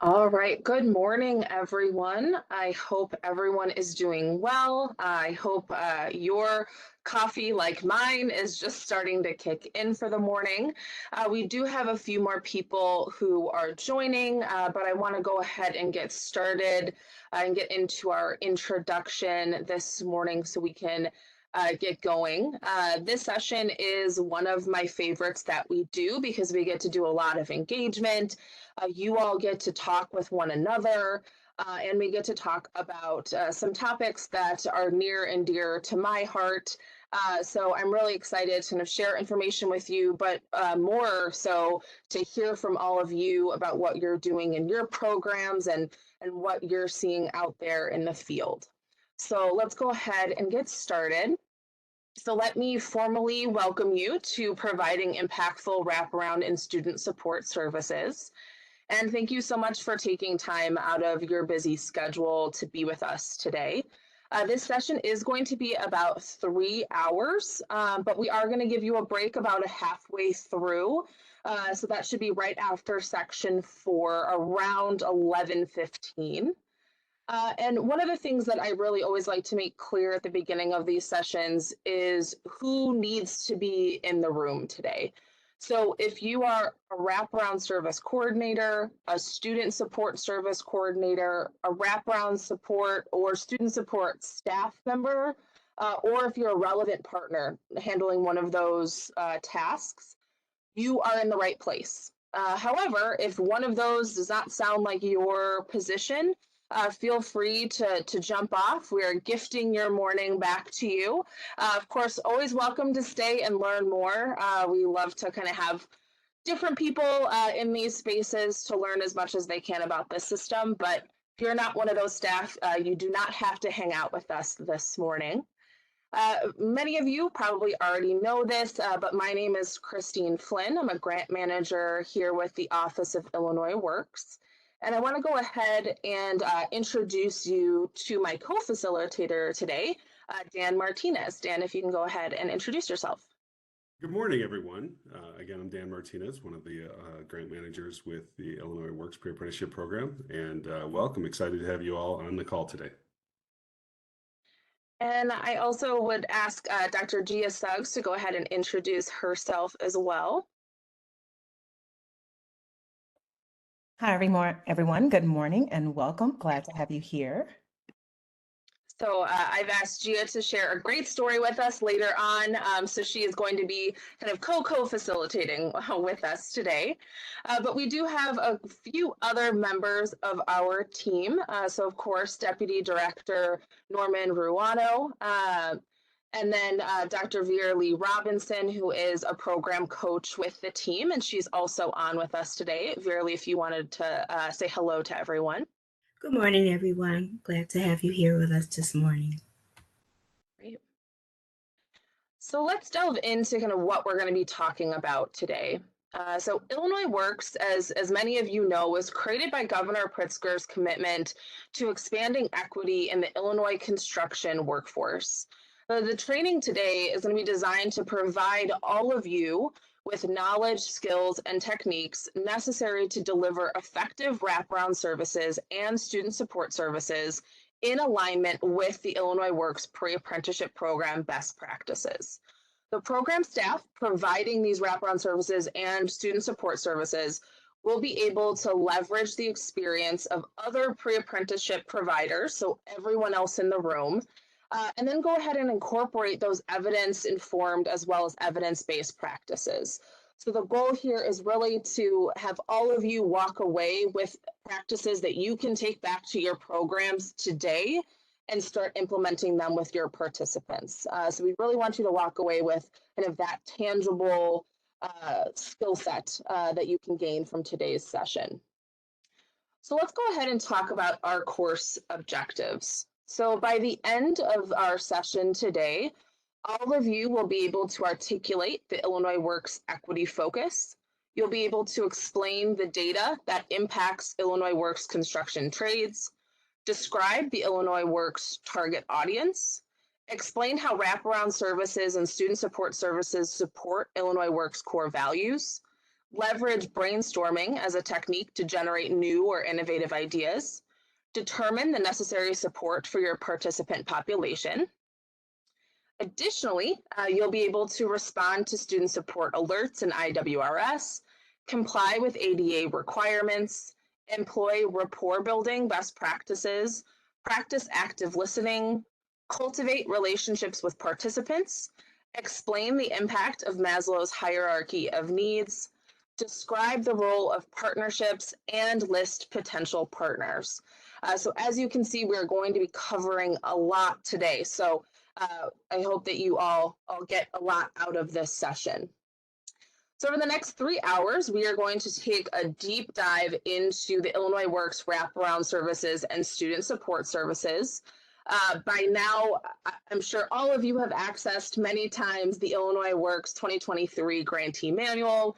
All right. Good morning, everyone. I hope everyone is doing well. I hope your coffee, like mine, is just starting to kick in for the morning. We do have a few more people who are joining, but I want to go ahead and get started and get into our introduction this morning so we can get going. This session is one of my favorites that we do because we get to do a lot of engagement. You all get to talk with one another, and we get to talk about some topics that are near and dear to my heart. So I'm really excited to kind of share information with you, but more so to hear from all of you about what you're doing in your programs and what you're seeing out there in the field. So let's go ahead and get started. So let me formally welcome you to providing impactful wraparound and student support services. And thank you so much for taking time out of your busy schedule to be with us today. This session is going to be about 3 hours, but we are going to give you a break about a halfway through. So that should be right after section 4, around 11:15. And one of the things that I really always like to make clear at the beginning of these sessions is who needs to be in the room today. So if you are a wraparound service coordinator, a student support service coordinator, a wraparound support or student support staff member, or if you're a relevant partner handling one of those tasks, you are in the right place. However, if one of those does not sound like your position, feel free to jump off. We are gifting your morning back to you. Of course, always welcome to stay and learn more. We love to kind of have different people in these spaces to learn as much as they can about the system. But if you're not one of those staff, you do not have to hang out with us this morning. Many of you probably already know this, but my name is Christine Flynn. I'm a grant manager here with the Office of Illinois Works. And I want to go ahead and introduce you to my co-facilitator today, Dan Martinez. Dan, if you can go ahead and introduce yourself. Good morning, everyone. Again, I'm Dan Martinez, one of the grant managers with the Illinois Works Pre-Apprenticeship Program, and welcome. Excited to have you all on the call today. And I also would ask Dr. Gia Suggs to go ahead and introduce herself as well. Hi, everyone. Good morning and welcome. Glad to have you here. So I've asked Gia to share a great story with us later on. So she is going to be kind of co-facilitating with us today. But we do have a few other members of our team. So of course, Deputy Director Norman Ruano, and then Dr. Vera Lee Robinson, who is a program coach with the team, and she's also on with us today. Vera Lee, if you wanted to say hello to everyone. Good morning, everyone. Glad to have you here with us this morning. Great. So let's delve into kind of what we're going to be talking about today. So Illinois Works, as many of you know, was created by Governor Pritzker's commitment to expanding equity in the Illinois construction workforce. The training today is going to be designed to provide all of you with knowledge, skills, and techniques necessary to deliver effective wraparound services and student support services in alignment with the Illinois Works pre-apprenticeship program best practices. The program staff providing these wraparound services and student support services will be able to leverage the experience of other pre-apprenticeship providers, so everyone else in the room, and then go ahead and incorporate those evidence-informed as well as evidence-based practices. So the goal here is really to have all of you walk away with practices that you can take back to your programs today and start implementing them with your participants. So we really want you to walk away with kind of that tangible skill set that you can gain from today's session. So let's go ahead and talk about our course objectives. So by the end of our session today, all of you will be able to articulate the Illinois Works equity focus. You'll be able to explain the data that impacts Illinois Works construction trades, describe the Illinois Works target audience, explain how wraparound services and student support services support Illinois Works core values, leverage brainstorming as a technique to generate new or innovative ideas, determine the necessary support for your participant population. Additionally, you'll be able to respond to student support alerts in IWRS, comply with ADA requirements, employ rapport building best practices, practice active listening, cultivate relationships with participants, explain the impact of Maslow's hierarchy of needs, describe the role of partnerships, and list potential partners. So as you can see, we're going to be covering a lot today. So I hope that you all get a lot out of this session. So over the next 3 hours, we are going to take a deep dive into the Illinois Works wraparound services and student support services. By now, I'm sure all of you have accessed many times the Illinois Works 2023 Grantee Manual.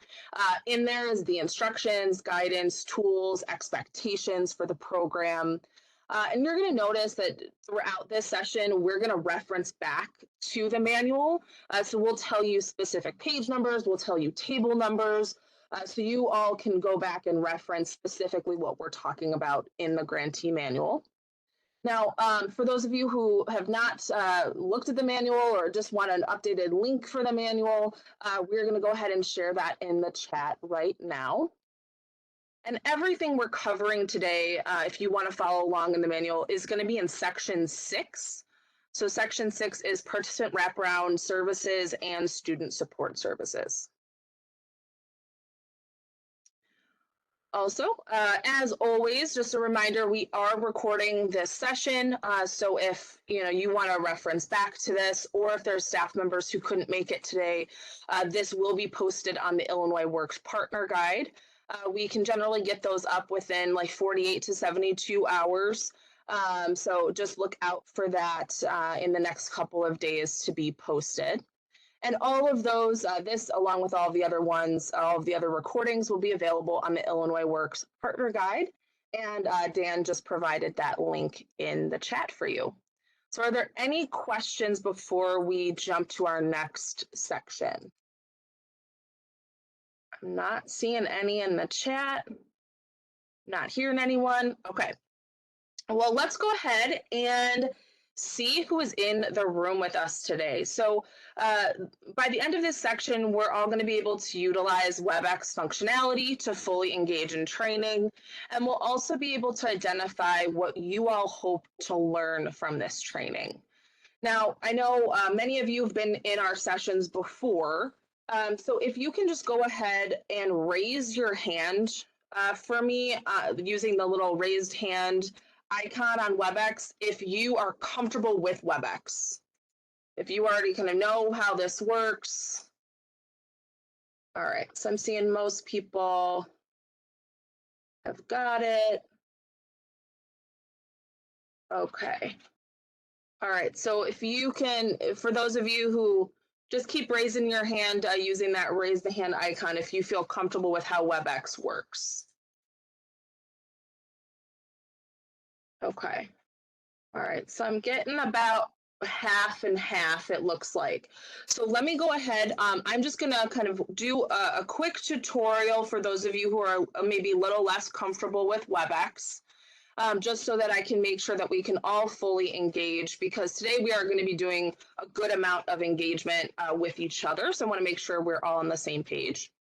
In there is the instructions, guidance, tools, expectations for the program. And you're going to notice that throughout this session, we're going to reference back to the manual. So we'll tell you specific page numbers, we'll tell you table numbers, so you all can go back and reference specifically what we're talking about in the grantee manual. Now, for those of you who have not looked at the manual or just want an updated link for the manual, we're going to go ahead and share that in the chat right now. And everything we're covering today, if you want to follow along in the manual, is going to be in section 6. So section 6 is participant wraparound services and student support services. Also, as always, just a reminder, we are recording this session. So if you want to reference back to this, or if there's staff members who couldn't make it today, this will be posted on the Illinois Works Partner Guide. We can generally get those up within like 48 to 72 hours. So just look out for that in the next couple of days to be posted. And all of those, this along with all of the other ones, all of the other recordings will be available on the Illinois Works Partner Guide. And Dan just provided that link in the chat for you. So are there any questions before we jump to our next section? I'm not seeing any in the chat. Not hearing anyone. Okay. Well, let's go ahead and see who is in the room with us today. So by the end of this section, we're all going to be able to utilize WebEx functionality to fully engage in training. And we'll also be able to identify what you all hope to learn from this training. Now, I know many of you have been in our sessions before. So if you can just go ahead and raise your hand for me using the little raised hand icon on WebEx if you are comfortable with WebEx. If you already kind of know how this works. All right, so I'm seeing most people have got it. Okay. All right, so if you can, for those of you who just keep raising your hand using that raise the hand icon if you feel comfortable with how WebEx works. Okay. All right, so I'm getting about half and half, it looks like. So let me go ahead. I'm just going to kind of do a quick tutorial for those of you who are maybe a little less comfortable with WebEx, just so that I can make sure that we can all fully engage, because today we are going to be doing a good amount of engagement with each other. So I want to make sure we're all on the same page.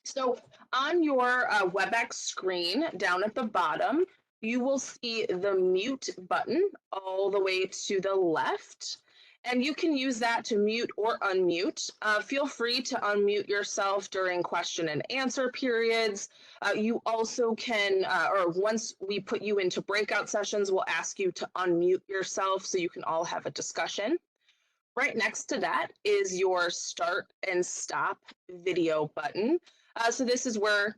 So on your WebEx screen down at the bottom, you will see the mute button all the way to the left, and you can use that to mute or unmute. Feel free to unmute yourself during question and answer periods. You also can, or once we put you into breakout sessions, we'll ask you to unmute yourself so you can all have a discussion. Right next to that is your start and stop video button. So this is where,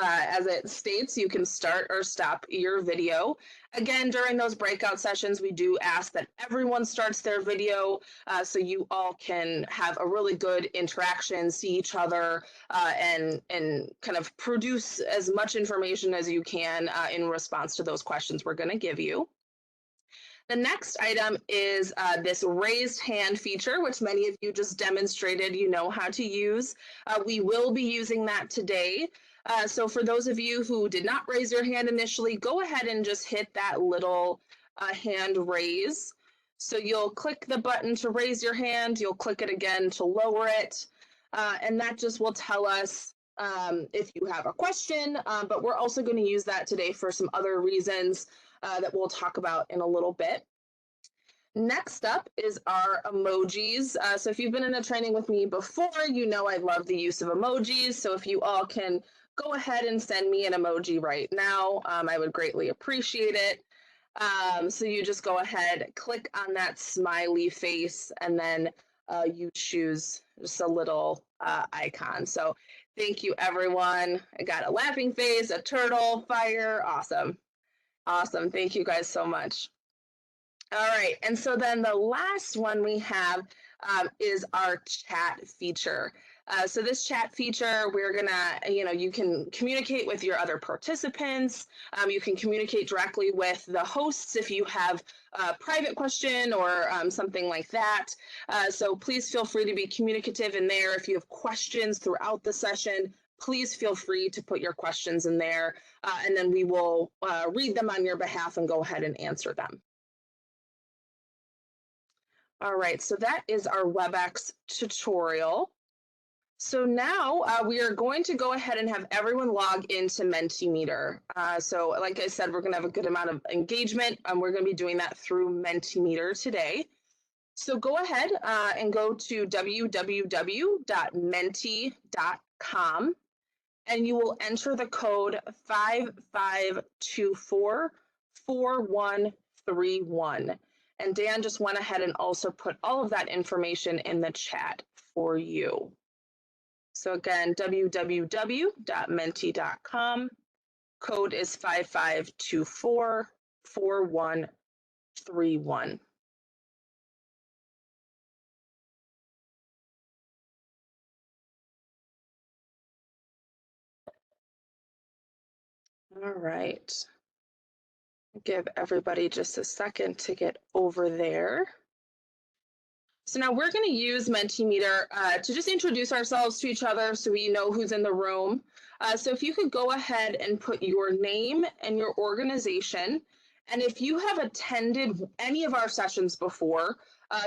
as it states, you can start or stop your video. Again, during those breakout sessions, we do ask that everyone starts their video so you all can have a really good interaction, see each other, and kind of produce as much information as you can in response to those questions we're going to give you. The next item is this raised hand feature, which many of you just demonstrated you know how to use. We will be using that today. So for those of you who did not raise your hand initially, go ahead and just hit that little hand raise. So you'll click the button to raise your hand, you'll click it again to lower it, and that just will tell us if you have a question, but we're also going to use that today for some other reasons that we'll talk about in a little bit. Next up is our emojis. So if you've been in a training with me before, you know I love the use of emojis. So if you all can go ahead and send me an emoji right now, I would greatly appreciate it. So you just go ahead, click on that smiley face, and then you choose just a little icon. So thank you, everyone. I got a laughing face, a turtle, fire. Awesome. Awesome. Thank you guys so much. All right. And so then the last one we have is our chat feature. So this chat feature, we're gonna, you can communicate with your other participants. You can communicate directly with the hosts if you have a private question or something like that. So please feel free to be communicative in there. If you have questions throughout the session, please feel free to put your questions in there, and then we will read them on your behalf and go ahead and answer them. All right, so that is our WebEx tutorial. So now we are going to go ahead and have everyone log into Mentimeter. So like I said, we're going to have a good amount of engagement, and we're going to be doing that through Mentimeter today. So go ahead and go to www.menti.com, and you will enter the code 55244131. And Dan just went ahead and also put all of that information in the chat for you. So again, www.menti.com. Code is 55244131. All right. Give everybody just a second to get over there. So now we're going to use Mentimeter to just introduce ourselves to each other so we know who's in the room. So if you could go ahead and put your name and your organization, and if you have attended any of our sessions before,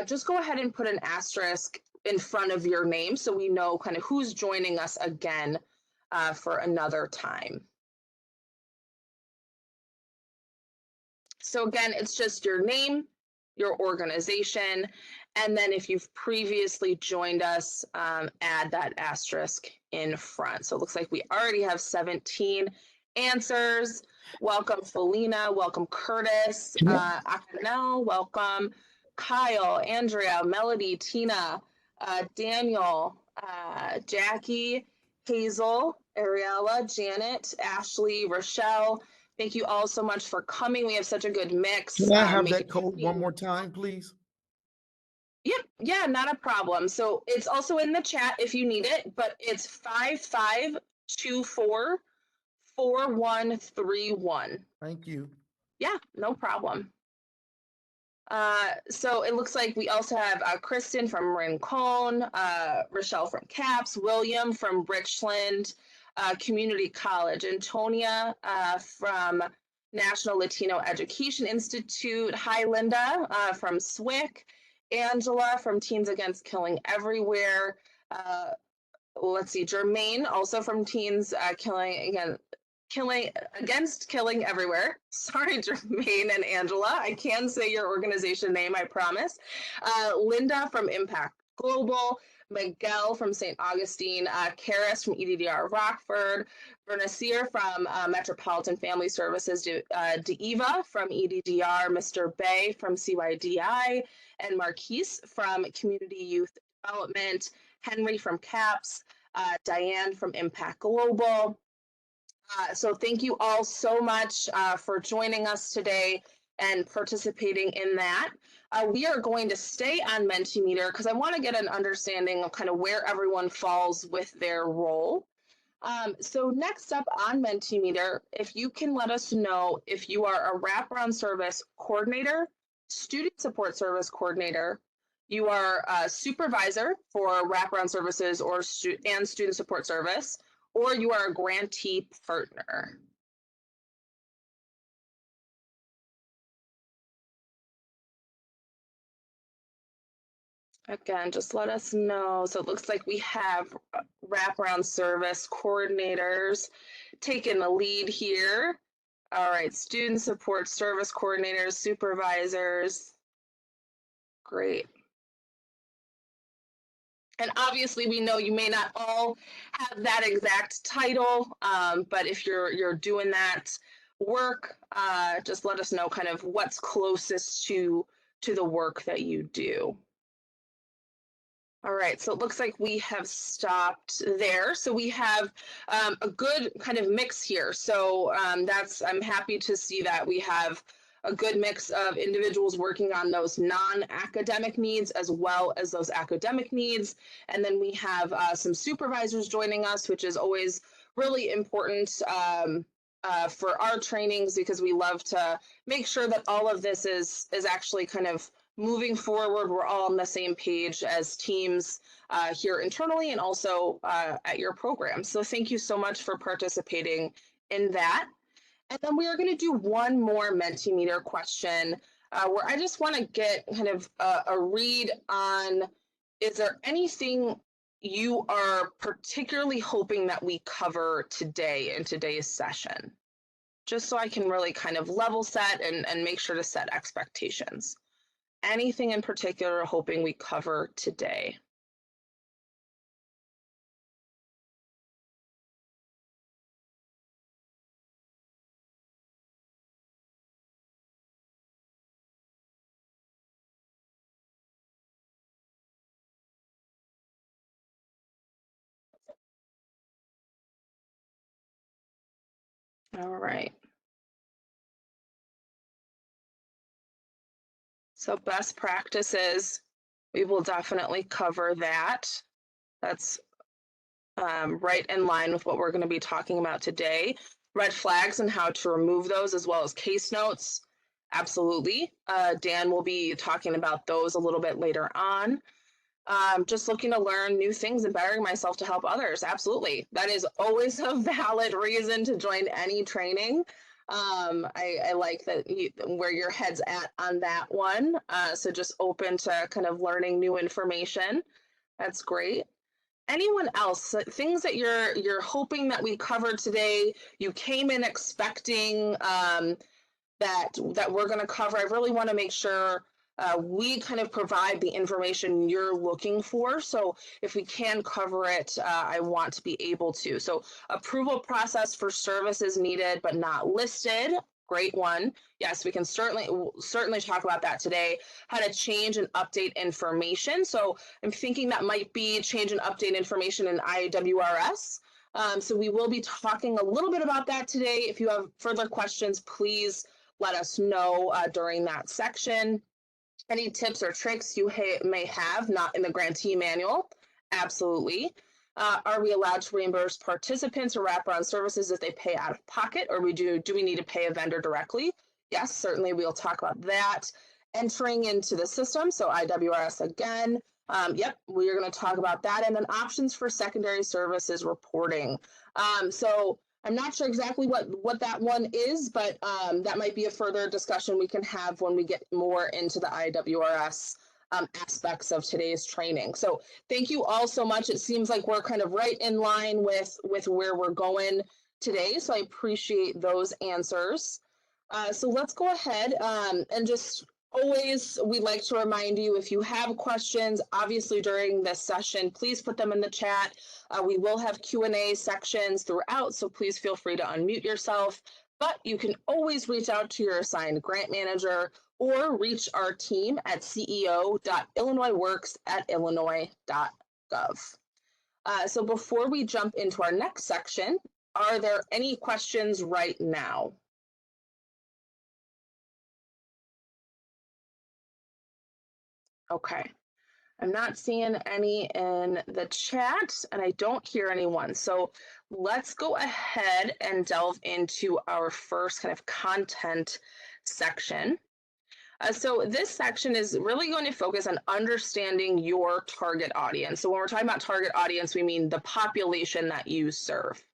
just go ahead and put an asterisk in front of your name so we know kind of who's joining us again for another time. So again, it's just your name, your organization, and then if you've previously joined us, add that asterisk in front. So it looks like we already have 17 answers. Welcome, Felina. Welcome, Curtis. Akanel, welcome. Kyle, Andrea, Melody, Tina, Daniel, Jackie, Hazel, Ariella, Janet, Ashley, Rochelle. Thank you all so much for coming. We have such a good mix. Can I have that code one more time, please? Yep, yeah, not a problem. So it's also in the chat if you need it, but it's 55244131. Thank you. Yeah, no problem. So it looks like we also have Kristen from Rincon, Rochelle from CAPS, William from Richland Community College, Antonia from National Latino Education Institute. Hi, Linda from SWIC. Angela from Teens Against Killing Everywhere. Let's see, Jermaine also from Teens Against Killing Everywhere. Sorry, Jermaine and Angela. I can say your organization name, I promise. Linda from Impact Global. Miguel from St. Augustine, Karis from EDDR Rockford, Bernasir from Metropolitan Family Services, Deva from EDDR, Mr. Bay from CYDI, and Marquise from Community Youth Development, Henry from CAPS, Diane from Impact Global. So thank you all so much for joining us today and participating in that. We are going to stay on Mentimeter because I want to get an understanding of kind of where everyone falls with their role. So next up on Mentimeter, if you can let us know if you are a wraparound service coordinator, student support service coordinator, you are a supervisor for wraparound services and student support service, or you are a grantee partner. Again, just let us know. So it looks like we have wraparound service coordinators taking the lead here. All right, student support service coordinators, supervisors. Great. And obviously, we know you may not all have that exact title, but if you're doing that work, just let us know kind of what's closest to the work that you do. All right, so it looks like we have stopped there. So we have a good kind of mix here. So I'm happy to see that we have a good mix of individuals working on those non-academic needs as well as those academic needs. And then we have some supervisors joining us, which is always really important for our trainings, because we love to make sure that all of this is actually kind of moving forward. We're all on the same page as teams here internally and also at your program. So thank you so much for participating in that. And then we are going to do one more Mentimeter question where I just want to get kind of a read on, is there anything you are particularly hoping that we cover today in today's session? Just so I can really kind of level set and make sure to set expectations. Anything in particular hoping we cover today? All right. So best practices, we will definitely cover that. That's right in line with what we're going to be talking about today. Red flags and how to remove those, as well as case notes. Absolutely. Dan will be talking about those a little bit later on. Just looking to learn new things and bettering myself to help others. Absolutely. That is always a valid reason to join any training. I like that where your head's at on that one. So just open to kind of learning new information. That's great. Anyone else, things that you're hoping that we covered today, you came in expecting that we're going to cover? I really want to make sure we kind of provide the information you're looking for. So if we can cover it, I want to be able to. So approval process for services needed but not listed. Great one. Yes, we can certainly talk about that today. How to change and update information. So I'm thinking that might be change and update information in IWRS. So we will be talking a little bit about that today. If you have further questions, please let us know during that section. Any tips or tricks you may have not in the grantee manual? Absolutely. Are we allowed to reimburse participants or wraparound services if they pay out of pocket, or do we need to pay a vendor directly? Yes, certainly we'll talk about that. Entering into the system, so IWRS again. Yep, we're going to talk about that. And then options for secondary services reporting. So I'm not sure exactly what that one is, but that might be a further discussion we can have when we get more into the IWRS aspects of today's training. So thank you all so much. It seems like we're kind of right in line with where we're going today. So I appreciate those answers. So let's go ahead and just always, we'd like to remind you, if you have questions, obviously during this session, please put them in the chat. We will have Q&A sections throughout, so please feel free to unmute yourself. But you can always reach out to your assigned grant manager or reach our team at ceo.illinoisworks@illinois.gov. So before we jump into our next section, are there any questions right now? Okay. I'm not seeing any in the chat, and I don't hear anyone. So let's go ahead and delve into our first kind of content section. So this section is really going to focus on understanding your target audience. So when we're talking about target audience, we mean the population that you serve.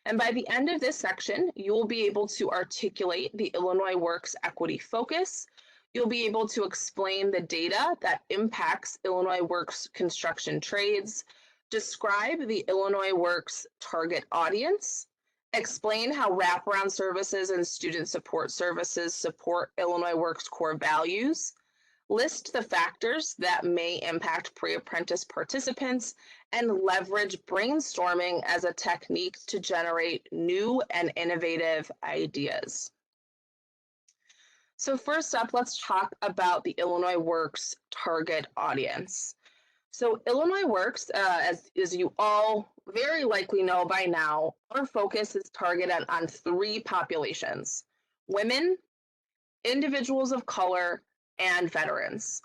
And by the end of this section, you will be able to articulate the Illinois Works equity focus. You'll be able to explain the data that impacts Illinois Works construction trades, describe the Illinois Works target audience, explain how wraparound services and student support services support Illinois Works core values, list the factors that may impact pre-apprentice participants, and leverage brainstorming as a technique to generate new and innovative ideas. So first up, let's talk about the Illinois Works target audience. So Illinois Works, as you all very likely know by now, our focus is targeted on three populations: women, individuals of color, and veterans.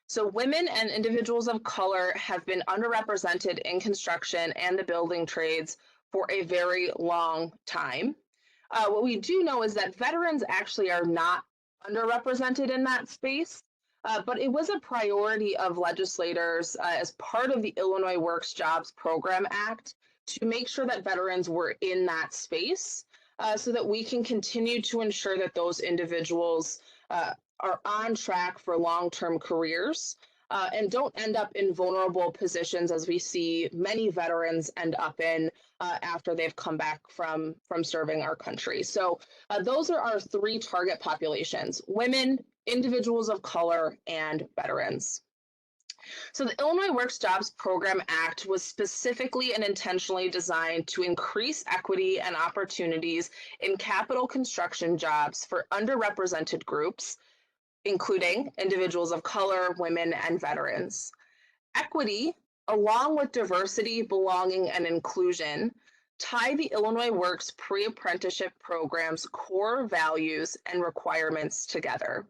So women and individuals of color have been underrepresented in construction and the building trades for a very long time. What we do know is that veterans actually are not underrepresented in that space, but it was a priority of legislators as part of the Illinois Works Jobs Program Act to make sure that veterans were in that space so that we can continue to ensure that those individuals are on track for long-term careers and don't end up in vulnerable positions as we see many veterans end up in after they've come back from serving our country. So those are our three target populations: women, individuals of color, and veterans. So the Illinois Works Jobs Program Act was specifically and intentionally designed to increase equity and opportunities in capital construction jobs for underrepresented groups, including individuals of color, women, and veterans. Equity, along with diversity, belonging, and inclusion, tie the Illinois Works pre-apprenticeship program's core values and requirements together.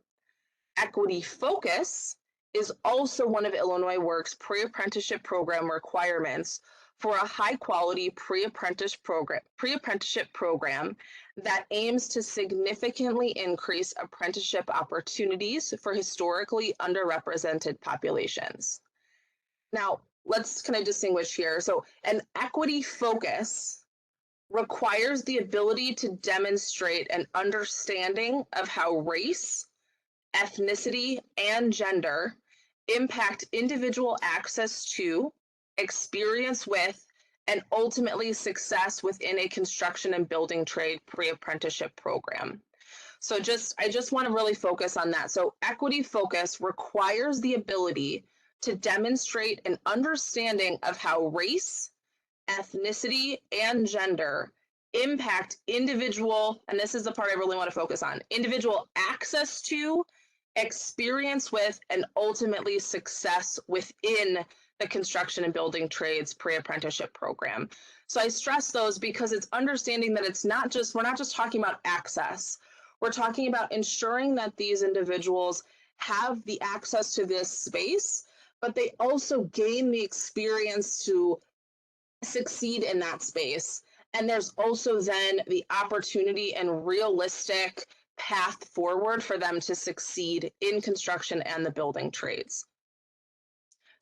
Equity focus is also one of Illinois Works pre-apprenticeship program requirements for a high-quality pre-apprenticeship program that aims to significantly increase apprenticeship opportunities for historically underrepresented populations. Now, let's kind of distinguish here. So an equity focus requires the ability to demonstrate an understanding of how race, ethnicity, and gender impact individual access to, experience with, and ultimately success within a construction and building trade pre-apprenticeship program. So I just want to really focus on that. So equity focus requires the ability to demonstrate an understanding of how race, ethnicity, and gender impact individual, and this is the part I really want to focus on, individual access to, experience with, and ultimately success within the construction and building trades pre-apprenticeship program. So I stress those because it's understanding that we're not just talking about access. We're talking about ensuring that these individuals have the access to this space, but they also gain the experience to succeed in that space. And there's also then the opportunity and realistic path forward for them to succeed in construction and the building trades.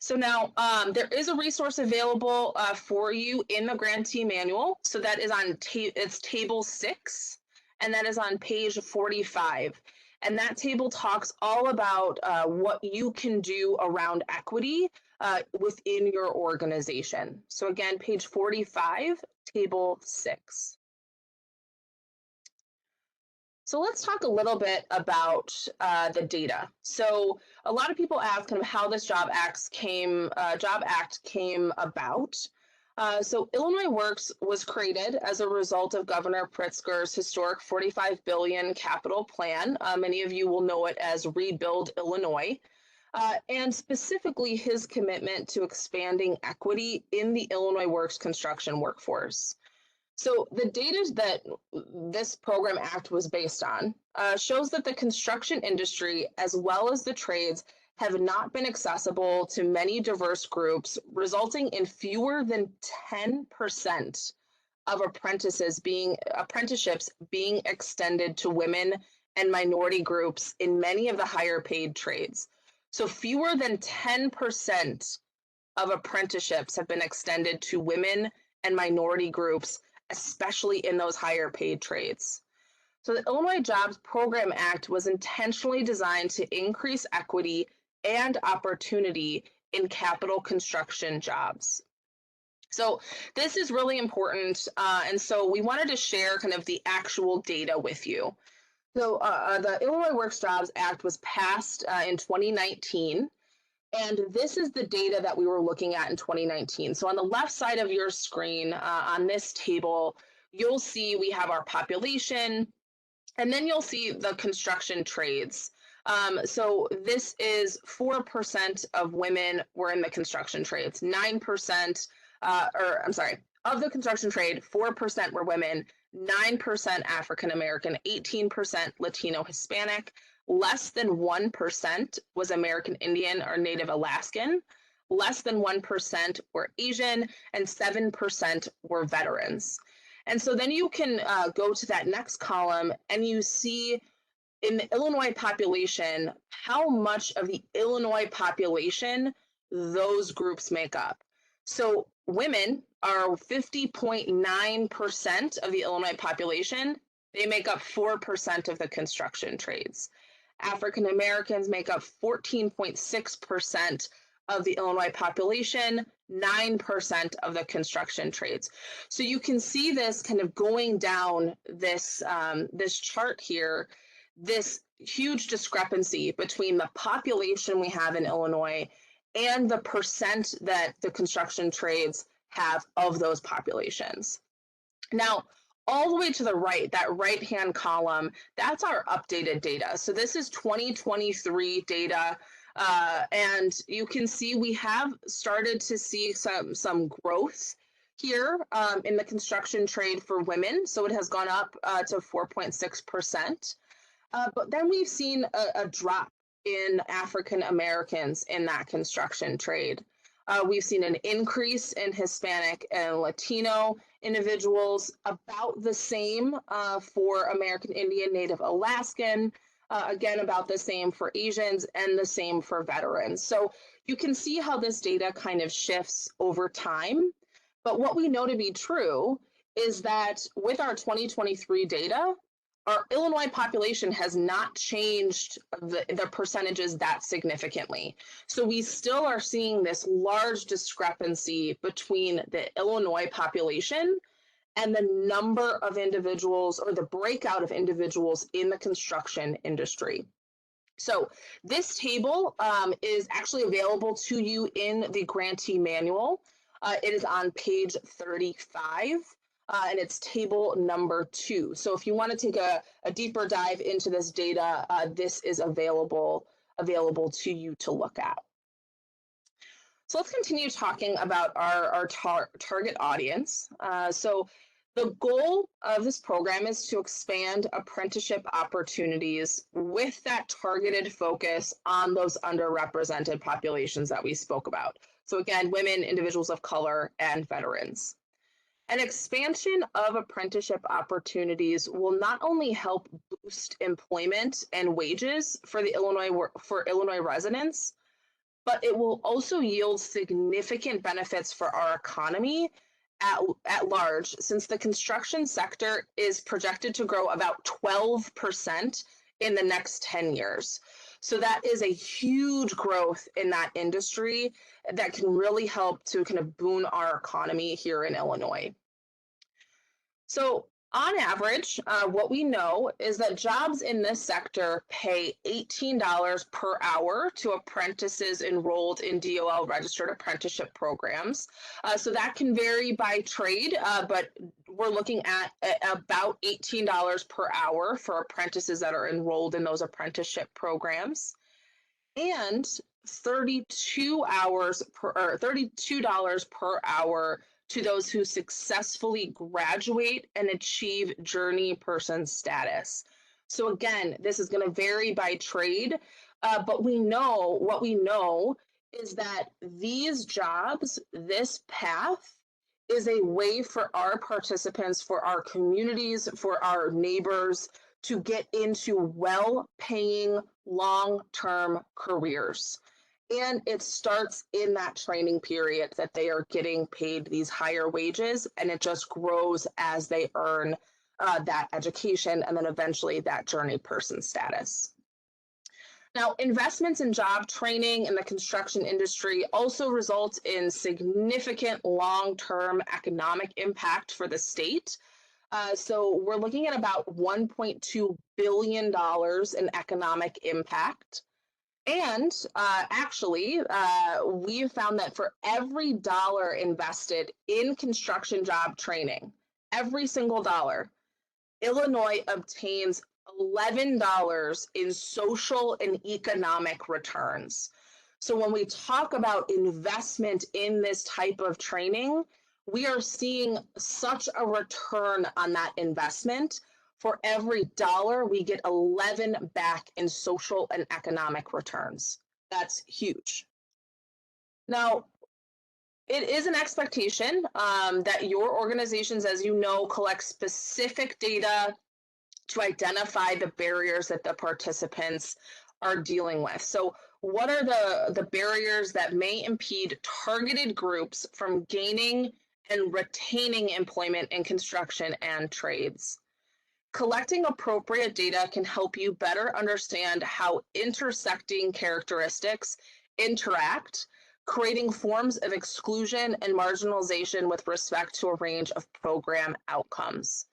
So now there is a resource available for you in the grantee manual. So that is on it's table 6, and that is on page 45. And that table talks all about what you can do around equity within your organization. So again, page 45, table 6. So let's talk a little bit about the data. So a lot of people ask kind of how this Job Act came about. So Illinois Works was created as a result of Governor Pritzker's historic $45 billion capital plan. Many of you will know it as Rebuild Illinois, and specifically his commitment to expanding equity in the Illinois Works construction workforce. So the data that this program act was based on shows that the construction industry, as well as the trades, have not been accessible to many diverse groups, resulting in fewer than 10% of apprenticeships being extended to women and minority groups in many of the higher paid trades. So fewer than 10% of apprenticeships have been extended to women and minority groups, especially in those higher paid trades. So the Illinois Jobs Program Act was intentionally designed to increase equity and opportunity in capital construction jobs. So this is really important, and so we wanted to share kind of the actual data with you. So the Illinois Works Jobs Act was passed in 2019, and this is the data that we were looking at in 2019. So on the left side of your screen, on this table, you'll see we have our population, and then you'll see the construction trades. So this is 4% of women were in the construction trades, 9%, of the construction trade, 4% were women, 9% African American, 18% Latino Hispanic, less than 1% was American Indian or Native Alaskan, less than 1% were Asian, and 7% were veterans. And so then you can go to that next column and you see in the Illinois population, how much of the Illinois population those groups make up. So women are 50.9% of the Illinois population. They make up 4% of the construction trades. African Americans make up 14.6% of the Illinois population, 9% of the construction trades. So you can see this kind of going down this, this chart here, this huge discrepancy between the population we have in Illinois and the percent that the construction trades have of those populations. Now, all the way to the right, that right-hand column, that's our updated data. So this is 2023 data. And you can see we have started to see some growth here in the construction trade for women. So it has gone up to 4.6%. But then we've seen a drop in African Americans in that construction trade. We've seen an increase in Hispanic and Latino individuals, about the same for American Indian, Native Alaskan, again, about the same for Asians, and the same for veterans. So you can see how this data kind of shifts over time. But what we know to be true is that with our 2023 data, our Illinois population has not changed the percentages that significantly. So we still are seeing this large discrepancy between the Illinois population and the number of individuals, or the breakout of individuals in the construction industry. So this table is actually available to you in the grantee manual. It is on page 35. And it's table number 2. So if you want to take a deeper dive into this data, this is available to you to look at. So let's continue talking about our target audience. So the goal of this program is to expand apprenticeship opportunities with that targeted focus on those underrepresented populations that we spoke about. So again, women, individuals of color, and veterans. An expansion of apprenticeship opportunities will not only help boost employment and wages for Illinois residents, but it will also yield significant benefits for our economy at large, since the construction sector is projected to grow about 12% in the next 10 years. So that is a huge growth in that industry that can really help to kind of boon our economy here in Illinois. So on average, what we know is that jobs in this sector pay $18 per hour to apprentices enrolled in DOL registered apprenticeship programs. So that can vary by trade, but we're looking at about $18 per hour for apprentices that are enrolled in those apprenticeship programs, and $32 per hour to those who successfully graduate and achieve journey person status. So again, this is going to vary by trade, but what we know is that these jobs, this path, is a way for our participants, for our communities, for our neighbors to get into well-paying long-term careers. And it starts in that training period that they are getting paid these higher wages, and it just grows as they earn that education and then eventually that journey person status. Now, investments in job training in the construction industry also result in significant long-term economic impact for the state. So we're looking at about $1.2 billion in economic impact. And we found that for every dollar invested in construction job training, every single dollar, Illinois obtains $11 in social and economic returns. So when we talk about investment in this type of training, we are seeing such a return on that investment. For every dollar, we get 11 back in social and economic returns. That's huge. Now, it is an expectation that your organizations, as you know, collect specific data to identify the barriers that the participants are dealing with. So what are the barriers that may impede targeted groups from gaining and retaining employment in construction and trades? Collecting appropriate data can help you better understand how intersecting characteristics interact, creating forms of exclusion and marginalization with respect to a range of program outcomes.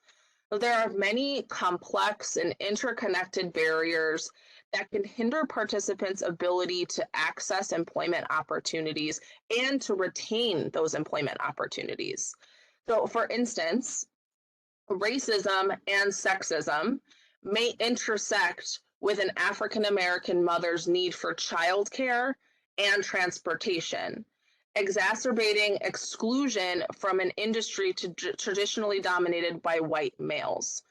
There are many complex and interconnected barriers that can hinder participants' ability to access employment opportunities and to retain those employment opportunities. So, for instance, racism and sexism may intersect with an African American mother's need for childcare and transportation, exacerbating exclusion from an industry traditionally dominated by white males.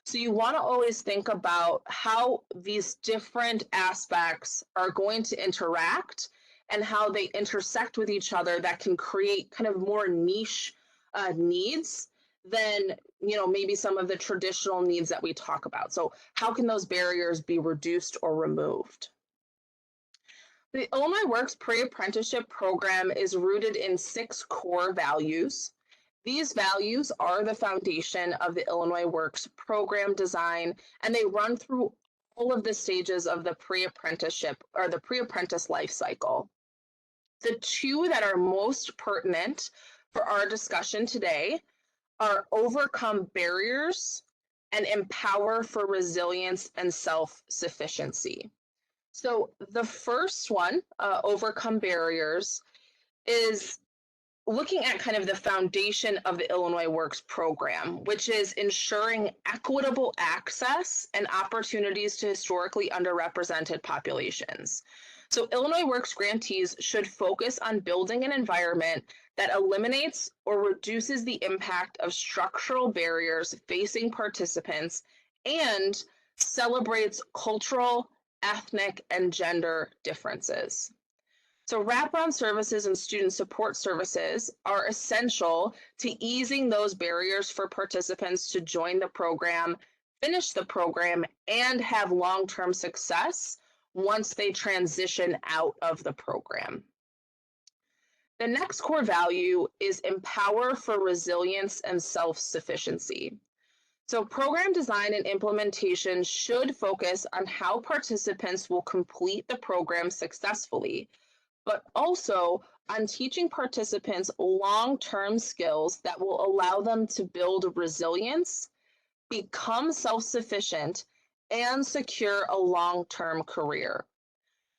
So you want to always think about how these different aspects are going to interact and how they intersect with each other that can create kind of more niche needs than maybe some of the traditional needs that we talk about. So how can those barriers be reduced or removed? The Illinois Works pre-apprenticeship program is rooted in 6 core values. These values are the foundation of the Illinois Works program design, and they run through all of the stages of the pre-apprenticeship or the pre-apprentice life cycle. The 2 that are most pertinent for our discussion today are overcome barriers and empower for resilience and self-sufficiency. So the first one, overcome barriers, is looking at kind of the foundation of the Illinois Works program, which is ensuring equitable access and opportunities to historically underrepresented populations. So Illinois Works grantees should focus on building an environment that eliminates or reduces the impact of structural barriers facing participants and celebrates cultural, ethnic, and gender differences. So wraparound services and student support services are essential to easing those barriers for participants to join the program, finish the program, and have long-term success once they transition out of the program. The next core value is empower for resilience and self-sufficiency. So program design and implementation should focus on how participants will complete the program successfully, but also on teaching participants long-term skills that will allow them to build resilience, become self-sufficient, and secure a long-term career.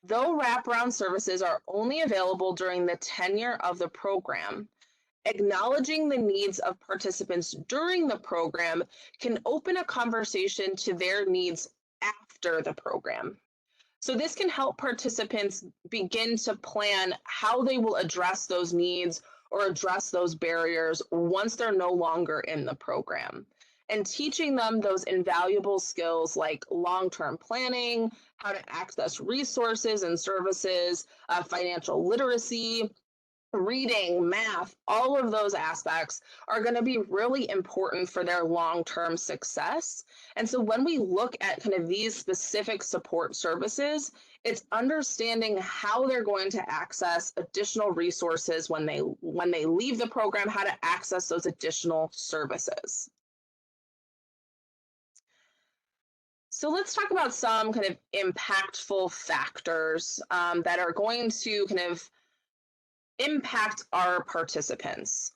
Though wraparound services are only available during the tenure of the program, acknowledging the needs of participants during the program can open a conversation to their needs after the program. So this can help participants begin to plan how they will address those needs or address those barriers once they're no longer in the program. And teaching them those invaluable skills like long-term planning, how to access resources and services, financial literacy, reading, math, all of those aspects are going to be really important for their long-term success. And so when we look at kind of these specific support services, it's understanding how they're going to access additional resources when they leave the program, how to access those additional services. So let's talk about some kind of impactful factors that are going to kind of impact our participants.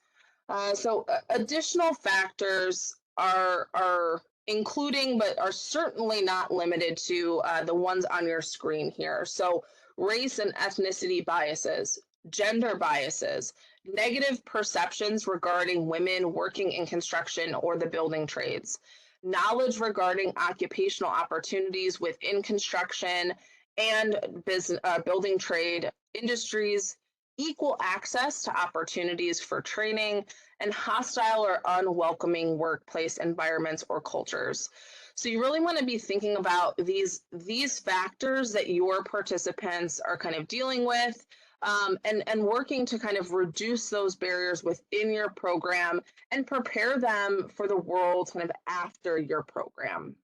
Additional factors are including, but are certainly not limited to the ones on your screen here. So race and ethnicity biases, gender biases, negative perceptions regarding women working in construction or the building trades, knowledge regarding occupational opportunities within construction and building trade industries, equal access to opportunities for training, and hostile or unwelcoming workplace environments or cultures. So you really want to be thinking about these factors that your participants are kind of dealing with, and working to kind of reduce those barriers within your program and prepare them for the world kind of after your program.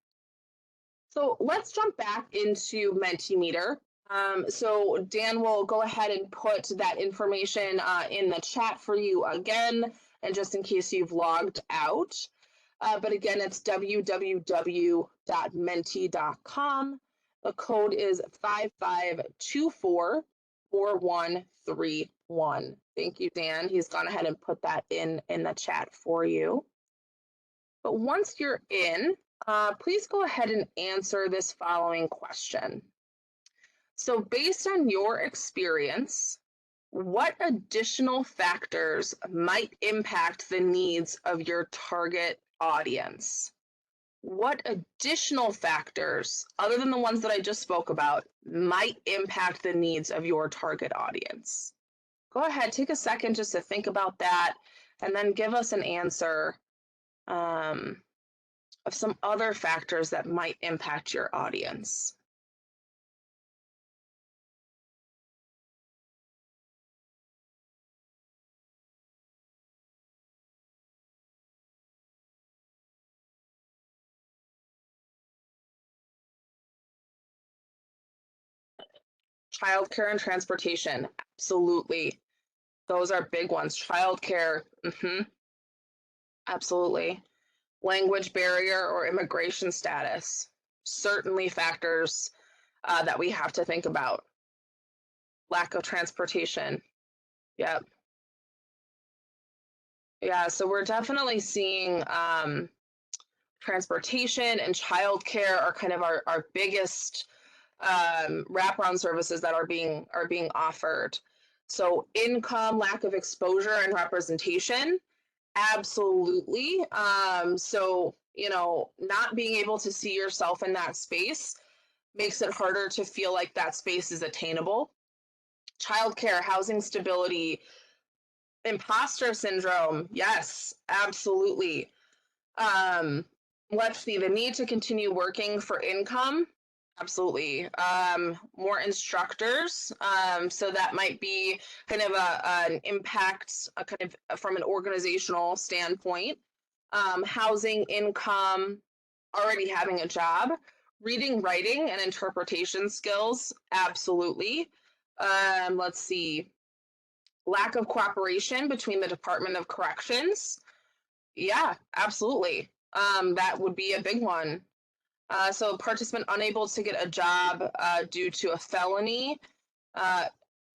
So let's jump back into Mentimeter. So Dan will go ahead and put that information in the chat for you again, and just in case you've logged out. But again, it's www.menti.com. The code is 55244131. Thank you, Dan. He's gone ahead and put that in the chat for you. But once you're in, please go ahead and answer this following question. So based on your experience, what additional factors might impact the needs of your target audience? What additional factors, other than the ones that I just spoke about, might impact the needs of your target audience? Go ahead, take a second just to think about that, and then give us an answer of some other factors that might impact your audience. Childcare and transportation, absolutely. Those are big ones. Childcare, absolutely. Language barrier or immigration status, certainly factors that we have to think about. Lack of transportation, yep. Yeah, so we're definitely seeing transportation and childcare are kind of our biggest wraparound services that are being offered. So income, lack of exposure and representation, absolutely. So, you know, not being able to see yourself in that space makes it harder to feel like that space is attainable. Childcare, housing stability, imposter syndrome, yes, absolutely. Let's see, the need to continue working for income, absolutely. More instructors, so that might be kind of an impact, kind of from an organizational standpoint. Housing, income, already having a job, reading, writing, and interpretation skills, absolutely. Let's see, lack of cooperation between the Department of Corrections, yeah, absolutely. That would be a big one. So a participant unable to get a job due to a felony.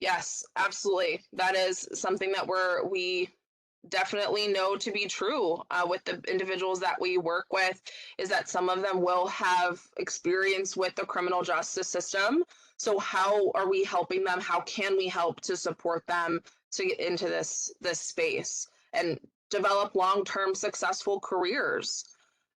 Yes, absolutely. That is something that we definitely know to be true with the individuals that we work with, is that some of them will have experience with the criminal justice system. So how are we helping them? How can we help to support them to get into this space and develop long-term successful careers?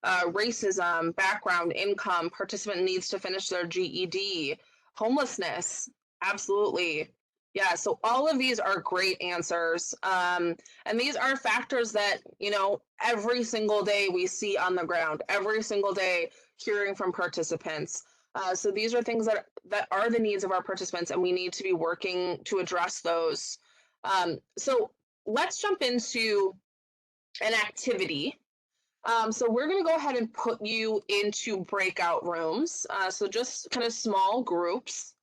Racism, background, income, participant needs to finish their GED, homelessness, absolutely. Yeah, so all of these are great answers. And these are factors that, you know, every single day we see on the ground, every single day hearing from participants. So these are things that are the needs of our participants, and we need to be working to address those So let's jump into an activity. So we're going to go ahead and put you into breakout rooms. So just kind of small groups.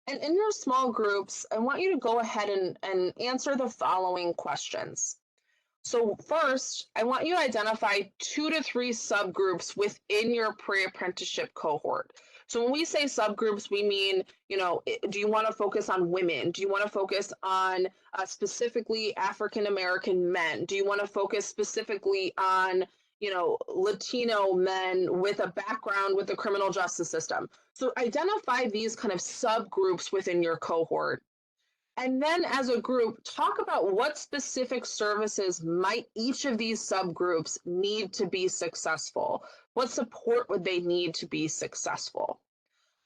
And in your small groups, I want you to go ahead and answer the following questions. So first, I want you to identify 2 to 3 subgroups within your pre-apprenticeship cohort. So when we say subgroups, we mean, do you want to focus on women? Do you want to focus on specifically African American men? Do you want to focus specifically on, Latino men with a background with the criminal justice system? So identify these kind of subgroups within your cohort. And then as a group, talk about what specific services might each of these subgroups need to be successful. What support would they need to be successful?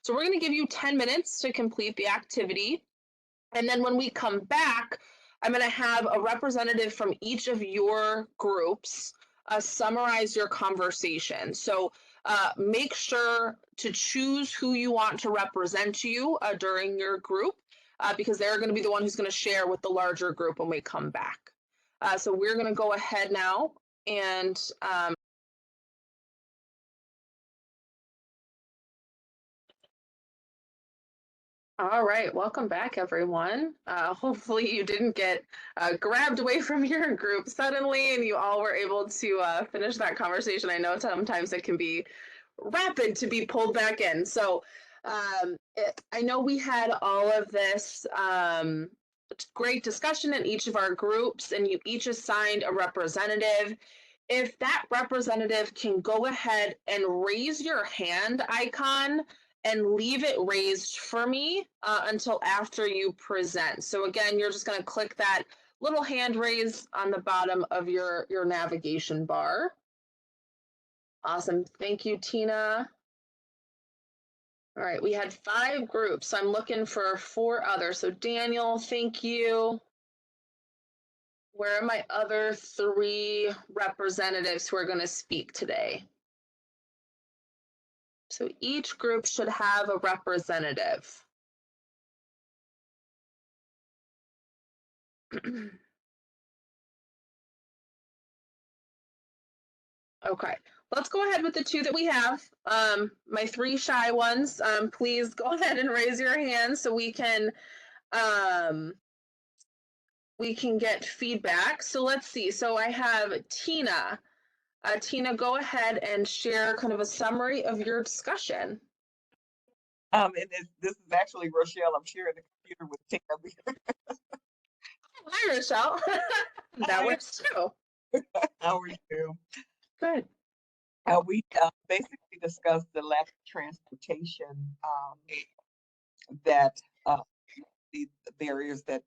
So we're going to give you 10 minutes to complete the activity. And then when we come back, I'm going to have a representative from each of your groups summarize your conversation. So make sure to choose who you want to represent you during your group. Because they're going to be the one who's going to share with the larger group when we come back. So we're going to go ahead now and all right, welcome back, everyone. Hopefully you didn't get grabbed away from your group suddenly and you all were able to finish that conversation. I know sometimes it can be rapid to be pulled back in. So I know we had all of this great discussion in each of our groups, and you each assigned a representative. If that representative can go ahead and raise your hand icon and leave it raised for me until after you present. So again, you're just going to click that little hand raise on the bottom of your navigation bar. Awesome. Thank you, Tina. All right, we had 5 groups. So I'm looking for 4 others. So Daniel, thank you. Where are my other 3 representatives who are going to speak today? So each group should have a representative. Okay, let's go ahead with the 2 that we have. My 3 shy ones, please go ahead and raise your hands so we can get feedback. So let's see. So I have Tina. Tina, go ahead and share kind of a summary of your discussion. And this is actually Rochelle. I'm sharing the computer with Tina. Hi, Rochelle. That works too. How are you? Good. We basically discussed the lack of transportation, that the barriers that's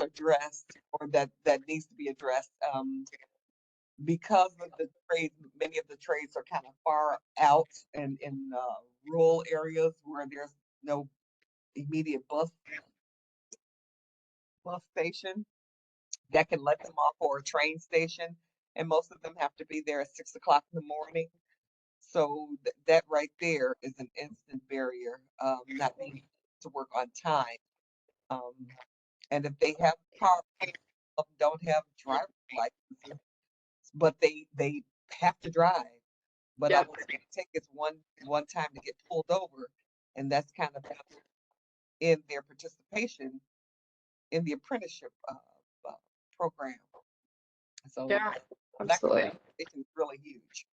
addressed or that needs to be addressed. Because of the trades, many of the trades are kind of far out and in rural areas where there's no immediate bus station that can let them off, or a train station, and most of them have to be there at 6 o'clock in the morning. So that right there is an instant barrier, not being able to work on time. And if they have cars, don't have driver's licenses, but they have to drive. But Yeah. all it's going to take is one time to get pulled over, and that's kind of in their participation in the apprenticeship program. So Yeah, lack of absolutely. transportation is really huge.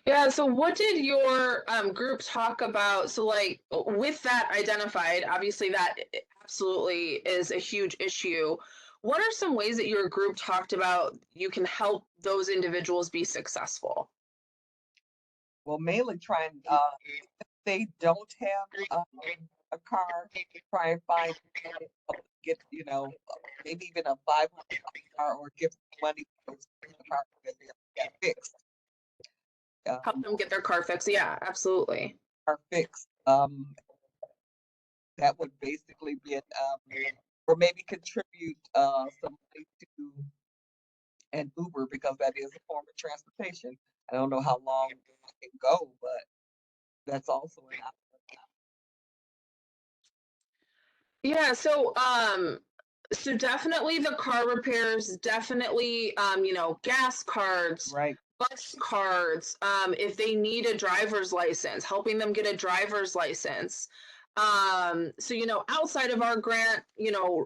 Yeah, so what did your group talk about? So like with that identified, obviously that absolutely is a huge issue. What are some ways that your group talked about you can help those individuals be successful? Well, mainly try and if they don't have a car, try and find get maybe even a 500 car, or give them money for the car that they got fixed. Help them get their car fixed. Yeah, absolutely. Are fixed. That would basically be it. Or maybe contribute some money to an Uber, because that is a form of transportation. I don't know how long it can go, but that's also an option. Yeah, so definitely the car repairs, definitely gas cards, Right. bus cards, if they need a driver's license, helping them get a driver's license. Outside of our grant,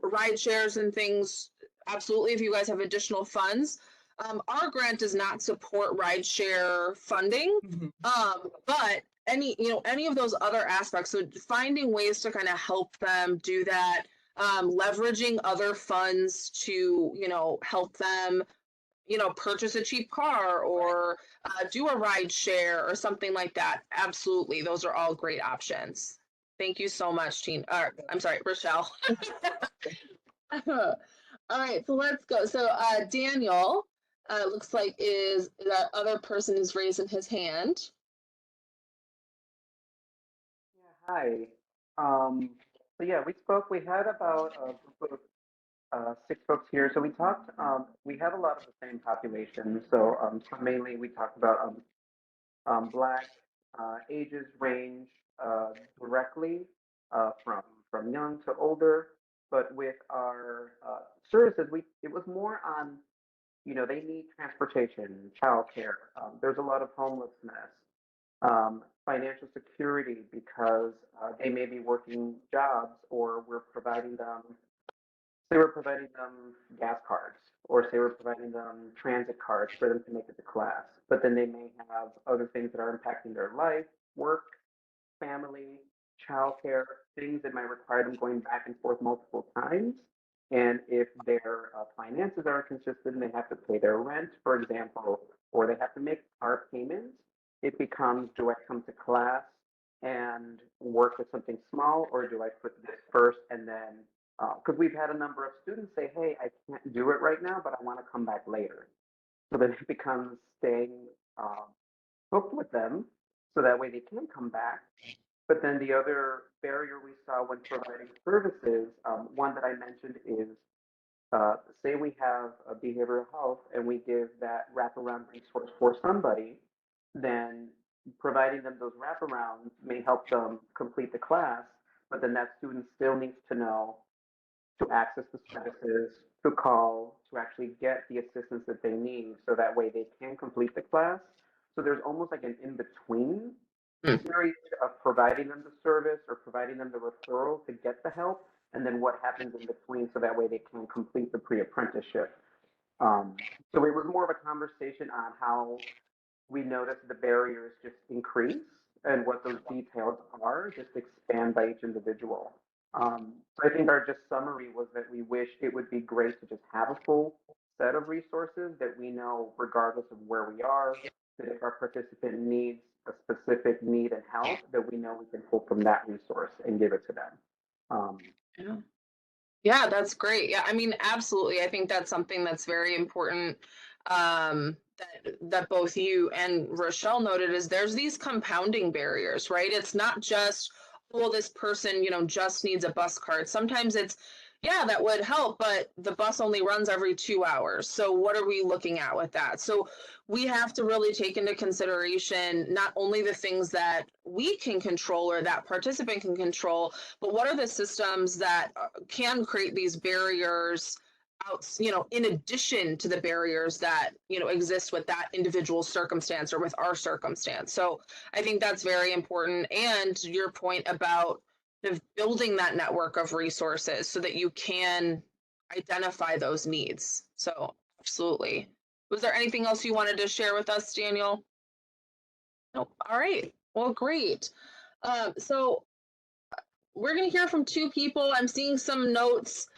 ride shares and things, absolutely if you guys have additional funds. Our grant does not support ride share funding. Mhm. But any of those other aspects, so finding ways to kind of help them do that, leveraging other funds to help them purchase a cheap car Right. or do a ride share or something like that. Absolutely, those are all great options. Thank you so much, I'm sorry, Rochelle. All right, so let's go. So Daniel, looks like is that other person is raising his hand. Yeah, hi. So yeah, we spoke. We had about a group of six folks here. So we talked. We have a lot of the same population. So mainly we talked about Black ages range directly from young to older. But with our services, we it was more on they need transportation, childcare. There's a lot of homelessness, financial security because they may be working jobs or say we're providing them gas cards or say we're providing them transit cards for them to make it to class. But then they may have other things that are impacting their life, work, family, childcare, things that might require them going back and forth multiple times. And if their finances are consistent and they have to pay their rent, for example, or they have to make car payments, it becomes do I come to class and work with something small, or do I put this first and then? Because we've had a number of students say, hey, I can't do it right now, but I want to come back later. So then it becomes staying hooked with them so that way they can come back. But then the other barrier we saw when providing services, one that I mentioned is say we have a behavioral health and we give that wraparound resource for somebody, then providing them those wraparounds may help them complete the class, but then that student still needs to know to access the services, to call, to actually get the assistance that they need so that way they can complete the class. So there's almost like an in between Mm. period of providing them the service or providing them the referral to get the help, and then what happens in between so that way they can complete the pre apprenticeship. Um, so it was more of a conversation on how we noticed the barriers just increase and what those details are just expand by each individual. So I think our just summary was that we wish it would be great to just have a full set of resources that we know, regardless of where we are, that if our participant needs a specific need and help, that we know we can pull from that resource and give it to them. Um, Yeah. Yeah, that's great. Yeah, I mean, absolutely. I think that's something that's very important, that both you and Rochelle noted is there's these compounding barriers, right? It's not just, well, this person, just needs a bus card. Sometimes it's, yeah, that would help, but the bus only runs every 2 hours. So what are we looking at with that? So we have to really take into consideration not only the things that we can control or that participant can control, but what are the systems that can create these barriers out, in addition to the barriers that exist with that individual circumstance or with our circumstance. So I think that's very important, and your point about building that network of resources so that you can identify those needs. So absolutely. Was there anything else you wanted to share with us, Daniel? Nope. All right, well, great. So we're going to hear from two people. I'm seeing some notes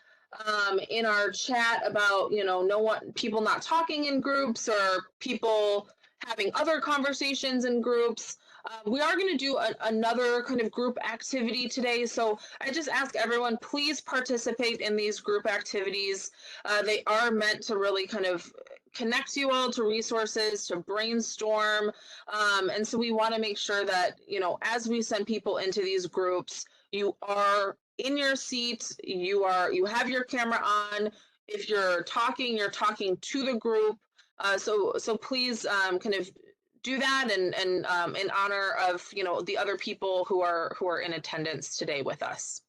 in our chat about, no one, people not talking in groups or people having other conversations in groups. We are going to do another kind of group activity today. So I just ask everyone, please participate in these group activities. They are meant to really kind of connect you all to resources, to brainstorm. And so we want to make sure that, as we send people into these groups, you are in your seat, you have your camera on. If you're talking to the group. So please kind of do that and in honor of the other people who are in attendance today with us.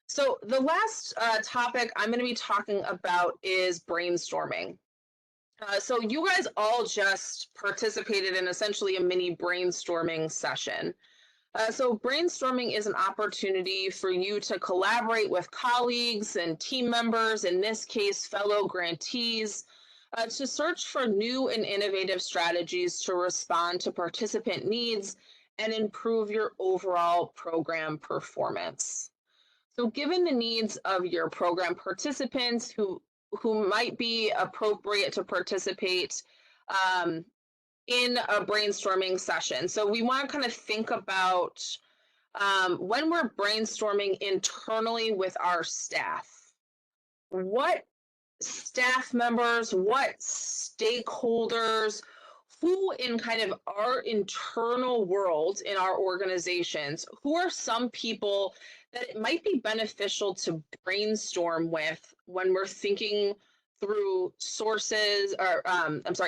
So the last topic I'm going to be talking about is brainstorming. So you guys all just participated in essentially a mini brainstorming session. So brainstorming is an opportunity for you to collaborate with colleagues and team members, in this case, fellow grantees, to search for new and innovative strategies to respond to participant needs and improve your overall program performance. So given the needs of your program participants who might be appropriate to participate um, in a brainstorming session. So we want to kind of think about when we're brainstorming internally with our staff, what staff members, what stakeholders, who in kind of our internal world in our organizations, who are some people that it might be beneficial to brainstorm with when we're thinking through sources or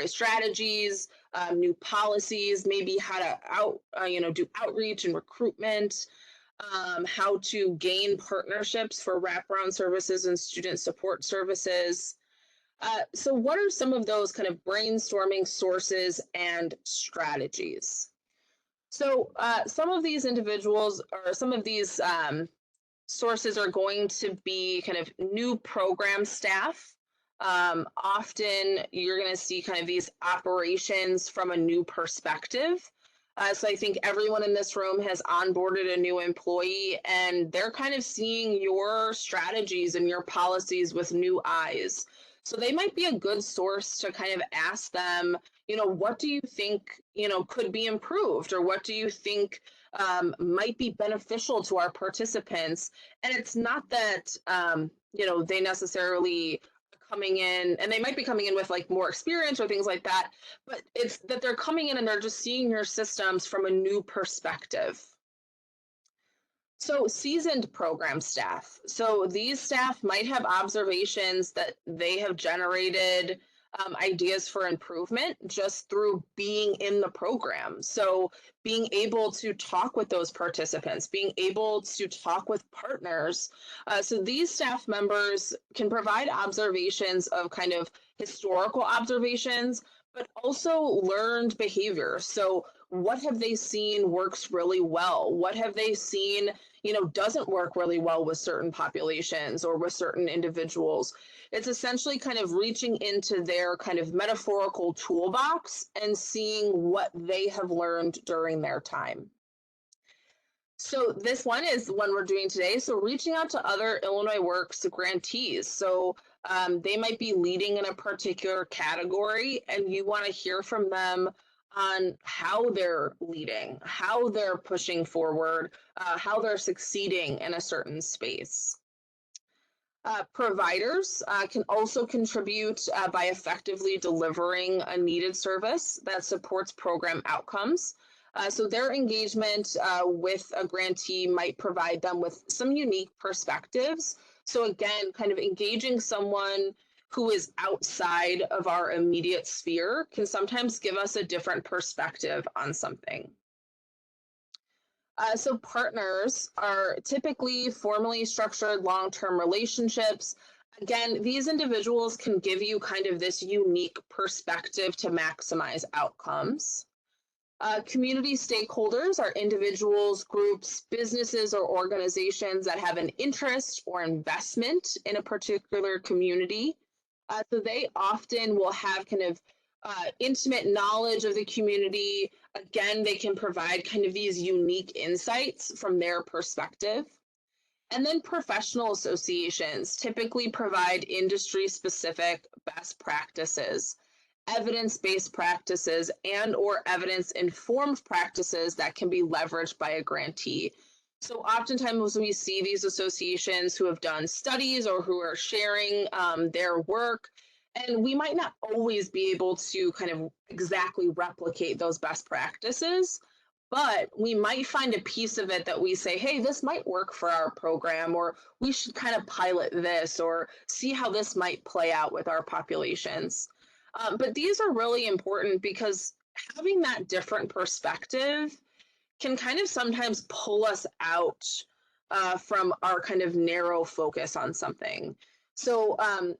strategies, new policies, maybe how to do outreach and recruitment, how to gain partnerships for wraparound services and student support services. So what are some of those kind of brainstorming sources and strategies? So some of these individuals or some of these sources are going to be kind of new program staff. Often you're going to see kind of these operations from a new perspective. So I think everyone in this room has onboarded a new employee and they're kind of seeing your strategies and your policies with new eyes. So they might be a good source to kind of ask them, what do you think, could be improved, or what do you think might be beneficial to our participants? And it's not that, they necessarily coming in, and they might be coming in with like more experience or things like that, but it's that they're coming in and they're just seeing your systems from a new perspective. So seasoned program staff. So these staff might have observations that they have generated, ideas for improvement just through being in the program. So being able to talk with those participants, being able to talk with partners. So these staff members can provide observations of kind of historical observations, but also learned behavior. So what have they seen works really well? What have they seen doesn't work really well with certain populations or with certain individuals? It's essentially kind of reaching into their kind of metaphorical toolbox and seeing what they have learned during their time. So this one is one we're doing today. So reaching out to other Illinois Works grantees. So they might be leading in a particular category and you want to hear from them on how they're leading, how they're pushing forward, how they're succeeding in a certain space. Providers can also contribute by effectively delivering a needed service that supports program outcomes. So their engagement with a grantee might provide them with some unique perspectives. So again, kind of engaging someone who is outside of our immediate sphere can sometimes give us a different perspective on something. So partners are typically formally structured long-term relationships. Again, these individuals can give you kind of this unique perspective to maximize outcomes. Community stakeholders are individuals, groups, businesses, or organizations that have an interest or investment in a particular community. So they often will have kind of intimate knowledge of the community. Again, they can provide kind of these unique insights from their perspective. And then professional associations typically provide industry-specific best practices, evidence-based practices, and or evidence-informed practices that can be leveraged by a grantee. So oftentimes we see these associations who have done studies or who are sharing their work, and we might not always be able to kind of exactly replicate those best practices, but we might find a piece of it that we say, hey, this might work for our program, or we should kind of pilot this or see how this might play out with our populations. But these are really important because having that different perspective can kind of sometimes pull us out from our kind of narrow focus on something. So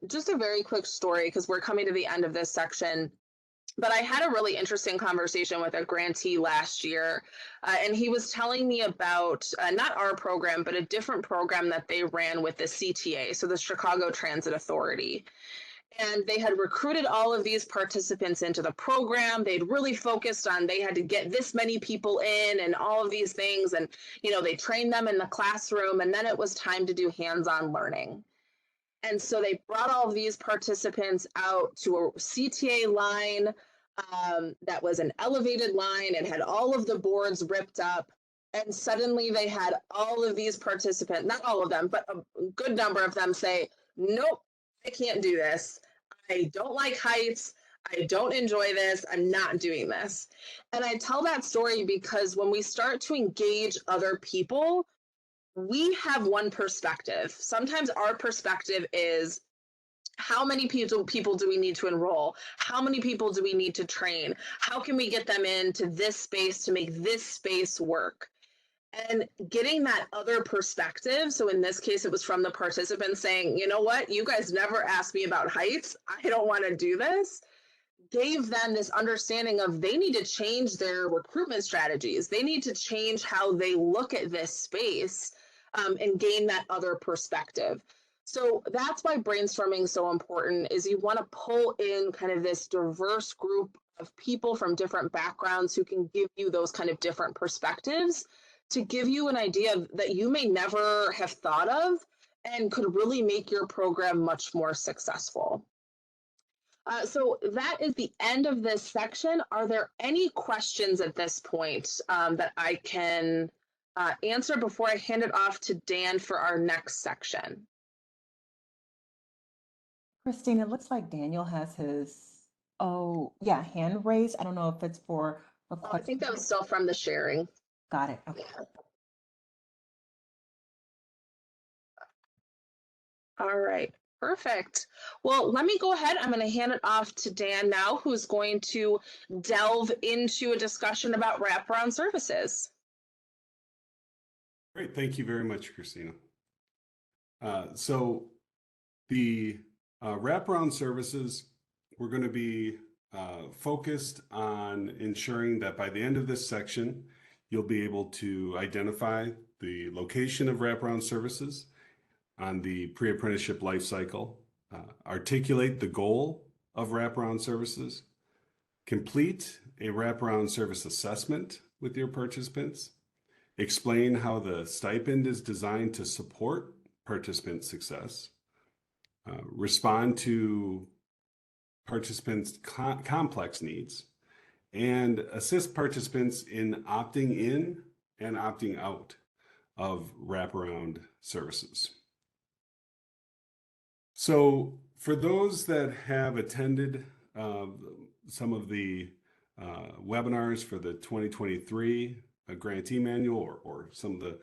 just a very quick story, because we're coming to the end of this section. But I had a really interesting conversation with a grantee last year, and he was telling me about not our program, but a different program that they ran with the CTA, so the Chicago Transit Authority. And they had recruited all of these participants into the program. They'd really focused on they had to get this many people in and all of these things. And, you know, they trained them in the classroom, and then it was time to do hands-on learning. And so they brought all of these participants out to a CTA line that was an elevated line. It had all of the boards ripped up. And suddenly they had all of these participants, not all of them, but a good number of them say, nope, I can't do this. I don't like heights. I don't enjoy this. I'm not doing this. And I tell that story because when we start to engage other people, we have one perspective. Sometimes our perspective is, how many people do we need to enroll? How many people do we need to train? How can we get them into this space to make this space work? And getting that other perspective. So in this case, it was from the participants saying, you know what, you guys never asked me about heights. I don't want to do this. Gave them this understanding of they need to change their recruitment strategies. They need to change how they look at this space and gain that other perspective. So that's why brainstorming is so important, is you want to pull in kind of this diverse group of people from different backgrounds who can give you those kind of different perspectives to give you an idea that you may never have thought of and could really make your program much more successful. So that is the end of this section. Are there any questions at this point that I can answer before I hand it off to Dan for our next section? Christine, it looks like Daniel has his, oh, yeah, hand raised. I don't know if it's for a I question. think that was still from the sharing. Got it. Okay. All right, perfect. Well, let me go ahead. I'm going to hand it off to Dan now, who's going to delve into a discussion about wraparound services. Great, thank you very much, Christina. So the wraparound services, we're going to be focused on ensuring that by the end of this section, you'll be able to identify the location of wraparound services on the pre-apprenticeship life cycle, articulate the goal of wraparound services, complete a wraparound service assessment with your participants, explain how the stipend is designed to support participant success, respond to participants' complex needs, and assist participants in opting in and opting out of wraparound services. So for those that have attended some of the webinars for the 2023 grantee manual or some of the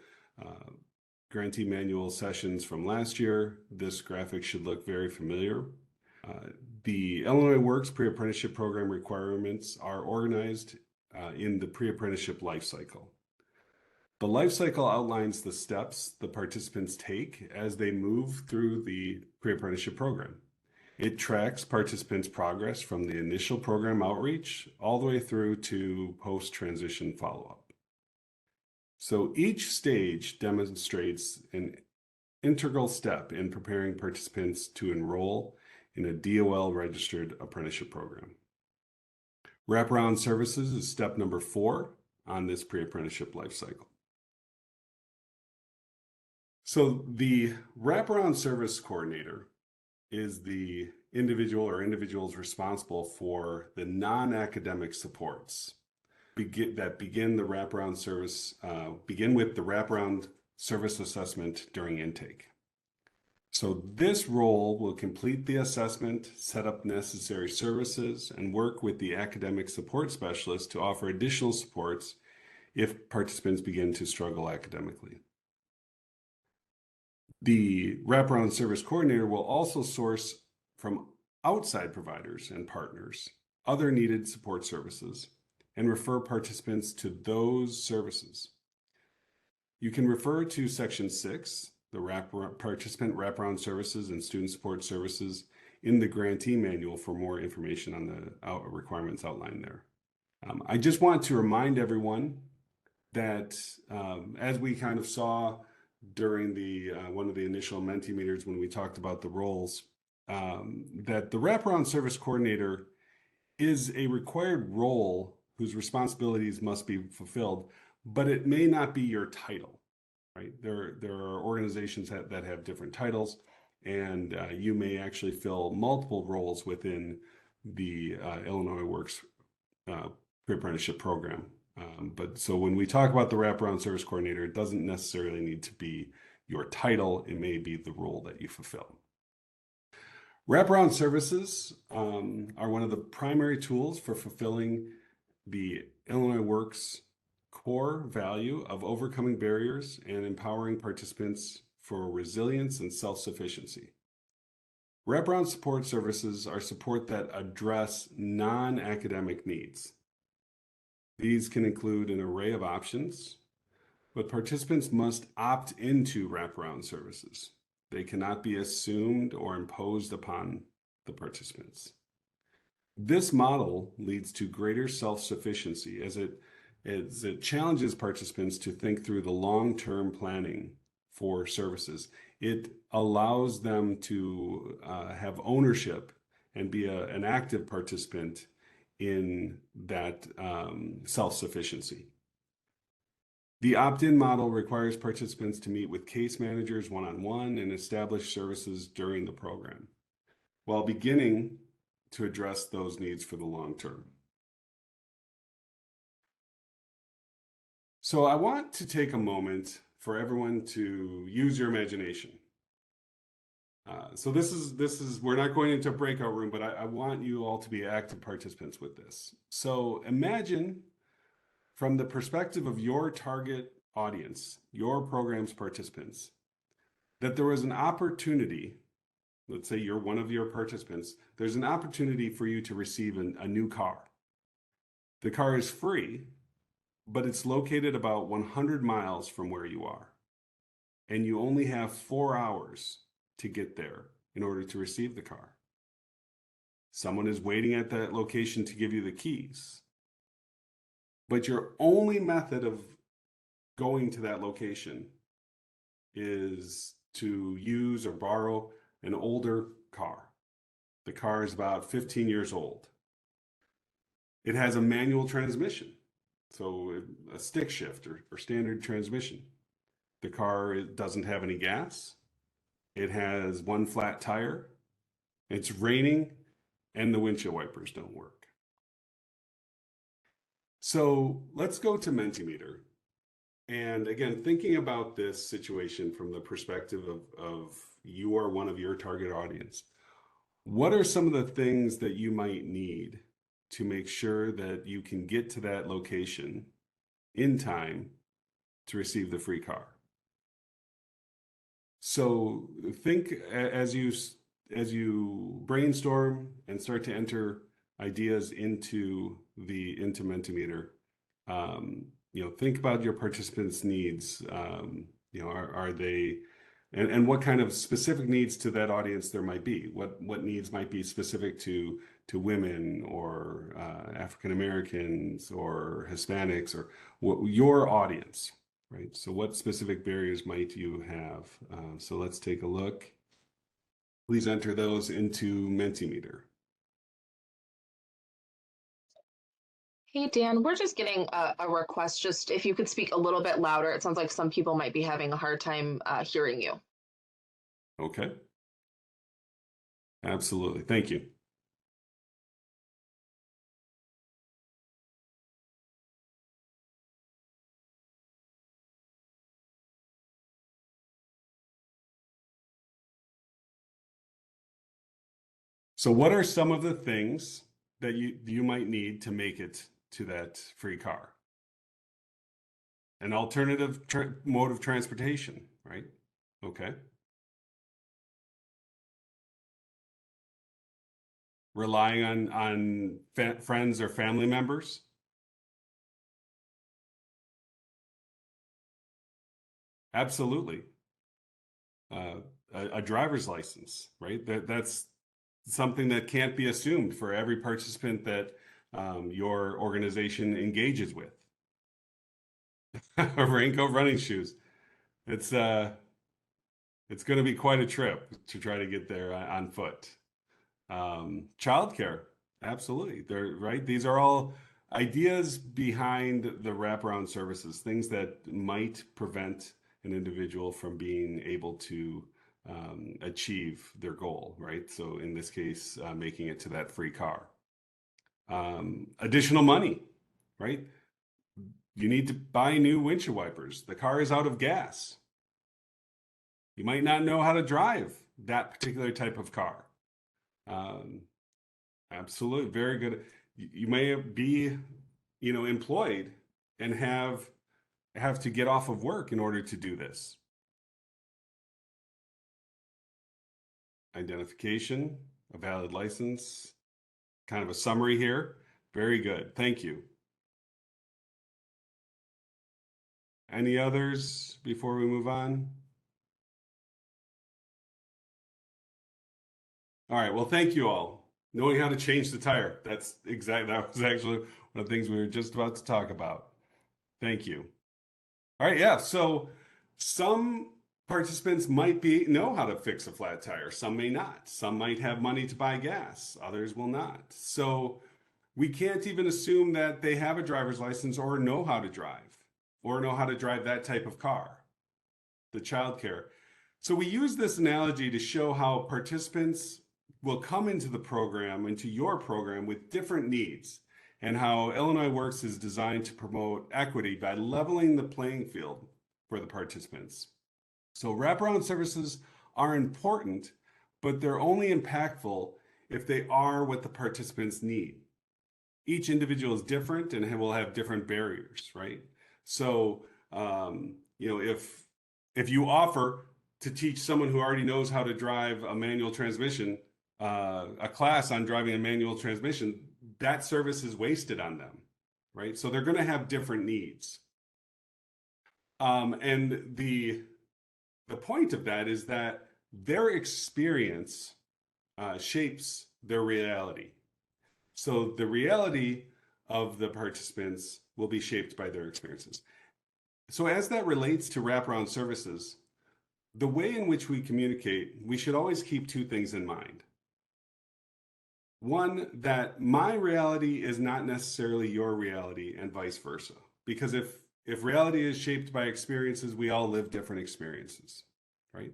grantee manual sessions from last year, this graphic should look very familiar. The Illinois Works pre-apprenticeship program requirements are organized in the pre-apprenticeship life cycle. The life cycle outlines the steps the participants take as they move through the pre-apprenticeship program. It tracks participants' progress from the initial program outreach all the way through to post-transition follow-up. So each stage demonstrates an integral step in preparing participants to enroll in a DOL registered apprenticeship program. Wraparound services is step number 4 on this pre-apprenticeship life cycle. So the wraparound service coordinator is the individual or individuals responsible for the non-academic supports that begin the wraparound service, begin with the wraparound service assessment during intake. So this role will complete the assessment, set up necessary services, and work with the academic support specialist to offer additional supports if participants begin to struggle academically. The wraparound service coordinator will also source from outside providers and partners other needed support services and refer participants to those services. You can refer to Section 6, the participant wraparound services and student support services in the grantee manual for more information on the requirements outlined there. I just want to remind everyone that as we kind of saw during the one of the initial Mentimeters when we talked about the roles, that the wraparound service coordinator is a required role whose responsibilities must be fulfilled, but it may not be your title, right? There are organizations that have different titles, and you may actually fill multiple roles within the Illinois Works pre-apprenticeship program. But so when we talk about the wraparound service coordinator, it doesn't necessarily need to be your title. It may be the role that you fulfill. Wraparound services are one of the primary tools for fulfilling the Illinois Works core value of overcoming barriers and empowering participants for resilience and self-sufficiency. Wraparound support services are support that address non-academic needs. These can include an array of options, but participants must opt into wraparound services. They cannot be assumed or imposed upon the participants. This model leads to greater self-sufficiency as it challenges participants to think through the long-term planning for services. It allows them to have ownership and be an active participant in that self-sufficiency. The opt-in model requires participants to meet with case managers one-on-one and establish services during the program, while beginning to address those needs for the long term. So I want to take a moment for everyone to use your imagination. So this is we're not going into a breakout room, but I want you all to be active participants with this. So imagine from the perspective of your target audience, your program's participants, that there was an opportunity. Let's say you're one of your participants. There's an opportunity for you to receive a new car. The car is free, but it's located about 100 miles from where you are. And you only have 4 hours to get there in order to receive the car. Someone is waiting at that location to give you the keys. But your only method of going to that location is to use or borrow an older car. The car is about 15 years old. It has a manual transmission, so a stick shift or standard transmission. The car doesn't have any gas. It has one flat tire. It's raining, and the windshield wipers don't work. So let's go to Mentimeter. And again, thinking about this situation from the perspective of you are one of your target audience, what are some of the things that you might need to make sure that you can get to that location in time to receive the free car? So think as you brainstorm and start to enter ideas into Mentimeter, think about your participants' needs. Are they, and what kind of specific needs to that audience there might be? What needs might be specific to women or African Americans or Hispanics or your audience, right? So what specific barriers might you have? So let's take a look. Please enter those into Mentimeter. Hey, Dan, we're just getting a request. Just if you could speak a little bit louder. It sounds like some people might be having a hard time hearing you. Okay. Absolutely. Thank you. So what are some of the things that you might need to make it to that free car? An alternative mode of transportation, right? Okay. Relying on friends or family members? Absolutely. Uh, a driver's license, right? That's something that can't be assumed for every participant that your organization engages with. Raincoat running shoes. It's uh, it's going to be quite a trip to try to get there on foot. Childcare, absolutely. They're right. These are all ideas behind the wraparound services, things that might prevent an individual from being able to achieve their goal, right? So in this case, making it to that free car. Additional money, right? You need to buy new windshield wipers. The car is out of gas. You might not know how to drive that particular type of car. Um, Absolutely, very good. You may be, employed and have to get off of work in order to do this. Identification, a valid license, kind of a summary here. Very good. Thank you. Any others before we move on? All right. Well, thank you all. Knowing how to change the tire. That was actually one of the things we were just about to talk about. Thank you. All right, yeah. So some participants might know how to fix a flat tire. Some may not. Some might have money to buy gas. Others will not. So we can't even assume that they have a driver's license or know how to drive that type of car, the childcare. So we use this analogy to show how participants will come into your program with different needs, and how Illinois Works is designed to promote equity by leveling the playing field for the participants. So wraparound services are important, but they're only impactful if they are what the participants need. Each individual is different and will have different barriers, right? So, if you offer to teach someone who already knows how to drive a manual transmission, a class on driving a manual transmission, that service is wasted on them, right? So they're going to have different needs. And the point of that is that their experience shapes their reality. So the reality of the participants will be shaped by their experiences. So as that relates to wraparound services, the way in which we communicate, we should always keep two things in mind. One, that my reality is not necessarily your reality and vice versa. Because if reality is shaped by experiences, we all live different experiences, right?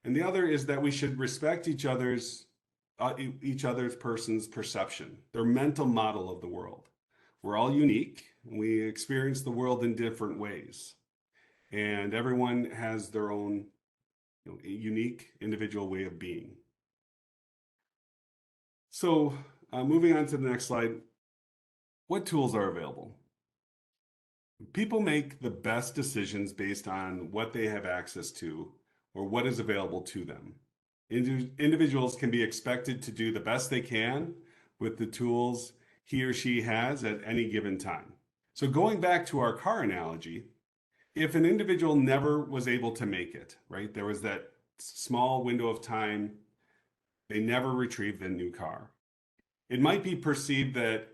And the other is that we should respect each other's person's perception, their mental model of the world. We're all unique. We experience the world in different ways. And everyone has their own unique individual way of being. So moving on to the next slide, what tools are available? People make the best decisions based on what they have access to or what is available to them. Individuals can be expected to do the best they can with the tools he or she has at any given time. So going back to our car analogy, if an individual never was able to make it, right? There was that small window of time, they never retrieved a new car. It might be perceived that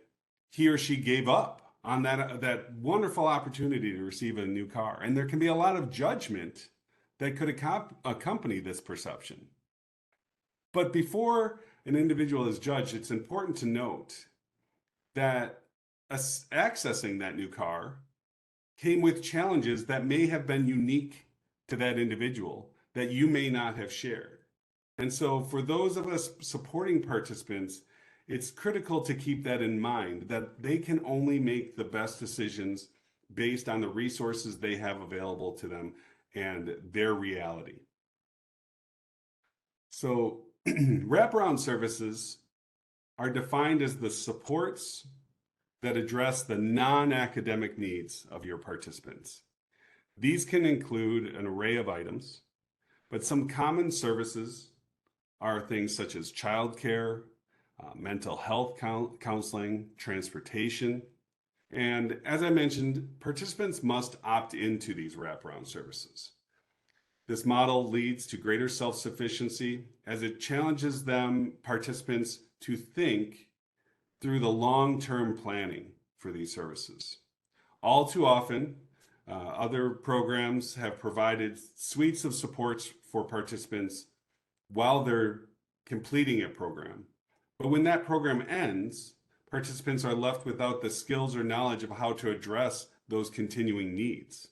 he or she gave up on that wonderful opportunity to receive a new car. And there can be a lot of judgment that could accompany this perception. But before an individual is judged, it's important to note that accessing that new car came with challenges that may have been unique to that individual that you may not have shared. And so for those of us supporting participants, it's critical to keep that in mind, that they can only make the best decisions based on the resources they have available to them and their reality. So wraparound services are defined as the supports that address the non-academic needs of your participants. These can include an array of items, but some common services are things such as childcare, mental health counseling, transportation, and as I mentioned, participants must opt into these wraparound services. This model leads to greater self-sufficiency as it challenges participants to think through the long-term planning for these services. All too often, other programs have provided suites of supports for participants while they're completing a program. But when that program ends, participants are left without the skills or knowledge of how to address those continuing needs.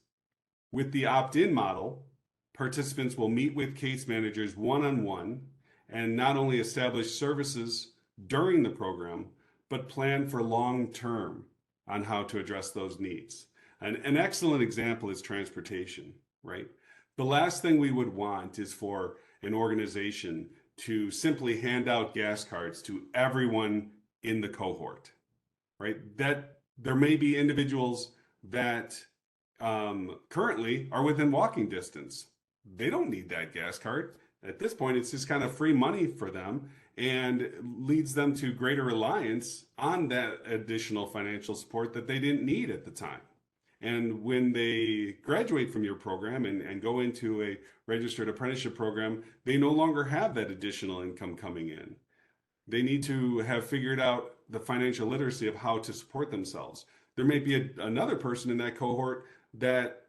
With the opt-in model, participants will meet with case managers one-on-one and not only establish services during the program, but plan for long-term on how to address those needs. An excellent example is transportation, right? The last thing we would want is for an organization to simply hand out gas cards to everyone in the cohort, right? That there may be individuals that currently are within walking distance. They don't need that gas card. At this point, it's just kind of free money for them and leads them to greater reliance on that additional financial support that they didn't need at the time. And when they graduate from your program and go into a registered apprenticeship program, they no longer have that additional income coming in. They need to have figured out the financial literacy of how to support themselves. There may be another person in that cohort that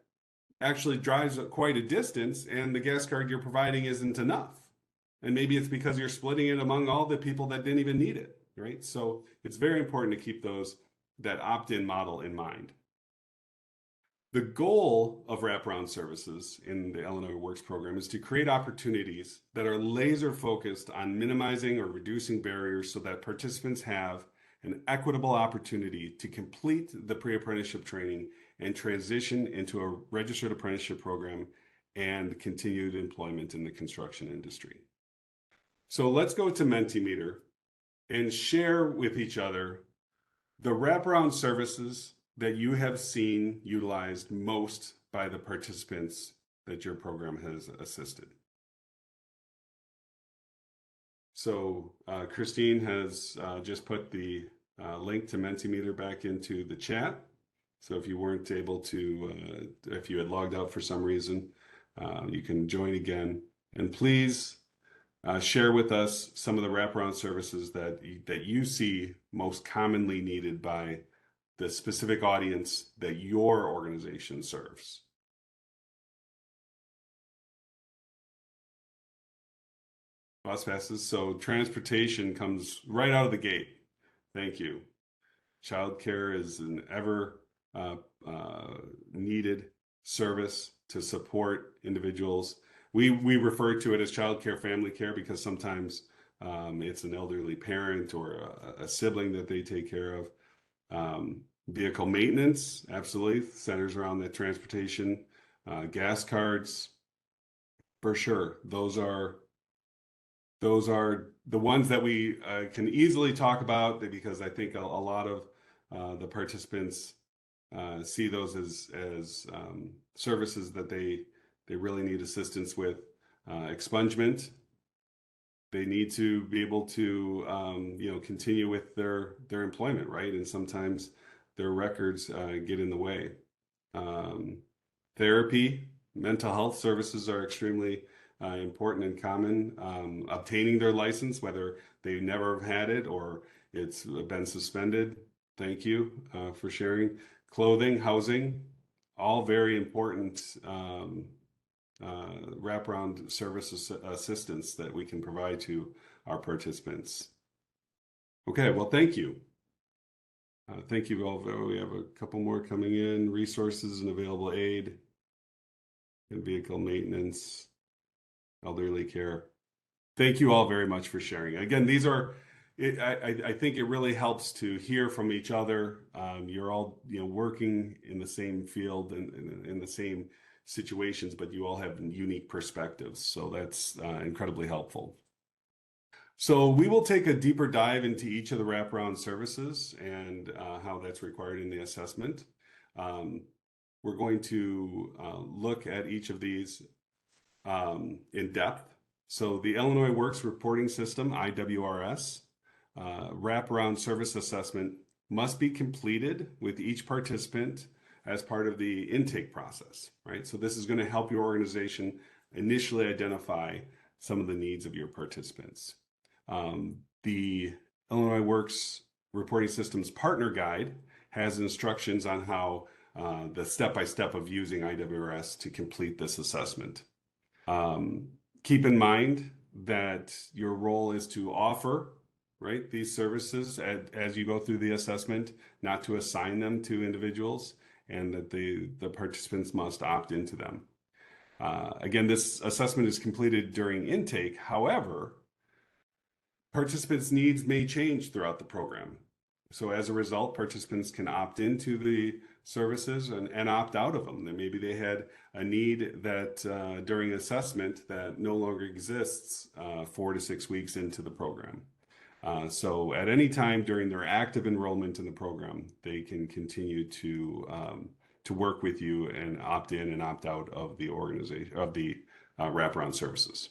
actually drives quite a distance and the gas card you're providing isn't enough. And maybe it's because you're splitting it among all the people that didn't even need it, right? So it's very important to keep that opt-in model in mind. The goal of wraparound services in the Illinois Works program is to create opportunities that are laser focused on minimizing or reducing barriers so that participants have an equitable opportunity to complete the pre-apprenticeship training and transition into a registered apprenticeship program and continued employment in the construction industry. So let's go to Mentimeter and share with each other the wraparound services that you have seen utilized most by the participants that your program has assisted. So Christine has just put the link to Mentimeter back into the chat. So if you weren't able to, if you had logged out for some reason, you can join again. And please share with us some of the wraparound services that you see most commonly needed by the specific audience that your organization serves. Bus passes. So transportation comes right out of the gate. Thank you. Childcare is an ever needed service to support individuals. We refer to it as childcare family care because sometimes it's an elderly parent or a sibling that they take care of. Vehicle maintenance, absolutely, centers around that transportation. Gas cards, for sure. Those are the ones that we can easily talk about because I think a lot of the participants see those as services that they really need assistance with. Expungement, they need to be able to continue with their employment, right? And sometimes their records get in the way. Therapy, mental health services are extremely important and common. Obtaining their license, whether they never have had it or it's been suspended. Thank you for sharing. Clothing, housing, all very important wraparound service assistance that we can provide to our participants. Okay, well, thank you. Thank you all. We have a couple more coming in. Resources and available aid and vehicle maintenance, elderly care. Thank you all very much for sharing. Again, these are, I think it really helps to hear from each other. You're all working in the same field and in the same situations, but you all have unique perspectives. So that's incredibly helpful. So we will take a deeper dive into each of the wraparound services and how that's required in the assessment. We're going to look at each of these in depth. So the Illinois Works Reporting System, IWRS, wraparound service assessment must be completed with each participant as part of the intake process, right? So this is going to help your organization initially identify some of the needs of your participants. The Illinois Works Reporting Systems Partner Guide has instructions on how the step-by-step of using IWRS to complete this assessment. Keep in mind that your role is to offer, right, these services as you go through the assessment, not to assign them to individuals, and that the participants must opt into them. Again, this assessment is completed during intake. However, participants' needs may change throughout the program. So as a result, participants can opt into the services and opt out of them. Then maybe they had a need that during assessment that no longer exists 4 to 6 weeks into the program. So at any time during their active enrollment in the program, they can continue to work with you and opt in and opt out of the organization, of the wraparound services.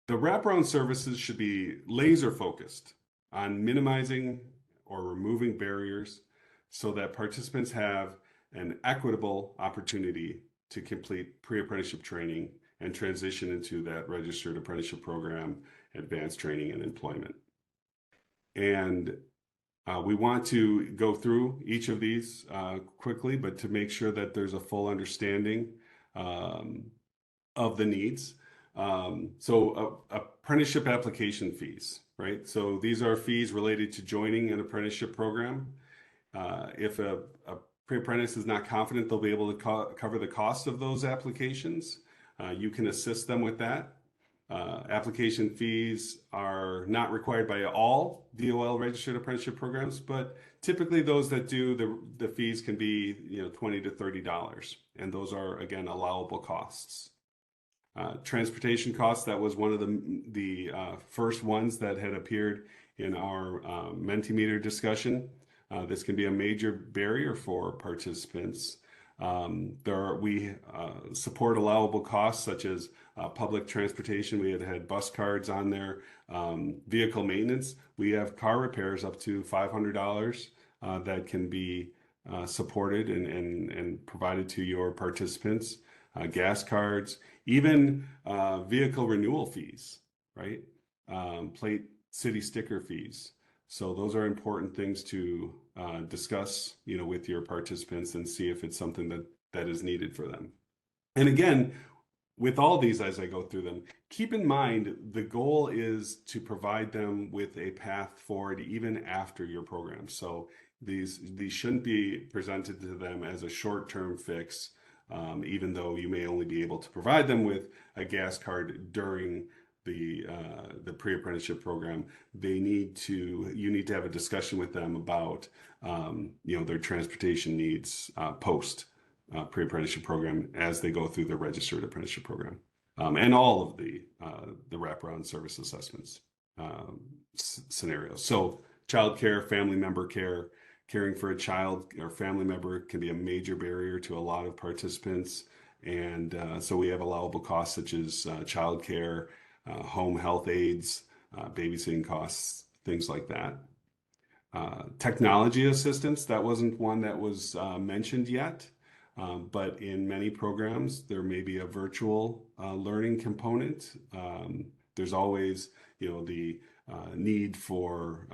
The wraparound services should be laser focused on minimizing or removing barriers so that participants have an equitable opportunity to complete pre-apprenticeship training and transition into that registered apprenticeship program, advanced training, and employment. And we want to go through each of these quickly, but to make sure that there's a full understanding of the needs. Apprenticeship application fees, right? So these are fees related to joining an apprenticeship program. If a pre-apprentice is not confident they'll be able to cover the cost of those applications, you can assist them with that. Application fees are not required by all DOL registered apprenticeship programs, but typically those that do, the fees can be $20 to $30, and those are, again, allowable costs. Transportation costs, that was one of the first ones that had appeared in our Mentimeter discussion. This can be a major barrier for participants. We support allowable costs such as public transportation. We had bus cards on there. Vehicle maintenance, we have car repairs up to $500 that can be supported and provided to your participants. Gas cards, even vehicle renewal fees, right? Plate city sticker fees. So those are important things to discuss, with your participants and see if it's something that is needed for them. And again, with all these, as I go through them, keep in mind the goal is to provide them with a path forward even after your program. So these shouldn't be presented to them as a short-term fix. Even though you may only be able to provide them with a gas card during the pre-apprenticeship program, you need to have a discussion with them about their transportation needs post pre-apprenticeship program as they go through the registered apprenticeship program, and all of the wraparound service assessments scenarios. So child care, family member care. Caring for a child or family member can be a major barrier to a lot of participants. And so we have allowable costs such as child care, home health aides, babysitting costs, things like that. Technology assistance, that wasn't one that was mentioned yet, but in many programs, there may be a virtual learning component. There's always, the need for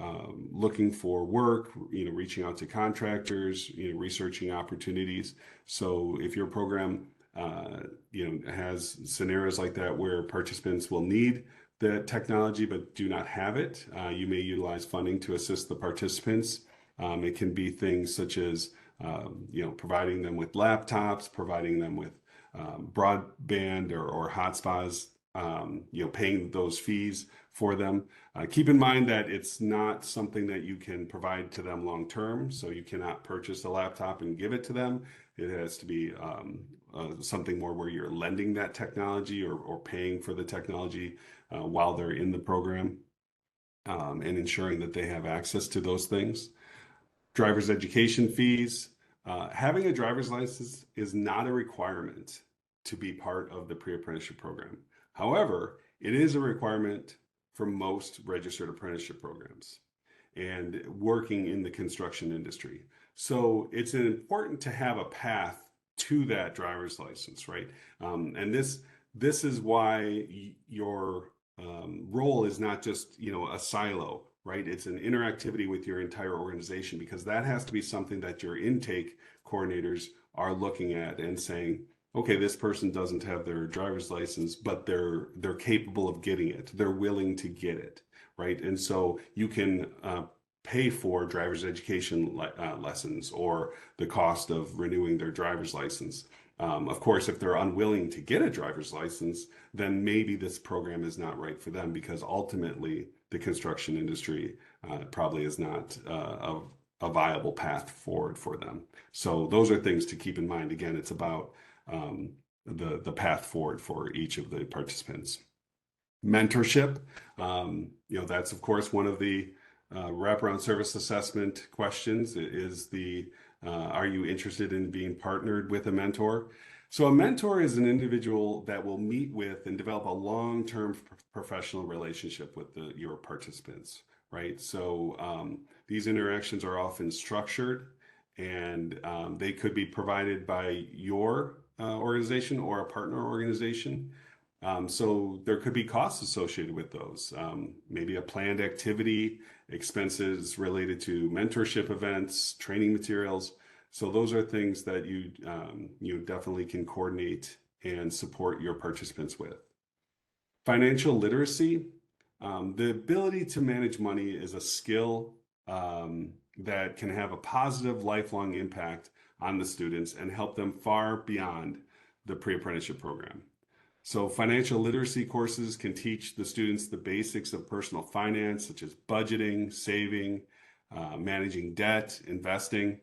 looking for work, reaching out to contractors, researching opportunities. So if your program, has scenarios like that where participants will need the technology but do not have it, you may utilize funding to assist the participants. It can be things such as, providing them with laptops, providing them with broadband or hotspots, paying those fees for them. Keep in mind that it's not something that you can provide to them long term, so you cannot purchase a laptop and give it to them. It has to be something more where you're lending that technology or paying for the technology while they're in the program, and ensuring that they have access to those things. Driver's education fees. Having a driver's license is not a requirement to be part of the pre-apprenticeship program. However, it is a requirement for most registered apprenticeship programs and working in the construction industry. So it's important to have a path to that driver's license, right? And this is why your role is not just, you know, a silo, right? It's an interactivity with your entire organization, because that has to be something that your intake coordinators are looking at and saying, okay, this person doesn't have their driver's license, but they're capable of getting it. They're willing to get it, right? And so you can pay for driver's education lessons or the cost of renewing their driver's license. Of course, if they're unwilling to get a driver's license, then maybe this program is not right for them, because ultimately the construction industry probably is not a viable path forward for them. So those are things to keep in mind. Again, it's about the path forward for each of the participants. Mentorship, you know, that's of course one of the wraparound service assessment questions is are you interested in being partnered with a mentor? So a mentor is an individual that will meet with and develop a long-term professional relationship with your participants, right? So these interactions are often structured, and they could be provided by your organization or a partner organization. So there could be costs associated with those. Maybe a planned activity, expenses related to mentorship events, training materials. So those are things that you definitely can coordinate and support your participants with. Financial literacy, the ability to manage money is a skill that can have a positive lifelong impact on the students and help them far beyond the pre-apprenticeship program. So financial literacy courses can teach the students the basics of personal finance, such as budgeting, saving, managing debt, investing.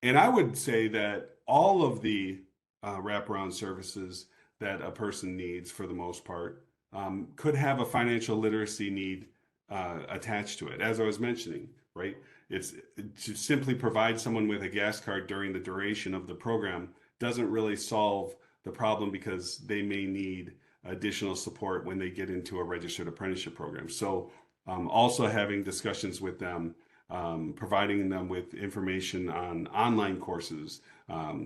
And I would say that all of the wraparound services that a person needs, for the most part, could have a financial literacy need attached to it. As I was mentioning, right? It's to simply provide someone with a gas card during the duration of the program doesn't really solve the problem, because they may need additional support when they get into a registered apprenticeship program. So also having discussions with them, providing them with information on online courses,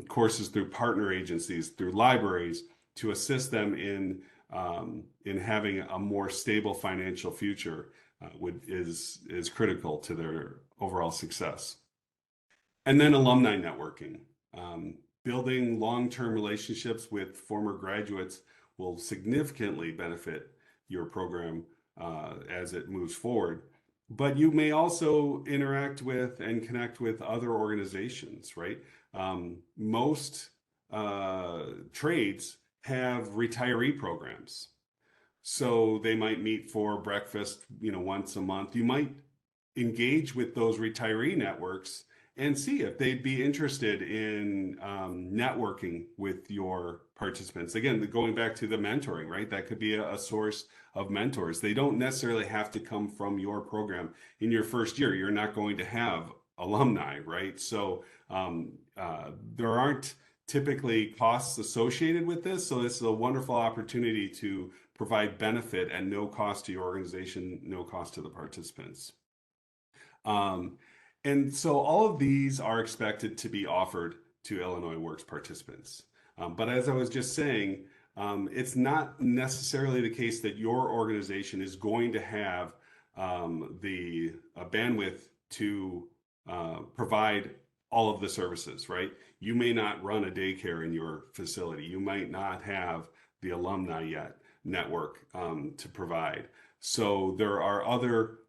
courses through partner agencies, through libraries, to assist them in having a more stable financial future is critical to their overall success. And then alumni networking. Building long-term relationships with former graduates will significantly benefit your program as it moves forward. But you may also interact with and connect with other organizations, right? Most trades have retiree programs. So they might meet for breakfast, you know, once a month. You might engage with those retiree networks and see if they'd be interested in networking with your participants. Again, going back to the mentoring, right? That could be a source of mentors. They don't necessarily have to come from your program. In your first year, you're not going to have alumni, right? So there aren't typically costs associated with this. So this is a wonderful opportunity to provide benefit at no cost to your organization, no cost to the participants. And so all of these are expected to be offered to Illinois Works participants. But as I was just saying, it's not necessarily the case that your organization is going to have the bandwidth to provide all of the services, right? You may not run a daycare in your facility. You might not have the alumni yet network to provide. So there are other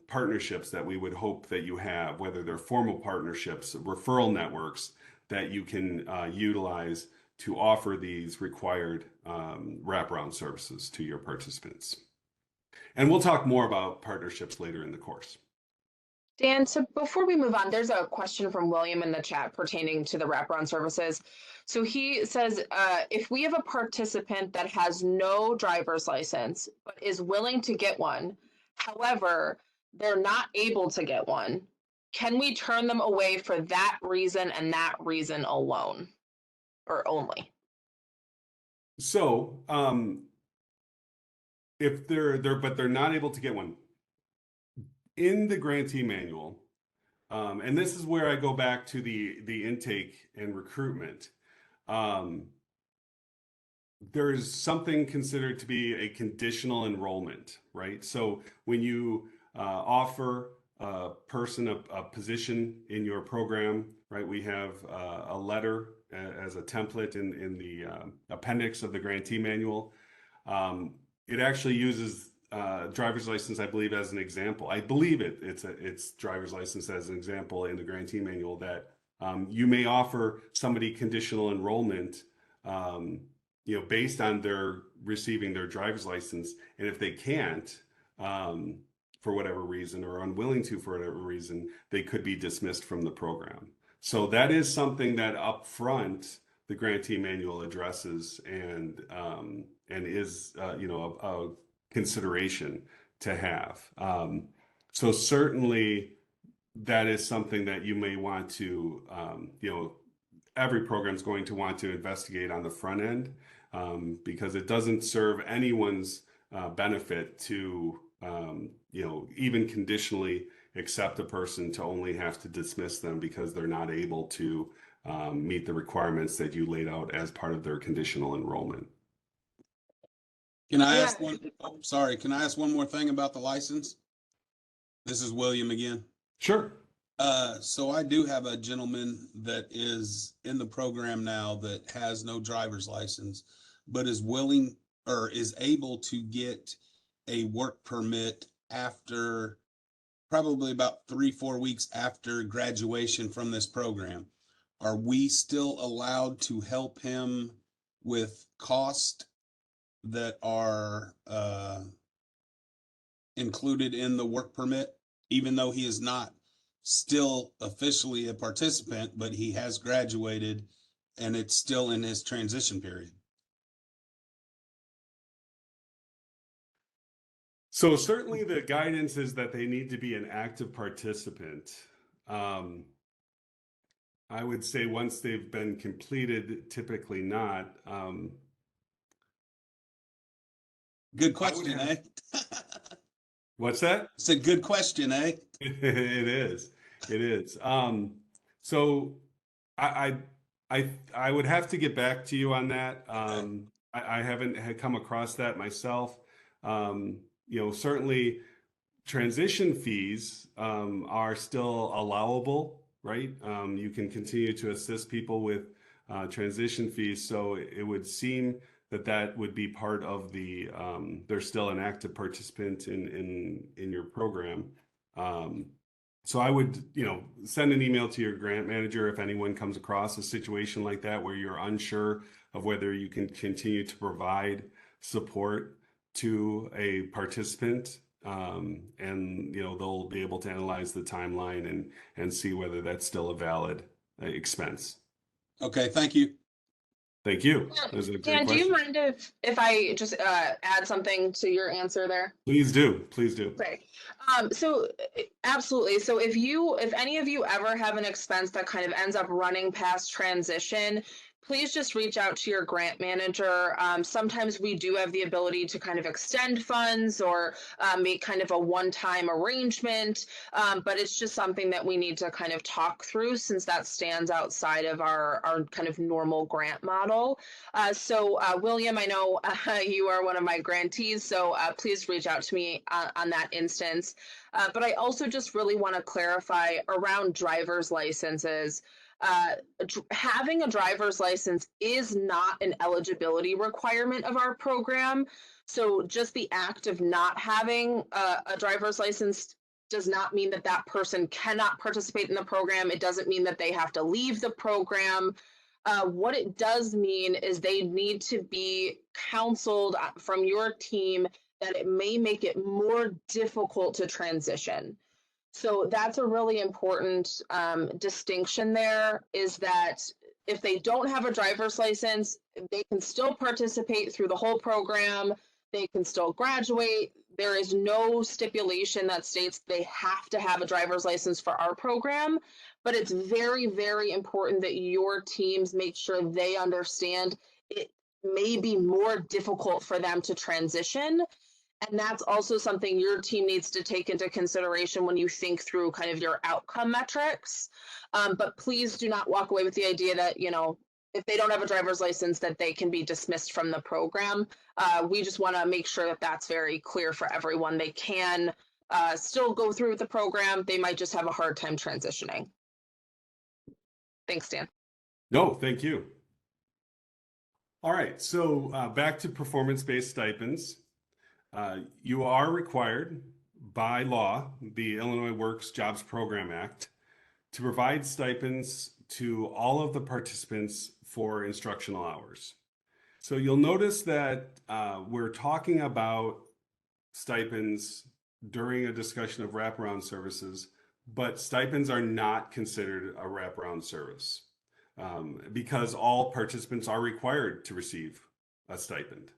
partnerships that we would hope that you have, whether they're formal partnerships, referral networks that you can utilize to offer these required wraparound services to your participants. And we'll talk more about partnerships later in the course. Dan, so before we move on, there's a question from William in the chat pertaining to the wraparound services. So he says, if we have a participant that has no driver's license, but is willing to get one, however, they're not able to get one, can we turn them away for that reason and that reason alone or only? So if they're not able to get one, in the grantee manual, and this is where I go back to the intake and recruitment. there's something considered to be a conditional enrollment, right? So when you offer a person a position in your program, right, we have a letter as a template in the appendix of the grantee manual. It actually uses driver's license, I believe, as an example. I believe it's driver's license as an example in the grantee manual that you may offer somebody conditional enrollment, based on their receiving their driver's license, and if they can't, for whatever reason, or unwilling to for whatever reason, they could be dismissed from the program. So that is something that up front the grantee manual addresses and is a consideration to have. So certainly that is something that you may want to every program is going to want to investigate on the front end, because it doesn't serve anyone's benefit to even conditionally accept a person to only have to dismiss them because they're not able to meet the requirements that you laid out as part of their conditional enrollment. Can I Yeah. ask one? Oh, sorry. Can I ask one more thing about the license? This is William again. Sure. So I do have a gentleman that is in the program now that has no driver's license, but is willing or is able to get a work permit after probably about 3-4 weeks after graduation from this program. Are we still allowed to help him with costs that are included in the work permit, even though he is not still officially a participant, but he has graduated and it's still in his transition period? So certainly the guidance is that they need to be an active participant. I would say once they've been completed, typically not. Good question, eh? What's that? It's a good question, eh? It is. It is. So I would have to get back to you on that. I haven't had come across that myself. Certainly transition fees are still allowable, right? You can continue to assist people with transition fees. So it would seem that would be part of the they're still an active participant in your program. So I would, send an email to your grant manager if anyone comes across a situation like that where you're unsure of whether you can continue to provide support to a participant. And they'll be able to analyze the timeline and see whether that's still a valid expense. Okay, thank you. Thank you. That was a great Dan, do you question. mind if I just add something to your answer there? Please do. Please do. Okay. So absolutely. So if any of you ever have an expense that kind of ends up running past transition, please just reach out to your grant manager. Sometimes we do have the ability to kind of extend funds or make kind of a one-time arrangement, but it's just something that we need to kind of talk through since that stands outside of our kind of normal grant model. So William, I know you are one of my grantees, so please reach out to me on that instance. But I also just really want to clarify around driver's licenses. Having a driver's license is not an eligibility requirement of our program. So just the act of not having a driver's license does not mean that that person cannot participate in the program. It doesn't mean that they have to leave the program. What it does mean is they need to be counseled from your team that it may make it more difficult to transition. So that's a really important distinction there, is that if they don't have a driver's license, they can still participate through the whole program. They can still graduate. There is no stipulation that states they have to have a driver's license for our program, but it's very, very important that your teams make sure they understand it may be more difficult for them to transition. And that's also something your team needs to take into consideration when you think through kind of your outcome metrics. But please do not walk away with the idea that, if they don't have a driver's license, that they can be dismissed from the program. We just want to make sure that that's very clear for everyone. They can still go through with the program. They might just have a hard time transitioning. Thanks, Dan. No, thank you. All right, so back to performance-based stipends. You are required by law, the Illinois Works Jobs Program Act, to provide stipends to all of the participants for instructional hours. So you'll notice that we're talking about stipends during a discussion of wraparound services, but stipends are not considered a wraparound service because all participants are required to receive a stipend,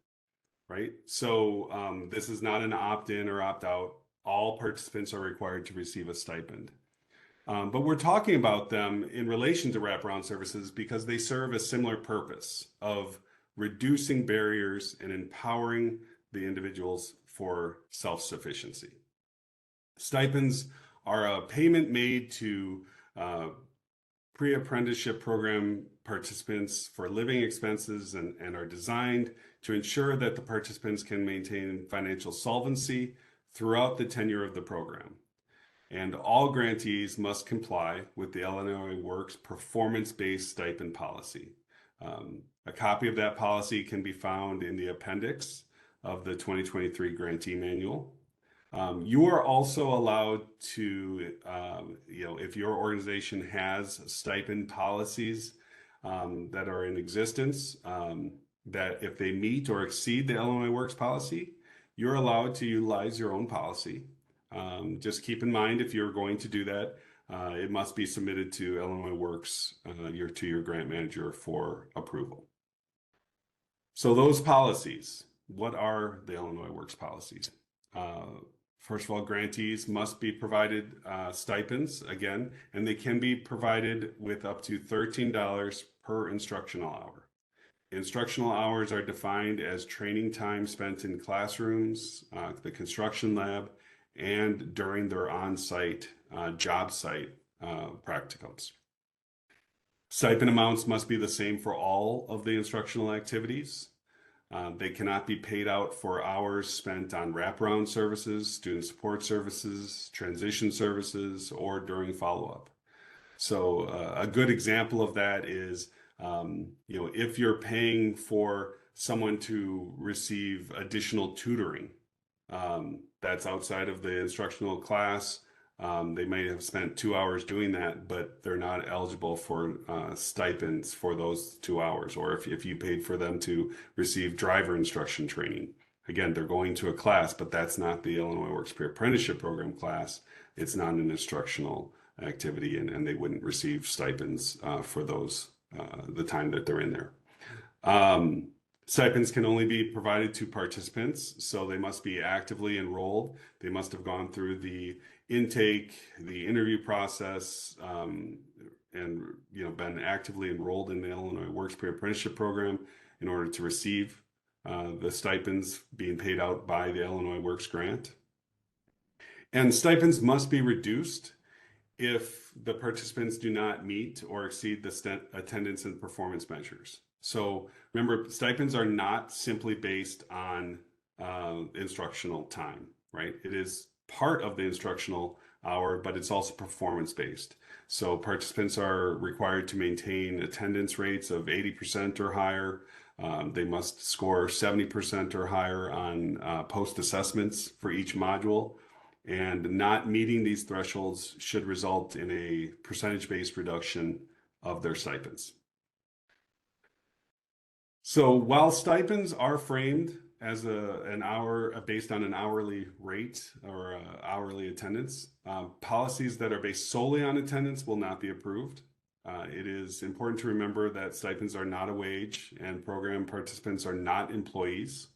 right? So this is not an opt-in or opt-out. All participants are required to receive a stipend. But we're talking about them in relation to wraparound services because they serve a similar purpose of reducing barriers and empowering the individuals for self-sufficiency. Stipends are a payment made to pre-apprenticeship program participants for living expenses and are designed to ensure that the participants can maintain financial solvency throughout the tenure of the program. And all grantees must comply with the Illinois Works performance-based stipend policy. A copy of that policy can be found in the appendix of the 2023 grantee manual. You are also allowed to, if your organization has stipend policies that are in existence, that if they meet or exceed the Illinois Works policy, you're allowed to utilize your own policy. Just keep in mind, if you're going to do that, it must be submitted to Illinois Works, to your grant manager for approval. So those policies, what are the Illinois Works policies? First of all, grantees must be provided stipends, again, and they can be provided with up to $13 per instructional hour. Instructional hours are defined as training time spent in classrooms, the construction lab, and during their on-site job site practicums. Stipend amounts must be the same for all of the instructional activities. They cannot be paid out for hours spent on wraparound services, student support services, transition services, or during follow-up. So a good example of that is, if you're paying for someone to receive additional tutoring, that's outside of the instructional class. They may have spent 2 hours doing that, but they're not eligible for stipends for those 2 hours. Or if you paid for them to receive driver instruction training, again, they're going to a class, but that's not the Illinois Works Pre-Apprenticeship Program class. It's not an instructional activity, and they wouldn't receive stipends for those, the time that they're in there. Stipends can only be provided to participants, so they must be actively enrolled. They must have gone through the intake, the interview process, and been actively enrolled in the Illinois Works Pre-Apprenticeship Program in order to receive the stipends being paid out by the Illinois Works grant. And stipends must be reduced if the participants do not meet or exceed the attendance and performance measures. So remember, stipends are not simply based on instructional time, right? It is part of the instructional hour, but it's also performance-based. So participants are required to maintain attendance rates of 80% or higher. They must score 70% or higher on post-assessments for each module. And not meeting these thresholds should result in a percentage-based reduction of their stipends. So while stipends are framed as an hour based on an hourly rate or hourly attendance, policies that are based solely on attendance will not be approved. It is important to remember that stipends are not a wage and program participants are not employees.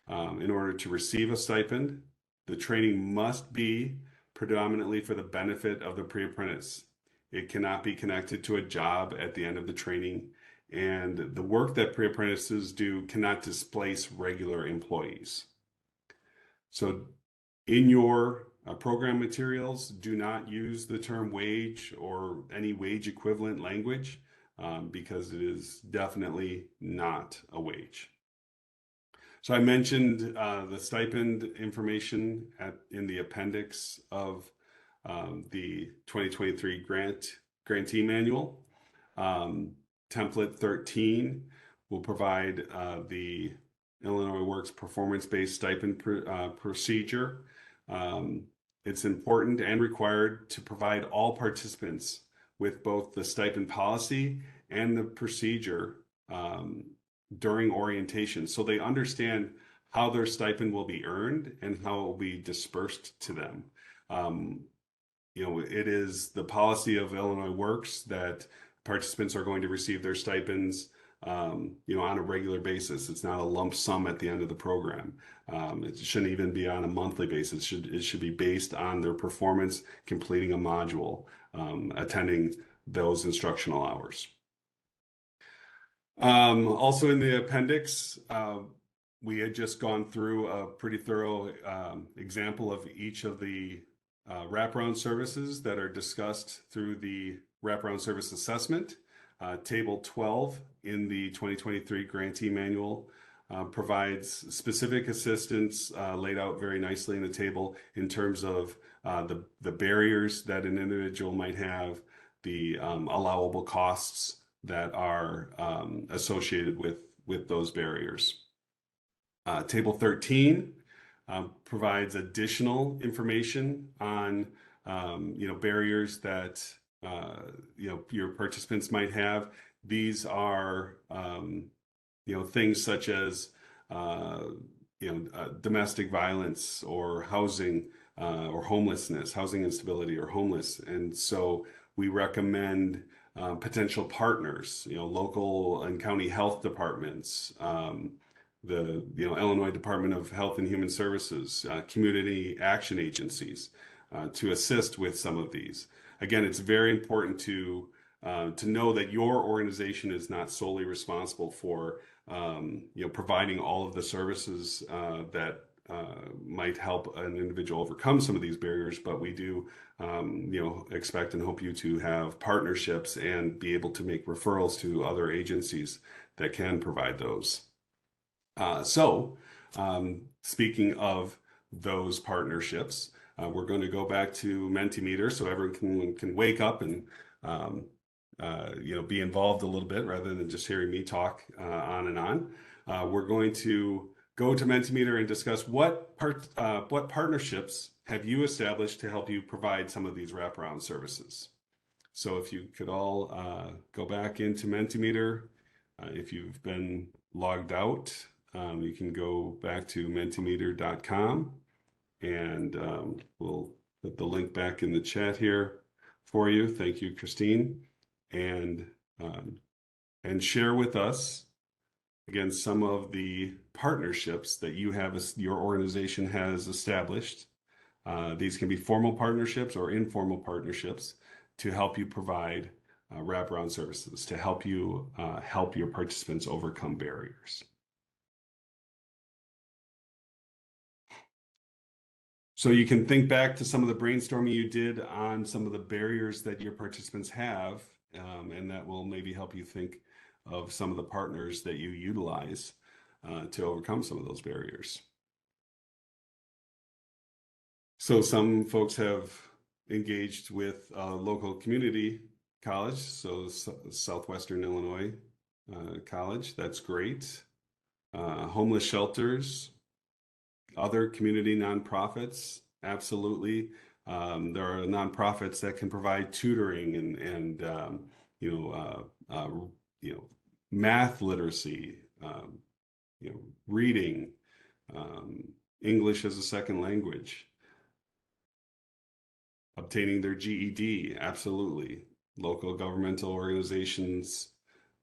In order to receive a stipend, the training must be predominantly for the benefit of the pre-apprentice. It cannot be connected to a job at the end of the training, and the work that pre-apprentices do cannot displace regular employees. So in your program materials, do not use the term wage or any wage equivalent language. because it is definitely not a wage. So I mentioned the stipend information in the appendix of the 2023 grantee manual. Template 13 will provide the Illinois Works performance-based stipend procedure. It's important and required to provide all participants with both the stipend policy and the procedure during orientation, so they understand how their stipend will be earned and how it will be dispersed to them. It is the policy of Illinois Works that participants are going to receive their stipends, on a regular basis. It's not a lump sum at the end of the program. It shouldn't even be on a monthly basis. It should be based on their performance, completing a module, attending those instructional hours. Also in the appendix, we had just gone through a pretty thorough example of each of the wraparound services that are discussed through the wraparound service assessment. Table 12 in the 2023 grantee manual provides specific assistance laid out very nicely in the table in terms of the barriers that an individual might have, the allowable costs that are associated with those barriers. Table 13 provides additional information on barriers that your participants might have. These are things such as domestic violence or housing or homelessness, housing instability or homeless, and so we recommend potential partners, local and county health departments, the Illinois Department of Health and Human Services, community action agencies, to assist with some of these. Again, it's very important to know that your organization is not solely responsible for providing all of the services that might help an individual overcome some of these barriers, but we do expect and hope you to have partnerships and be able to make referrals to other agencies that can provide those. Speaking of those partnerships, we're going to go back to Mentimeter so everyone can wake up and be involved a little bit rather than just hearing me talk on and on. We're going to go to Mentimeter and discuss what partnerships have you established to help you provide some of these wraparound services. So if you could all go back into Mentimeter, if you've been logged out, you can go back to mentimeter.com, and we'll put the link back in the chat here for you. Thank you, Christine, and share with us again some of the partnerships that your organization has established. These can be formal partnerships or informal partnerships to help you provide wraparound services, to help you help your participants overcome barriers. So you can think back to some of the brainstorming you did on some of the barriers that your participants have, and that will maybe help you think of some of the partners that you utilize to overcome some of those barriers. So some folks have engaged with a local community college, so Southwestern Illinois College. That's great. Homeless shelters, other community nonprofits, absolutely. There are nonprofits that can provide tutoring and math literacy, reading, English as a second language, obtaining their GED, absolutely. Local governmental organizations,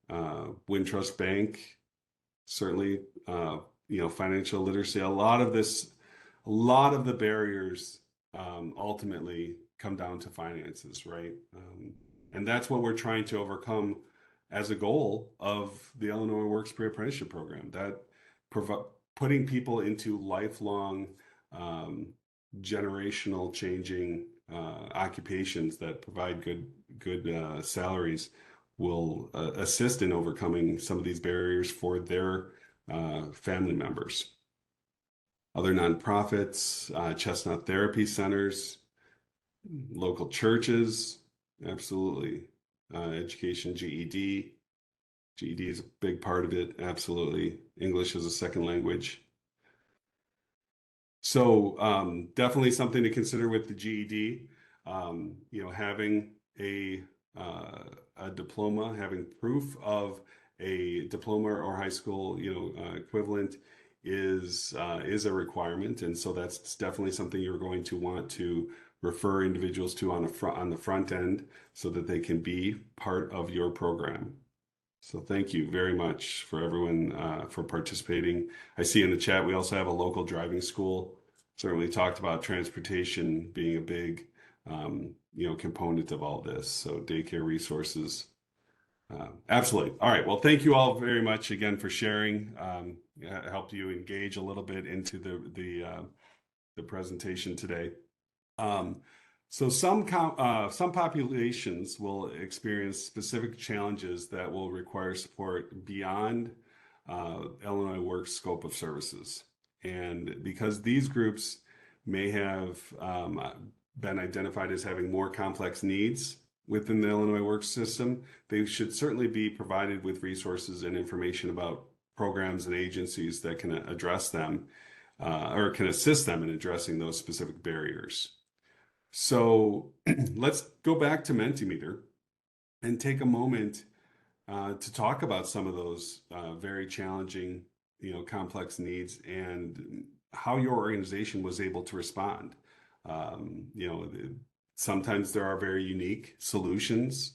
Wintrust Bank, certainly, financial literacy. A lot of the barriers ultimately come down to finances, right? And that's what we're trying to overcome as a goal of the Illinois Works Pre-Apprenticeship Program, that putting people into lifelong generational changing occupations that provide good salaries will assist in overcoming some of these barriers for their family members. Other nonprofits, Chestnut Therapy Centers, local churches, absolutely. Education, GED. GED is a big part of it, absolutely. English as a second language. So definitely something to consider with the GED. Having a diploma, having proof of a diploma or high school, equivalent is a requirement, and so that's definitely something you're going to want to refer individuals to on the front end so that they can be part of your program. So thank you very much for everyone for participating. I see in the chat we also have a local driving school. Certainly talked about transportation being a big component of all this. So daycare resources. Absolutely. All right. Well, thank you all very much again for sharing. Helped you engage a little bit into the presentation today. So some populations will experience specific challenges that will require support beyond Illinois Works scope of services. And because these groups may have been identified as having more complex needs within the Illinois Works system, they should certainly be provided with resources and information about programs and agencies that can address them or can assist them in addressing those specific barriers. So let's go back to Mentimeter and take a moment to talk about some of those very challenging, complex needs and how your organization was able to respond. Sometimes there are very unique solutions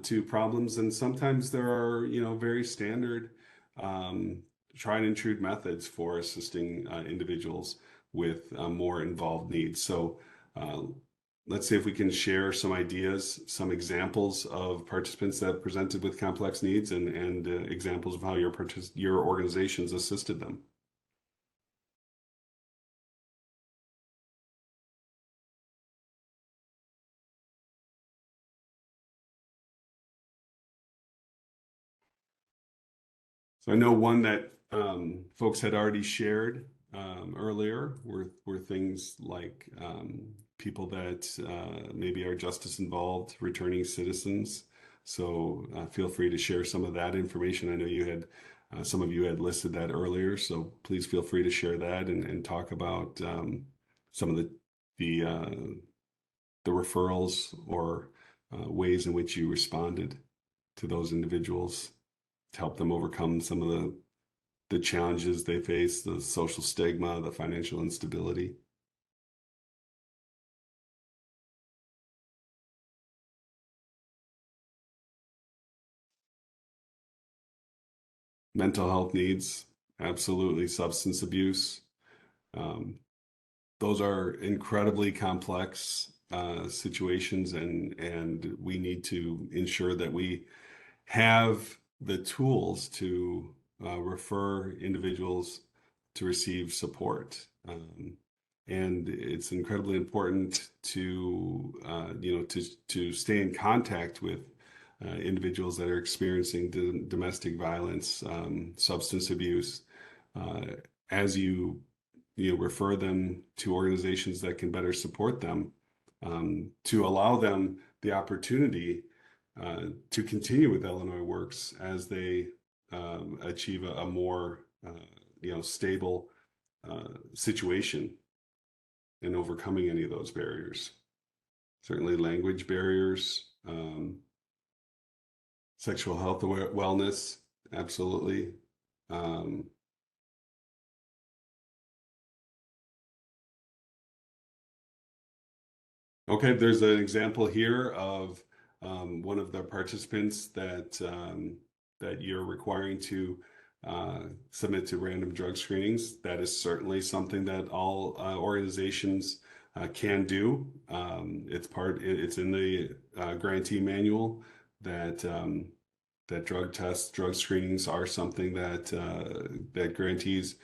to problems, and sometimes there are, very standard tried and true methods for assisting individuals with more involved needs. So let's see if we can share some ideas, some examples of participants that presented with complex needs and examples of how your organizations assisted them. So I know one that folks had already shared earlier were things like people that maybe are justice involved, returning citizens. So feel free to share some of that information. I know you had some of you had listed that earlier, so please feel free to share that and talk about some of the referrals or ways in which you responded to those individuals to help them overcome some of the challenges they face, the social stigma, the financial instability. Mental health needs, absolutely. Substance abuse. Those are incredibly complex situations, and we need to ensure that we have the tools to refer individuals to receive support. And it's incredibly important to to stay in contact with individuals that are experiencing domestic violence, substance abuse, as you refer them to organizations that can better support them, to allow them the opportunity to continue with Illinois Works as they achieve a more stable situation in overcoming any of those barriers. Certainly language barriers, sexual health wellness, absolutely. Okay, there's an example here of one of the participants that you're requiring to submit to random drug screenings. That is certainly something that all organizations can do. It's in the grantee manual that that drug screenings are something that that grantees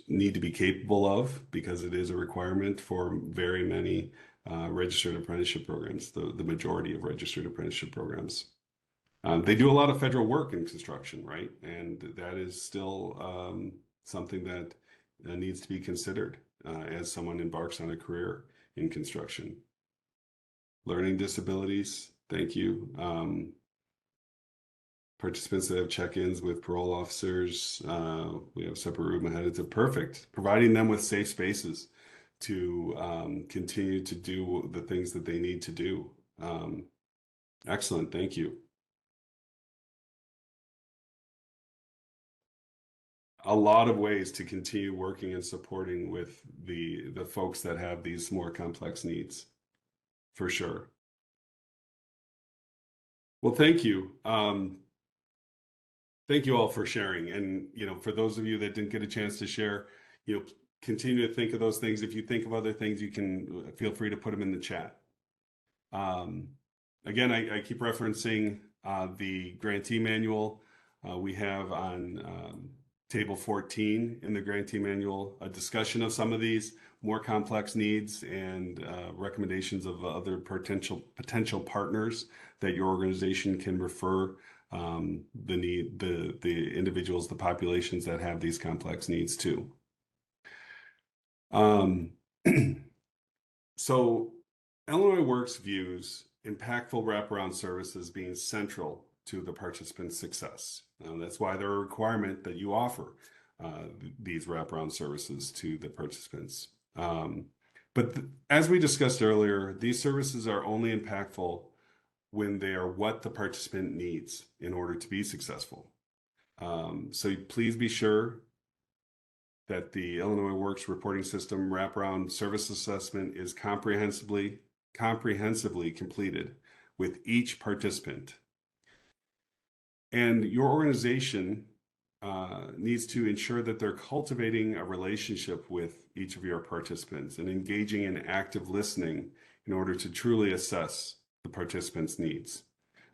need to be capable of, because it is a requirement for very many registered apprenticeship programs, the majority of registered apprenticeship programs. They do a lot of federal work in construction, right? And that is still something that needs to be considered as someone embarks on a career in construction. Learning disabilities, thank you. Participants that have check-ins with parole officers, we have separate room ahead. It's perfect. Providing them with safe spaces to continue to do the things that they need to do. Excellent, thank you. A lot of ways to continue working and supporting with the folks that have these more complex needs, for sure. Well, thank you. Thank you all for sharing. And, for those of you that didn't get a chance to share, continue to think of those things. If you think of other things, you can feel free to put them in the chat. Again, I keep referencing the grantee manual. We have on table 14 in the grantee manual a discussion of some of these more complex needs and recommendations of other potential partners that your organization can refer the individuals, the populations that have these complex needs to. So Illinois Works views impactful wraparound services being central to the participant's success. That's why they're a requirement that you offer these wraparound services to the participants. But as we discussed earlier, these services are only impactful when they are what the participant needs in order to be successful. So please be sure that the Illinois Works reporting system wraparound service assessment is comprehensively completed with each participant. And your organization needs to ensure that they're cultivating a relationship with each of your participants and engaging in active listening in order to truly assess the participants' needs.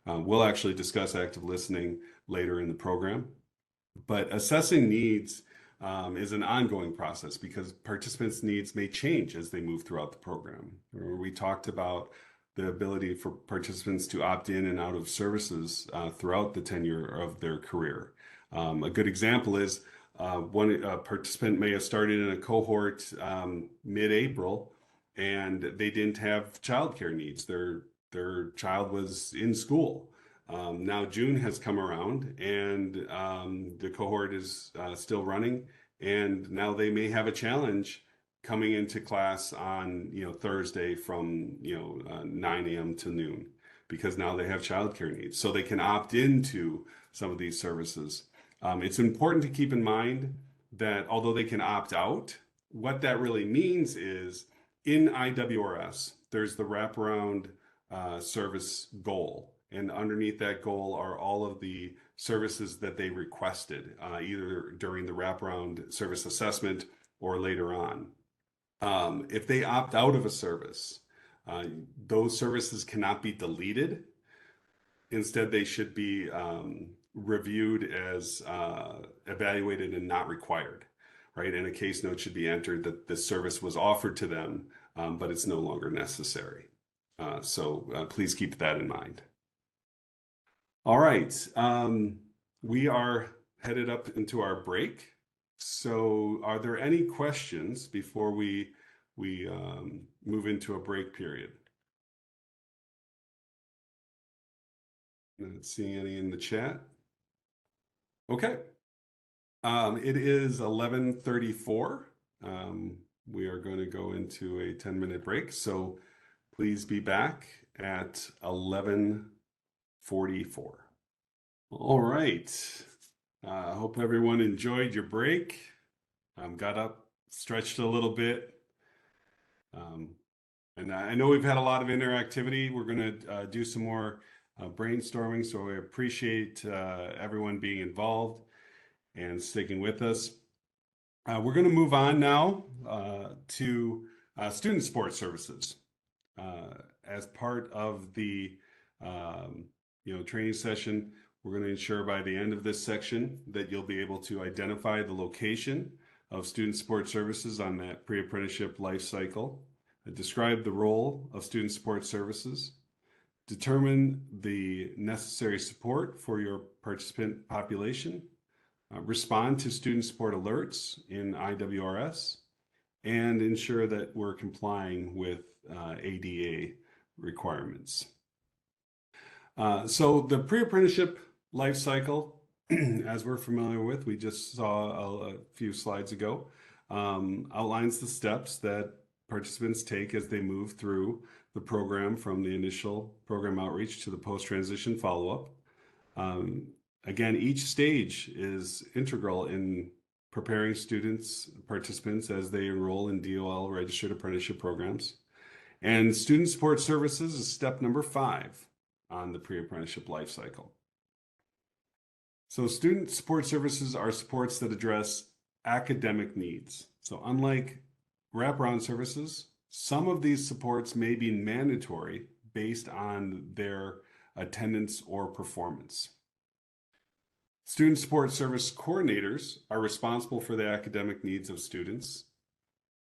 We'll actually discuss active listening later in the program, but assessing needs is an ongoing process because participants' needs may change as they move throughout the program. We talked about the ability for participants to opt in and out of services throughout the tenure of their career. A good example is one participant may have started in a cohort mid-April and they didn't have childcare needs. Their child was in school. Now June has come around and the cohort is still running, and now they may have a challenge coming into class on Thursday from 9 a.m. to noon because now they have childcare needs. So they can opt into some of these services. It's important to keep in mind that although they can opt out, what that really means is in IWRS, there's the wraparound service goal. And underneath that goal are all of the services that they requested, either during the wraparound service assessment or later on. If they opt out of a service, those services cannot be deleted. Instead, they should be reviewed as evaluated and not required, right? And a case note should be entered that this service was offered to them, but it's no longer necessary. So please keep that in mind. All right, we are headed up into our break. So are there any questions before we move into a break period? Not seeing any in the chat. Okay. It is 11:34. We are going to go into a 10-minute break. So please be back at 11:44. All right. I hope everyone enjoyed your break. Got up, stretched a little bit. And I know we've had a lot of interactivity. We're going to do some more brainstorming. So I appreciate everyone being involved and sticking with us. We're going to move on now to student support services. As part of the training session, we're going to ensure by the end of this section that you'll be able to identify the location of student support services on that pre-apprenticeship life cycle, describe the role of student support services, determine the necessary support for your participant population, respond to student support alerts in IWRS, and ensure that we're complying with ADA requirements. So the pre-apprenticeship life cycle, as we're familiar with, we just saw a few slides ago, outlines the steps that participants take as they move through the program from the initial program outreach to the post-transition follow-up. Again, each stage is integral in preparing participants as they enroll in DOL registered apprenticeship programs. And student support services is step number 5 on the pre-apprenticeship life cycle. So student support services are supports that address academic needs. So unlike wraparound services, some of these supports may be mandatory based on their attendance or performance. Student support service coordinators are responsible for the academic needs of students,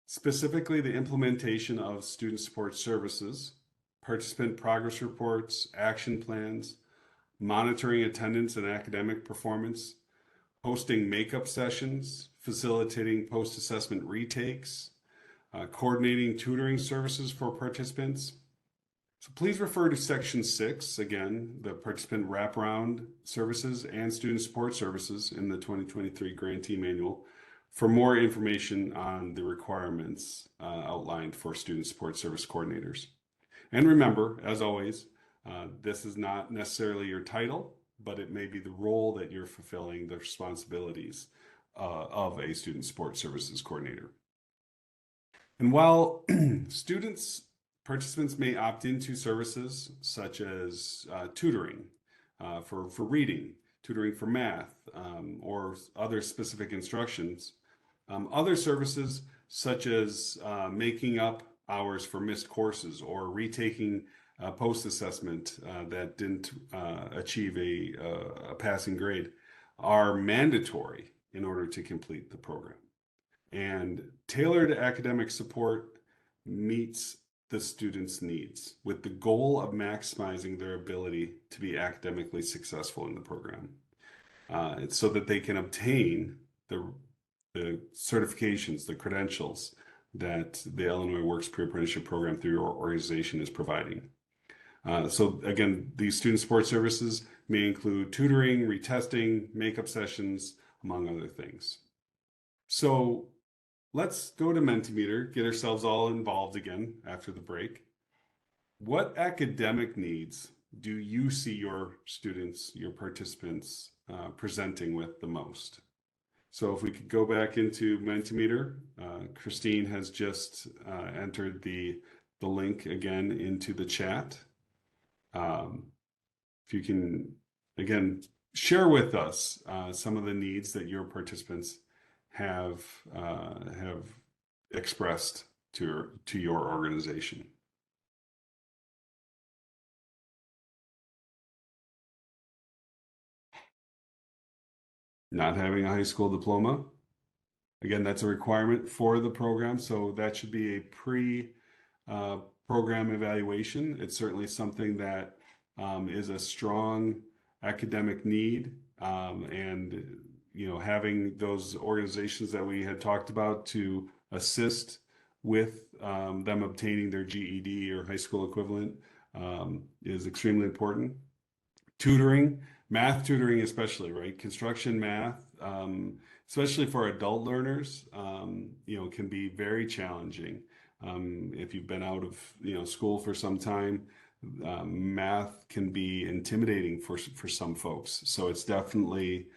specifically the implementation of student support services, participant progress reports, action plans, monitoring attendance and academic performance, hosting makeup sessions, facilitating post-assessment retakes, coordinating tutoring services for participants. So please refer to Section 6, again, the participant wraparound services and student support services in the 2023 Grantee Manual for more information on the requirements outlined for student support service coordinators. And remember, as always, this is not necessarily your title, but it may be the role that you're fulfilling, the responsibilities of a student support services coordinator. And while participants may opt into services such as tutoring for reading, tutoring for math, or other specific instructions, other services such as making up hours for missed courses or retaking post-assessment that didn't achieve a passing grade are mandatory in order to complete the program. And tailored academic support meets the students' needs with the goal of maximizing their ability to be academically successful in the program, so that they can obtain the certifications, the credentials that the Illinois Works Pre-Apprenticeship Program through your organization is providing. So again, these student support services may include tutoring, retesting, makeup sessions, among other things. So let's go to Mentimeter, get ourselves all involved again after the break. What academic needs do you see your students, your participants presenting with the most? So if we could go back into Mentimeter, Christine has just entered the link again into the chat. If you can, again, share with us some of the needs that your participants have expressed to your organization. Not having a high school diploma. Again, that's a requirement for the program, so that should be a pre-program evaluation. It's certainly something that is a strong academic need, and having those organizations that we had talked about to assist with them obtaining their GED or high school equivalent is extremely important. Tutoring, math tutoring especially, right? Construction math, especially for adult learners, can be very challenging. If you've been out of school for some time, math can be intimidating for some folks. So it's definitely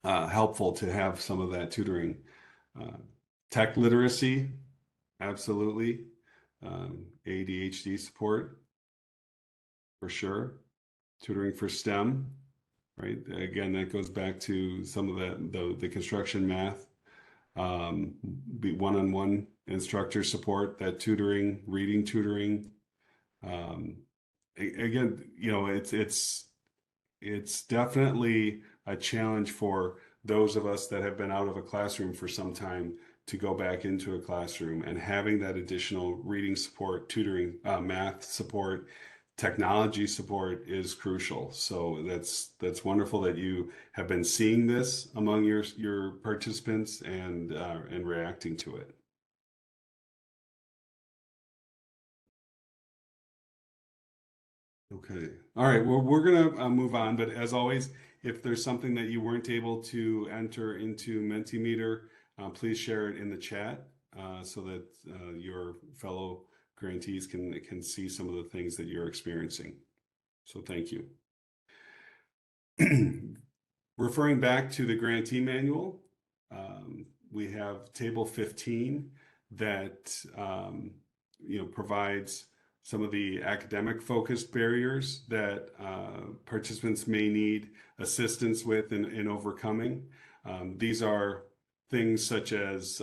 helpful to have some of that tutoring. Tech literacy, absolutely. ADHD support, for sure. Tutoring for STEM, right? Again, that goes back to some of the construction math, be one-on-one instructor support, that tutoring, reading tutoring. Again, it's definitely a challenge for those of us that have been out of a classroom for some time to go back into a classroom, and having that additional reading support, tutoring, math support technology support is crucial. So that's wonderful that you have been seeing this among your participants and reacting to it. Okay. All right. Well, we're gonna move on, but as always, if there's something that you weren't able to enter into Mentimeter, please share it in the chat so that your fellow grantees can see some of the things that you're experiencing. So thank you. Referring back to the grantee manual, we have table 15 that provides some of the academic focused barriers that participants may need assistance with in overcoming. These are things such as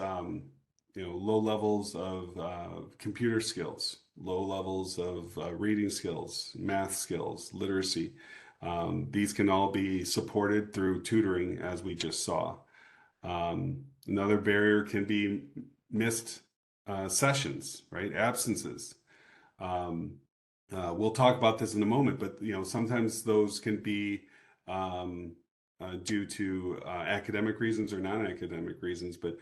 low levels of computer skills, low levels of reading skills, math skills, literacy. These can all be supported through tutoring, as we just saw. Another barrier can be missed sessions, right? Absences. We'll talk about this in a moment, but sometimes those can be due to academic reasons or non-academic reasons. But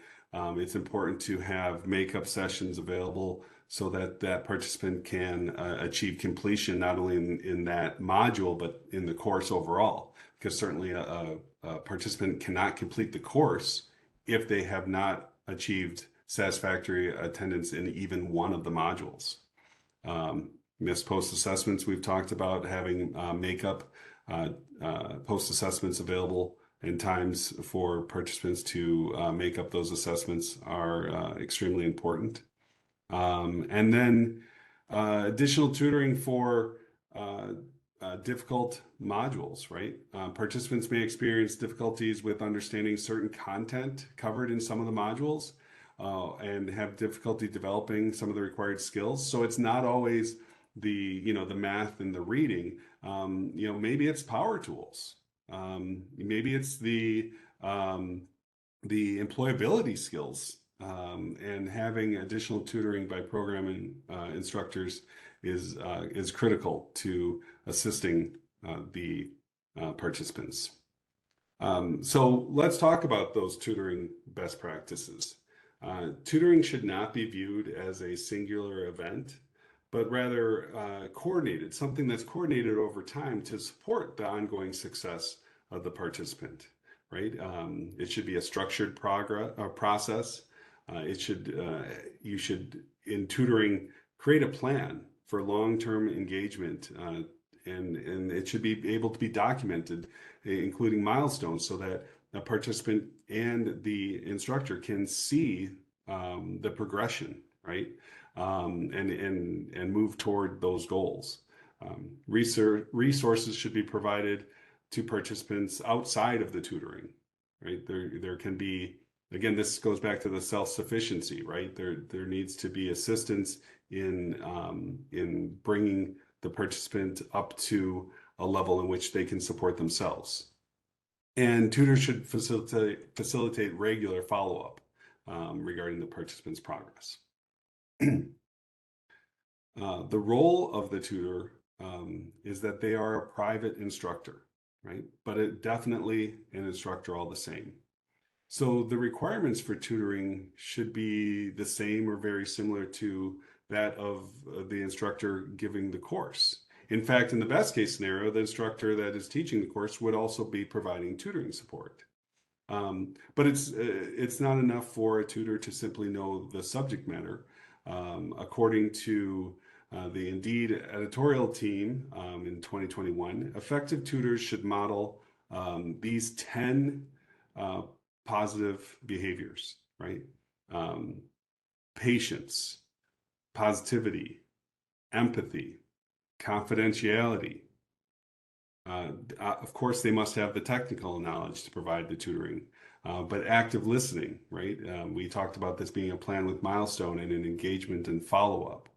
it's important to have makeup sessions available so that that participant can achieve completion not only in that module but in the course overall. Because certainly a participant cannot complete the course if they have not achieved satisfactory attendance in even one of the modules. Missed post-assessments, we've talked about having makeup post-assessments available and times for participants to make up those assessments are extremely important. And then additional tutoring for difficult modules, right? Participants may experience difficulties with understanding certain content covered in some of the modules and have difficulty developing some of the required skills. So it's not always the math and the reading. Maybe it's power tools. Maybe it's the employability skills. And having additional tutoring by programming instructors is critical to assisting the participants. So let's talk about those tutoring best practices. Tutoring should not be viewed as a singular event, but rather coordinated, something that's coordinated over time to support the ongoing success of the participant, right? It should be a structured process. You should, in tutoring, create a plan for long-term engagement, and it should be able to be documented, including milestones, so that a participant and the instructor can see the progression, right? And move toward those goals. Resources should be provided to participants outside of the tutoring, right? There can be, again, this goes back to the self-sufficiency, right? There needs to be assistance in bringing the participant up to a level in which they can support themselves. And tutors should facilitate regular follow-up regarding the participant's progress. The role of the tutor is that they are a private instructor, right? But it definitely an instructor all the same. So the requirements for tutoring should be the same or very similar to that of the instructor giving the course. In fact, in the best case scenario, the instructor that is teaching the course would also be providing tutoring support. But it's not enough for a tutor to simply know the subject matter. According to the Indeed editorial team in 2021, effective tutors should model these 10 positive behaviors, right? Patience, positivity, empathy, confidentiality. Of course, they must have the technical knowledge to provide the tutoring, but active listening, right? We talked about this being a plan with milestone and an engagement and follow-up.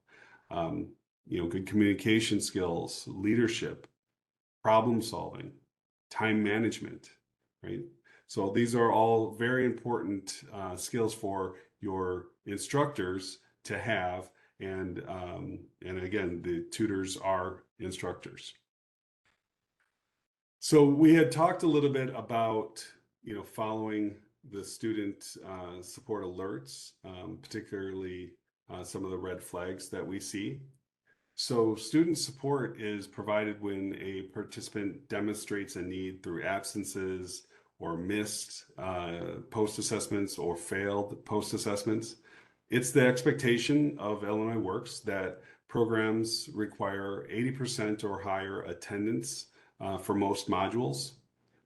Good communication skills, leadership, problem solving, time management, right? So these are all very important skills for your instructors to have And again, the tutors are instructors. So we had talked a little bit about, following the student support alerts, particularly some of the red flags that we see. So student support is provided when a participant demonstrates a need through absences or missed post-assessments or failed post-assessments. It's the expectation of Illinois Works that programs require 80% or higher attendance for most modules,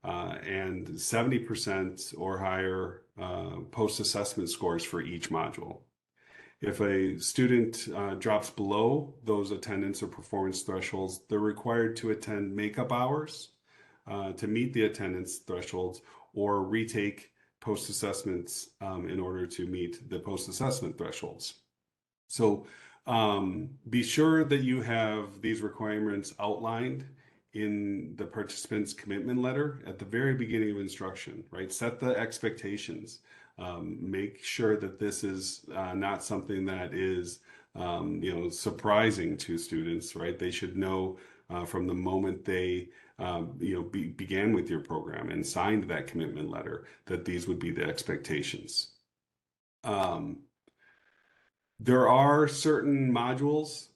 and 70% or higher post-assessment scores for each module. If a student drops below those attendance or performance thresholds, they're required to attend makeup hours to meet the attendance thresholds or retake post-assessments in order to meet the post-assessment thresholds. So be sure that you have these requirements outlined in the participant's commitment letter at the very beginning of instruction, right? Set the expectations. Make sure that this is not something that is, surprising to students, right? They should know from the moment they, began with your program and signed that commitment letter that these would be the expectations. There are certain modules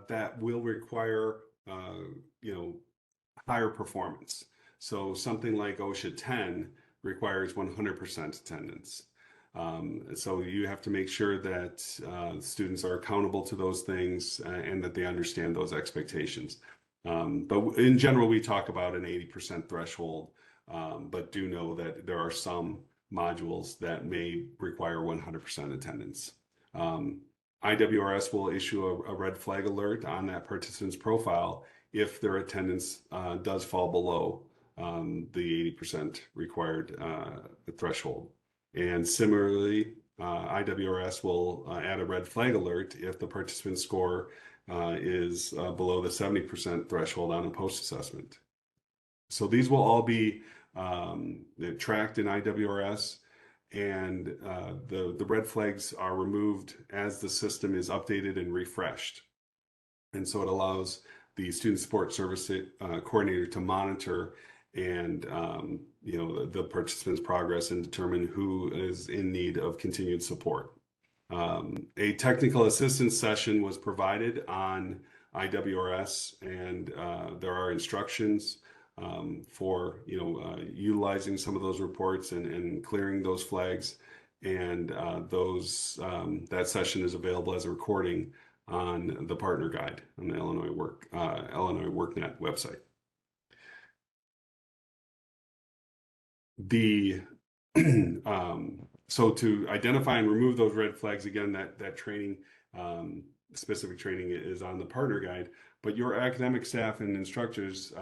that will require, higher performance. So something like OSHA 10 requires 100% attendance. So you have to make sure that students are accountable to those things and that they understand those expectations. But in general, we talk about an 80% threshold, but do know that there are some modules that may require 100% attendance. IWRS will issue a red flag alert on that participant's profile if their attendance does fall below the 80% required threshold. And similarly, IWRS will add a red flag alert if the participant score is below the 70% threshold on a post-assessment. So these will all be tracked in IWRS, and the red flags are removed as the system is updated and refreshed. And so it allows the student support service coordinator to monitor and the participant's progress and determine who is in need of continued support. A technical assistance session was provided on IWRS, and there are instructions for utilizing some of those reports and clearing those flags. And that session is available as a recording on the partner guide on the Illinois workNet website. So to identify and remove those red flags, again, that training, specific training is on the partner guide, but your academic staff and instructors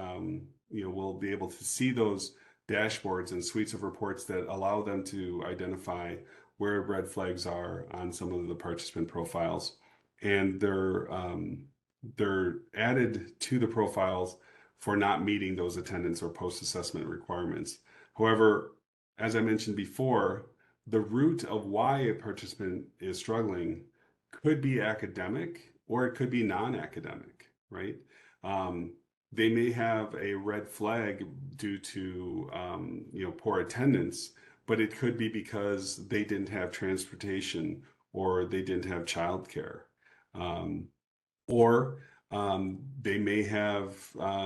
will be able to see those dashboards and suites of reports that allow them to identify where red flags are on some of the participant profiles. And they're added to the profiles for not meeting those attendance or post-assessment requirements. However, as I mentioned before, the root of why a participant is struggling could be academic or it could be non-academic, right? They may have a red flag due to poor attendance, but it could be because they didn't have transportation or they didn't have childcare. Or they may have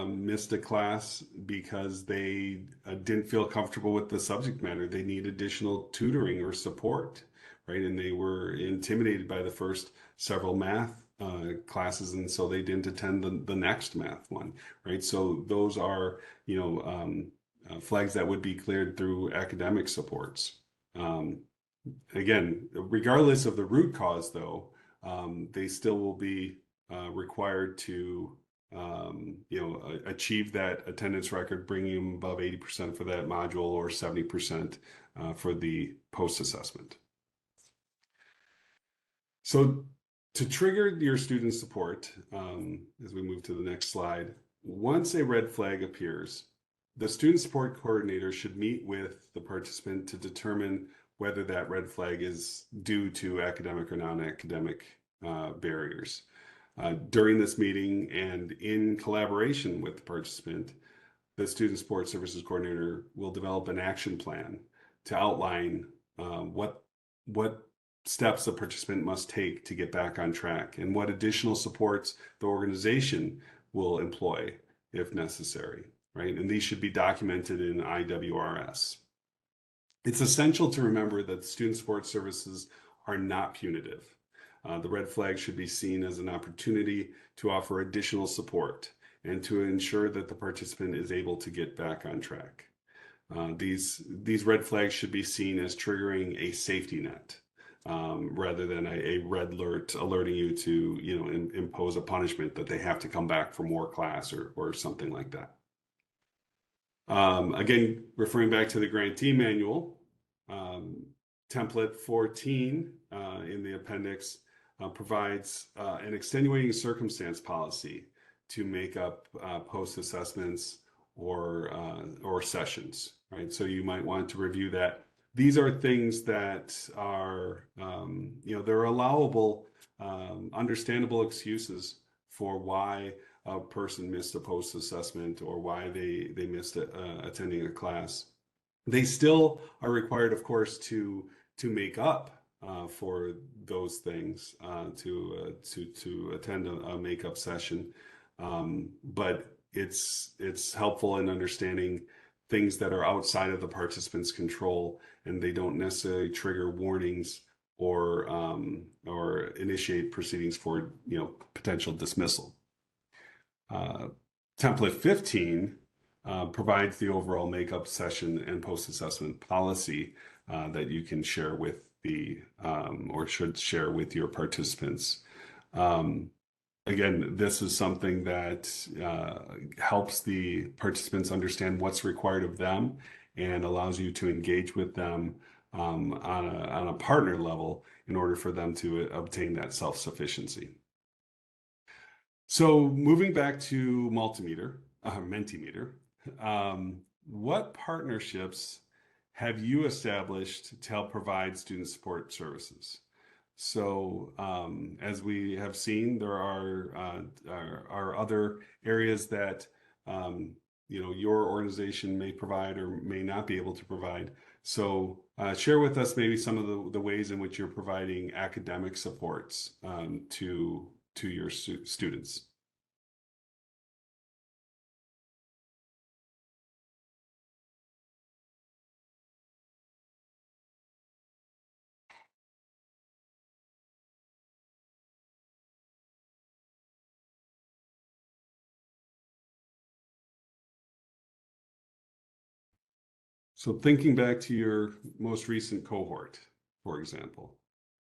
missed a class because they didn't feel comfortable with the subject matter. They need additional tutoring or support, right? And they were intimidated by the first several math classes, and so they didn't attend the next math one, right? So those are, flags that would be cleared through academic supports. Again, regardless of the root cause, though, they still will be required to achieve that attendance record, bringing them above 80% for that module or 70% for the post-assessment. So to trigger your student support, as we move to the next slide, once a red flag appears, the student support coordinator should meet with the participant to determine whether that red flag is due to academic or non-academic barriers. During this meeting and in collaboration with the participant, the Student Support Services Coordinator will develop an action plan to outline what steps the participant must take to get back on track and what additional supports the organization will employ if necessary, right? And these should be documented in IWRS. It's essential to remember that student support services are not punitive. The red flag should be seen as an opportunity to offer additional support and to ensure that the participant is able to get back on track. These red flags should be seen as triggering a safety net rather than a red alert alerting you to impose a punishment that they have to come back for more class or something like that. Again, referring back to the grantee manual, template 14 in the appendix provides an extenuating circumstance policy to make up post-assessments or sessions, right? So you might want to review that. These are things that are, they're allowable, understandable excuses for why a person missed a post-assessment or why they missed attending a class. They still are required, of course, to make up for those things, to attend a makeup session. But it's helpful in understanding things that are outside of the participant's control, and they don't necessarily trigger warnings or initiate proceedings for potential dismissal. Template 15 provides the overall makeup session and post-assessment policy that you can share with or should share with your participants. Again, this is something that helps the participants understand what's required of them and allows you to engage with them on a partner level in order for them to obtain that self-sufficiency. So moving back to Mentimeter, what partnerships have you established to help provide student support services? So as we have seen, there are other areas that your organization may provide or may not be able to provide. So share with us maybe some of the ways in which you're providing academic supports to your students. So thinking back to your most recent cohort, for example,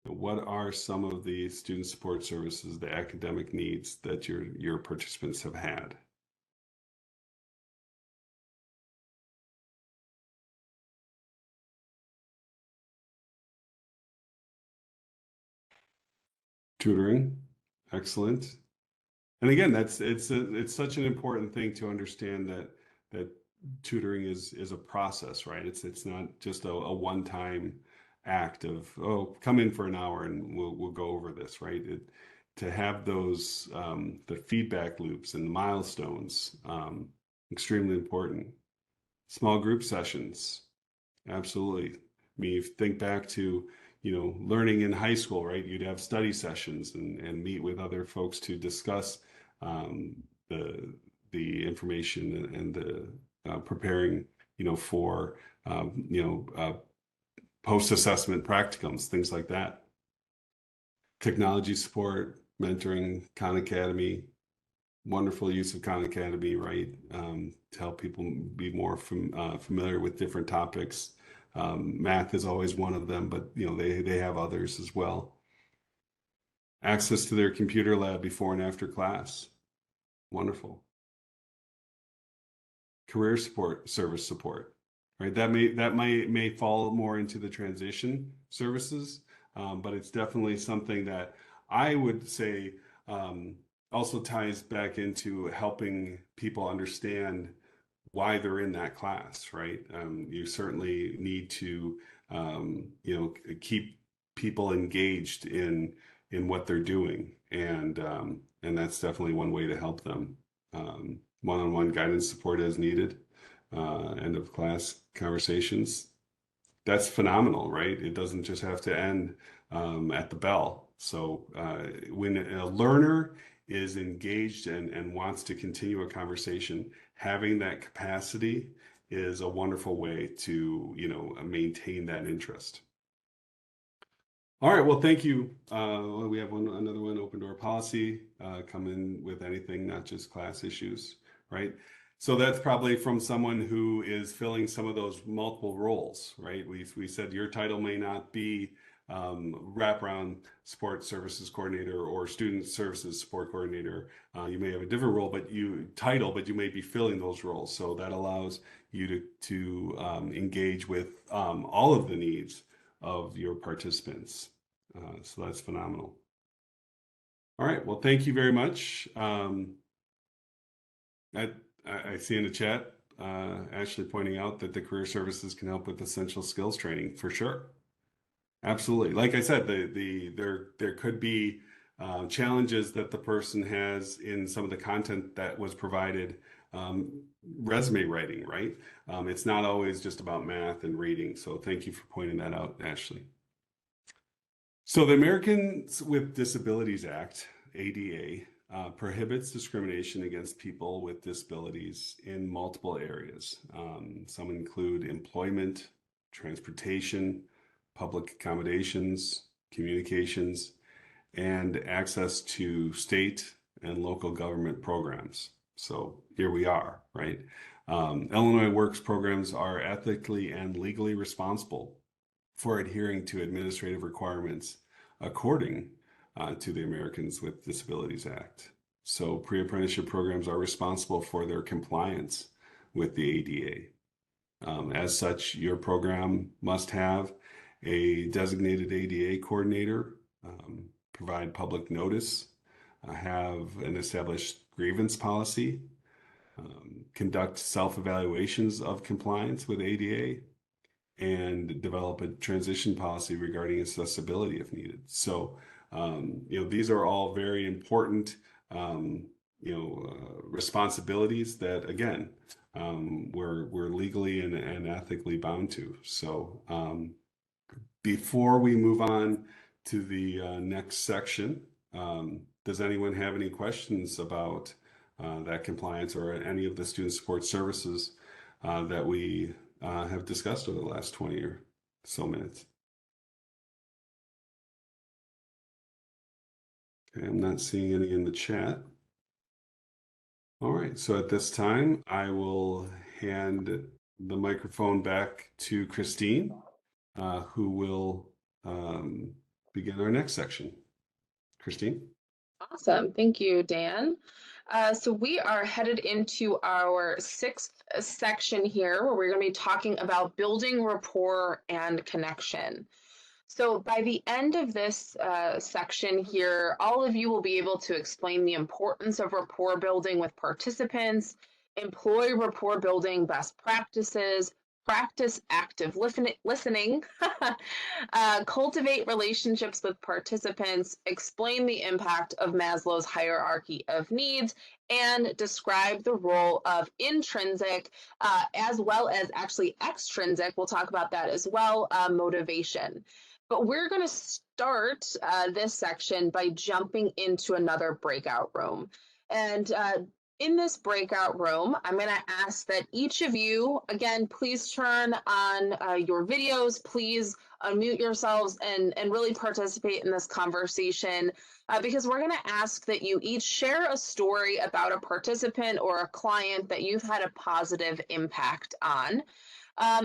what are some of the student support services, the academic needs that your participants have had? Tutoring, excellent. And again, it's such an important thing to understand that tutoring is a process, right? It's not just a one-time act of, oh, come in for an hour and we'll go over this, right? To have those the feedback loops and milestones, extremely important. Small group sessions, absolutely. I mean, if you think back to learning in high school, right? You'd have study sessions and meet with other folks to discuss the information and the preparing, for post-assessment practicums, things like that. Technology support, mentoring, Khan Academy, wonderful use of Khan Academy, right? To help people be more familiar with different topics. Math is always one of them, but they have others as well. Access to their computer lab before and after class. Wonderful. Career service support, right? That may fall more into the transition services, but it's definitely something that I would say also ties back into helping people understand why they're in that class, right? You certainly need to, keep people engaged in in what they're doing, and that's definitely one way to help them. One-on-one guidance support as needed, end of class conversations. That's phenomenal, right? It doesn't just have to end at the bell. So when a learner is engaged and wants to continue a conversation, having that capacity is a wonderful way to, maintain that interest. All right, well, thank you. We have another one, open door policy, come in with anything, not just class issues, right? So that's probably from someone who is filling some of those multiple roles, right? We said your title may not be wraparound support services coordinator or student services support coordinator. You may have a different role, but you may be filling those roles. So that allows you to engage with all of the needs of your participants. So that's phenomenal. All right, well, thank you very much. I see in the chat, Ashley pointing out that the career services can help with essential skills training for sure. Absolutely. Like I said, there could be challenges that the person has in some of the content that was provided, resume writing, right? It's not always just about math and reading. So thank you for pointing that out, Ashley. So the Americans with Disabilities Act, ADA, prohibits discrimination against people with disabilities in multiple areas. Some include employment, transportation, public accommodations, communications, and access to state and local government programs. So here we are, right? Illinois Works programs are ethically and legally responsible for adhering to administrative requirements according to the Americans with Disabilities Act. So pre-apprenticeship programs are responsible for their compliance with the ADA. As such, your program must have a designated ADA coordinator, provide public notice, have an established grievance policy, conduct self-evaluations of compliance with ADA, and develop a transition policy regarding accessibility if needed. So, these are all very important, responsibilities that, again, we're legally and ethically bound to. So, before we move on to the next section, does anyone have any questions about that compliance or any of the student support services that we have discussed over the last 20 or so minutes? Okay, I'm not seeing any in the chat. All right, so at this time, I will hand the microphone back to Christine, who will begin our next section. Christine? Awesome. Thank you, Dan. So we are headed into our sixth section here, where we're going to be talking about building rapport and connection. So by the end of this section here, all of you will be able to explain the importance of rapport building with participants, employ rapport building best practices, practice active listening, cultivate relationships with participants, explain the impact of Maslow's hierarchy of needs, and describe the role of intrinsic as well as actually extrinsic, we'll talk about that as well, motivation. But we're going to start this section by jumping into another breakout room. And in this breakout room, I'm going to ask that each of you, again, please turn on your videos, please unmute yourselves and really participate in this conversation because we're going to ask that you each share a story about a participant or a client that you've had a positive impact on.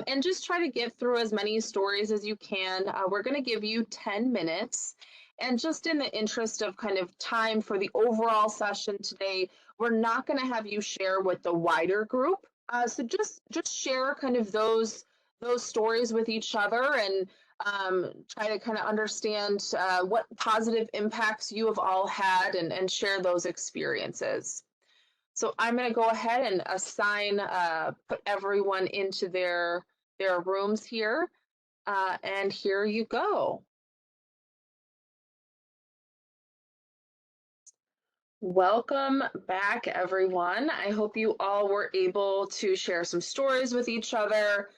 And just try to get through as many stories as you can. We're going to give you 10 minutes. And just in the interest of kind of time for the overall session today, we're not going to have you share with the wider group. So just share kind of those stories with each other and try to kind of understand what positive impacts you have all had and share those experiences. So I'm going to go ahead and assign, put everyone into their rooms here. And here you go. Welcome back, everyone. I hope you all were able to share some stories with each other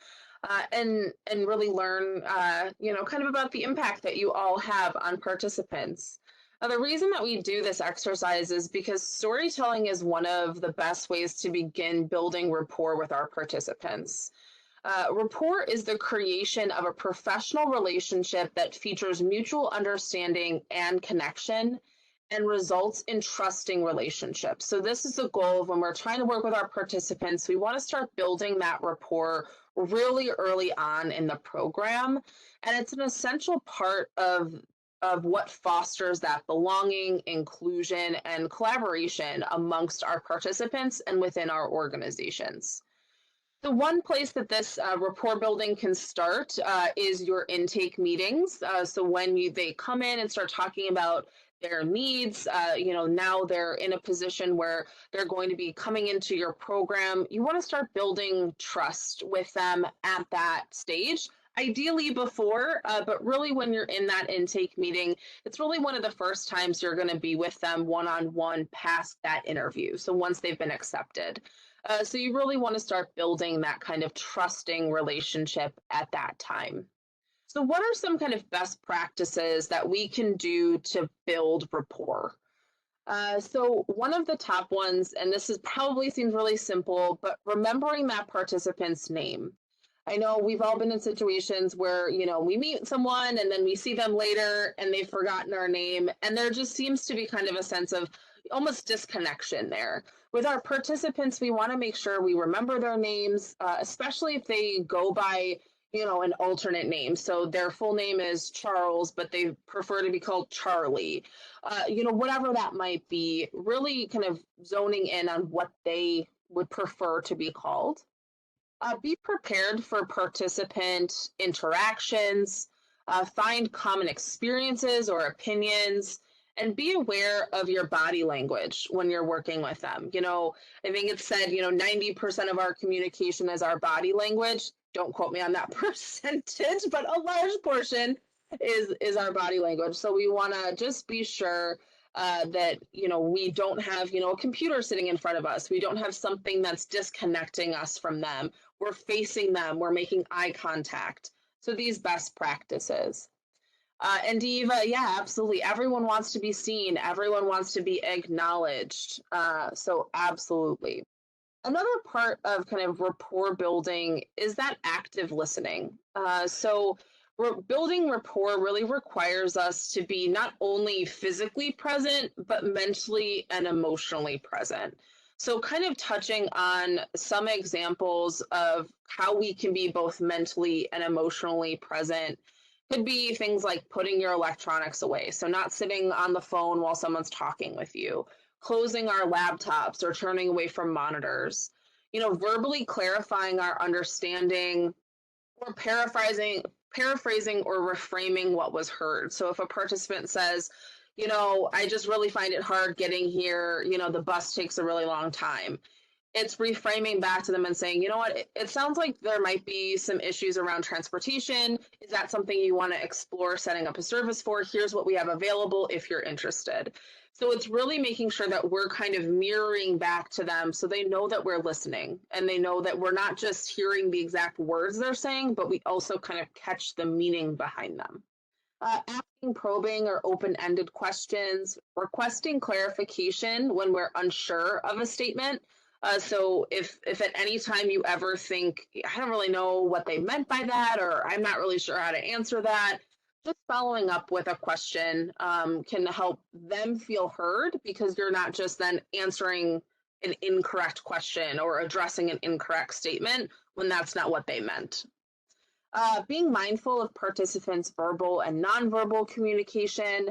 and really learn, kind of about the impact that you all have on participants. Now, the reason that we do this exercise is because storytelling is one of the best ways to begin building rapport with our participants. Rapport is the creation of a professional relationship that features mutual understanding and connection and results in trusting relationships. So, this is the goal of when we're trying to work with our participants. We want to start building that rapport really early on in the program. And it's an essential part of what fosters that belonging, inclusion, and collaboration amongst our participants and within our organizations. The one place that this rapport building can start is your intake meetings. So when they come in and start talking about their needs, now they're in a position where they're going to be coming into your program. You want to start building trust with them at that stage. Ideally before, but really when you're in that intake meeting, it's really one of the first times you're going to be with them one-on-one past that interview. So once they've been accepted. So you really want to start building that kind of trusting relationship at that time. So what are some kind of best practices that we can do to build rapport? So one of the top ones, and this is probably seems really simple, but remembering that participant's name. I know we've all been in situations where, we meet someone and then we see them later and they've forgotten our name. And there just seems to be kind of a sense of almost disconnection there. With our participants, we want to make sure we remember their names, especially if they go by, an alternate name. So their full name is Charles, but they prefer to be called Charlie. Whatever that might be, really kind of zoning in on what they would prefer to be called. Be prepared for participant interactions, find common experiences or opinions, and be aware of your body language when you're working with them. I think it's said, 90% of our communication is our body language. Don't quote me on that percentage, but a large portion is our body language. So we want to just be sure that we don't have a computer sitting in front of us. We don't have something that's disconnecting us from them. We're facing them. We're making eye contact. So these best practices. And Eva, yeah, absolutely. Everyone wants to be seen. Everyone wants to be acknowledged. So absolutely. Another part of kind of rapport building is that active listening. Building rapport really requires us to be not only physically present, but mentally and emotionally present. So kind of touching on some examples of how we can be both mentally and emotionally present could be things like putting your electronics away. So not sitting on the phone while someone's talking with you, closing our laptops or turning away from monitors, verbally clarifying our understanding or paraphrasing or reframing what was heard. So if a participant says, I just really find it hard getting here, the bus takes a really long time. It's reframing back to them and saying, you know what, it sounds like there might be some issues around transportation. Is that something you want to explore setting up a service for? Here's what we have available if you're interested. So it's really making sure that we're kind of mirroring back to them so they know that we're listening and they know that we're not just hearing the exact words they're saying, but we also kind of catch the meaning behind them. Asking probing or open-ended questions, requesting clarification when we're unsure of a statement. So if at any time you ever think, I don't really know what they meant by that, or I'm not really sure how to answer that, just following up with a question can help them feel heard because you're not just then answering an incorrect question or addressing an incorrect statement when that's not what they meant. Being mindful of participants' verbal and nonverbal communication,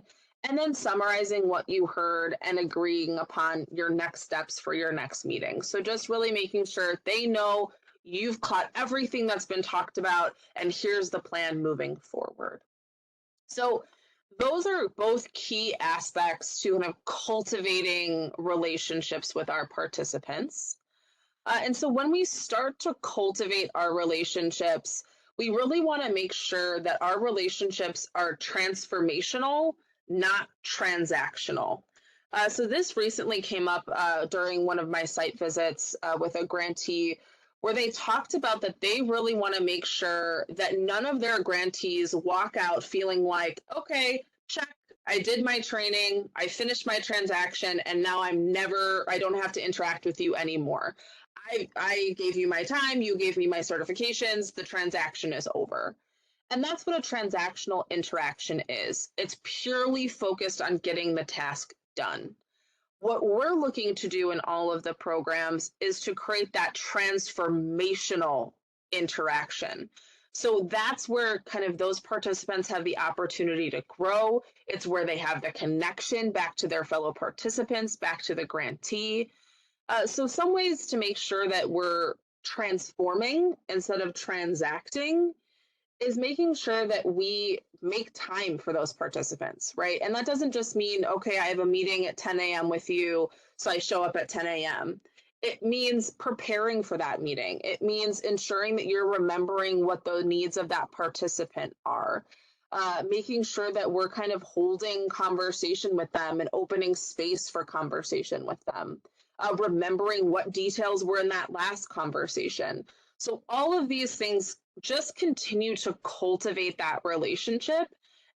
and then summarizing what you heard and agreeing upon your next steps for your next meeting. So just really making sure they know you've caught everything that's been talked about and here's the plan moving forward. So those are both key aspects to kind of cultivating relationships with our participants. And so when we start to cultivate our relationships, we really want to make sure that our relationships are transformational, not transactional. So this recently came up during one of my site visits with a grantee where they talked about that they really want to make sure that none of their grantees walk out feeling like, okay, check, I did my training, I finished my transaction, and now I don't have to interact with you anymore. I gave you my time, you gave me my certifications, the transaction is over. And that's what a transactional interaction is. It's purely focused on getting the task done. What we're looking to do in all of the programs is to create that transformational interaction. So that's where kind of those participants have the opportunity to grow. It's where they have the connection back to their fellow participants, back to the grantee. So some ways to make sure that we're transforming instead of transacting is making sure that we make time for those participants, right? And that doesn't just mean, okay, I have a meeting at 10 a.m. with you, so I show up at 10 a.m. It means preparing for that meeting. It means ensuring that you're remembering what the needs of that participant are, making sure that we're kind of holding conversation with them and opening space for conversation with them, remembering what details were in that last conversation. So all of these things just continue to cultivate that relationship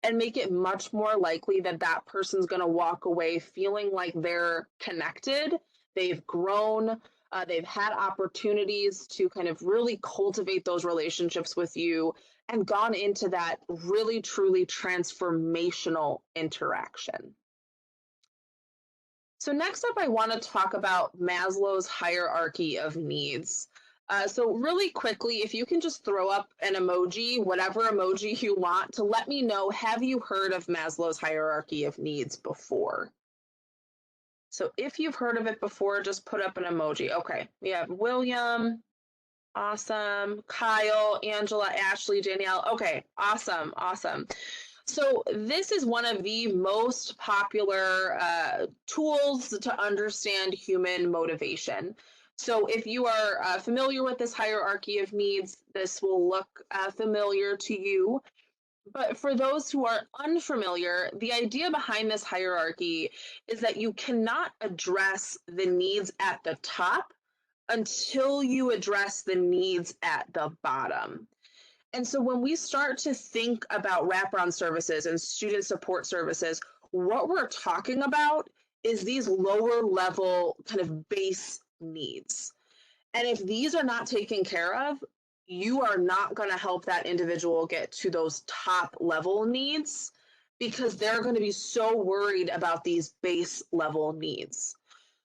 and make it much more likely that that person's going to walk away feeling like they're connected, they've grown, they've had opportunities to kind of really cultivate those relationships with you and gone into that really, truly transformational interaction. So next up, I want to talk about Maslow's hierarchy of needs. So really quickly, if you can just throw up an emoji, whatever emoji you want, to let me know, have you heard of Maslow's hierarchy of needs before? So if you've heard of it before, just put up an emoji. Okay, we have William, awesome, Kyle, Angela, Ashley, Danielle. Okay, awesome, awesome. So this is one of the most popular tools to understand human motivation. So if you are familiar with this hierarchy of needs, this will look familiar to you. But for those who are unfamiliar, the idea behind this hierarchy is that you cannot address the needs at the top until you address the needs at the bottom. And so when we start to think about wraparound services and student support services, what we're talking about is these lower level kind of base needs. And if these are not taken care of, you are not going to help that individual get to those top level needs because they're going to be so worried about these base level needs.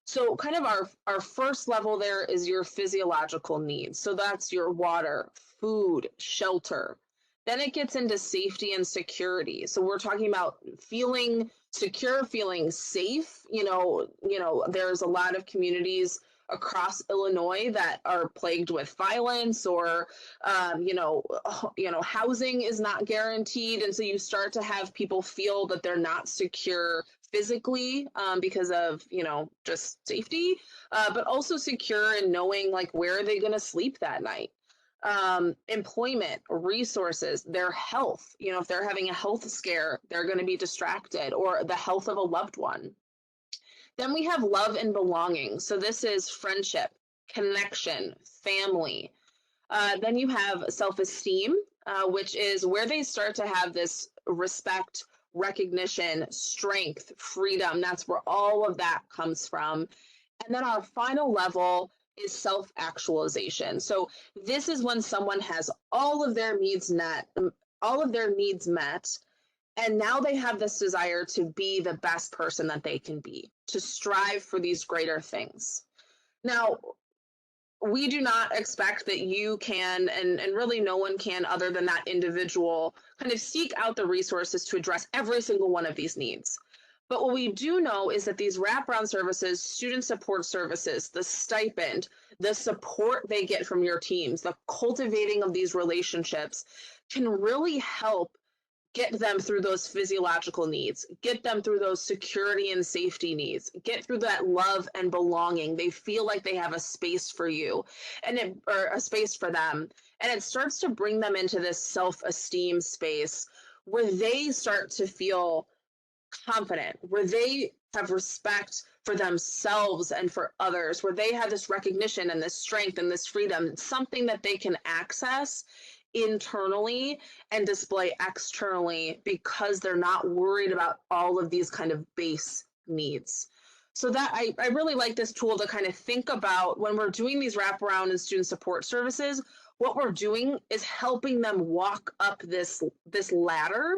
So kind of our first level there is your physiological needs. So that's your water, food, shelter. Then it gets into safety and security. So we're talking about feeling secure, feeling safe. There's a lot of communities across Illinois that are plagued with violence or, housing is not guaranteed. And so you start to have people feel that they're not secure physically because of, just safety, but also secure in knowing like where are they going to sleep that night. Employment, resources, their health, if they're having a health scare, they're going to be distracted, or the health of a loved one. Then we have love and belonging. So this is friendship, connection, family. Then you have self-esteem, which is where they start to have this respect, recognition, strength, freedom. That's where all of that comes from. And then our final level is self-actualization. So this is when someone has all of their needs met, and now they have this desire to be the best person that they can be, to strive for these greater things. Now, we do not expect that you can, and really no one can other than that individual, kind of seek out the resources to address every single one of these needs. But what we do know is that these wraparound services, student support services, the stipend, the support they get from your teams, the cultivating of these relationships can really help get them through those physiological needs, get them through those security and safety needs, get through that love and belonging. They feel like they have a space for you or a space for them. And it starts to bring them into this self-esteem space where they start to feel confident, where they have respect for themselves and for others, where they have this recognition and this strength and this freedom, something that they can access internally and display externally because they're not worried about all of these kind of base needs. So that I really like this tool to kind of think about when we're doing these wraparound and student support services. What we're doing is helping them walk up this ladder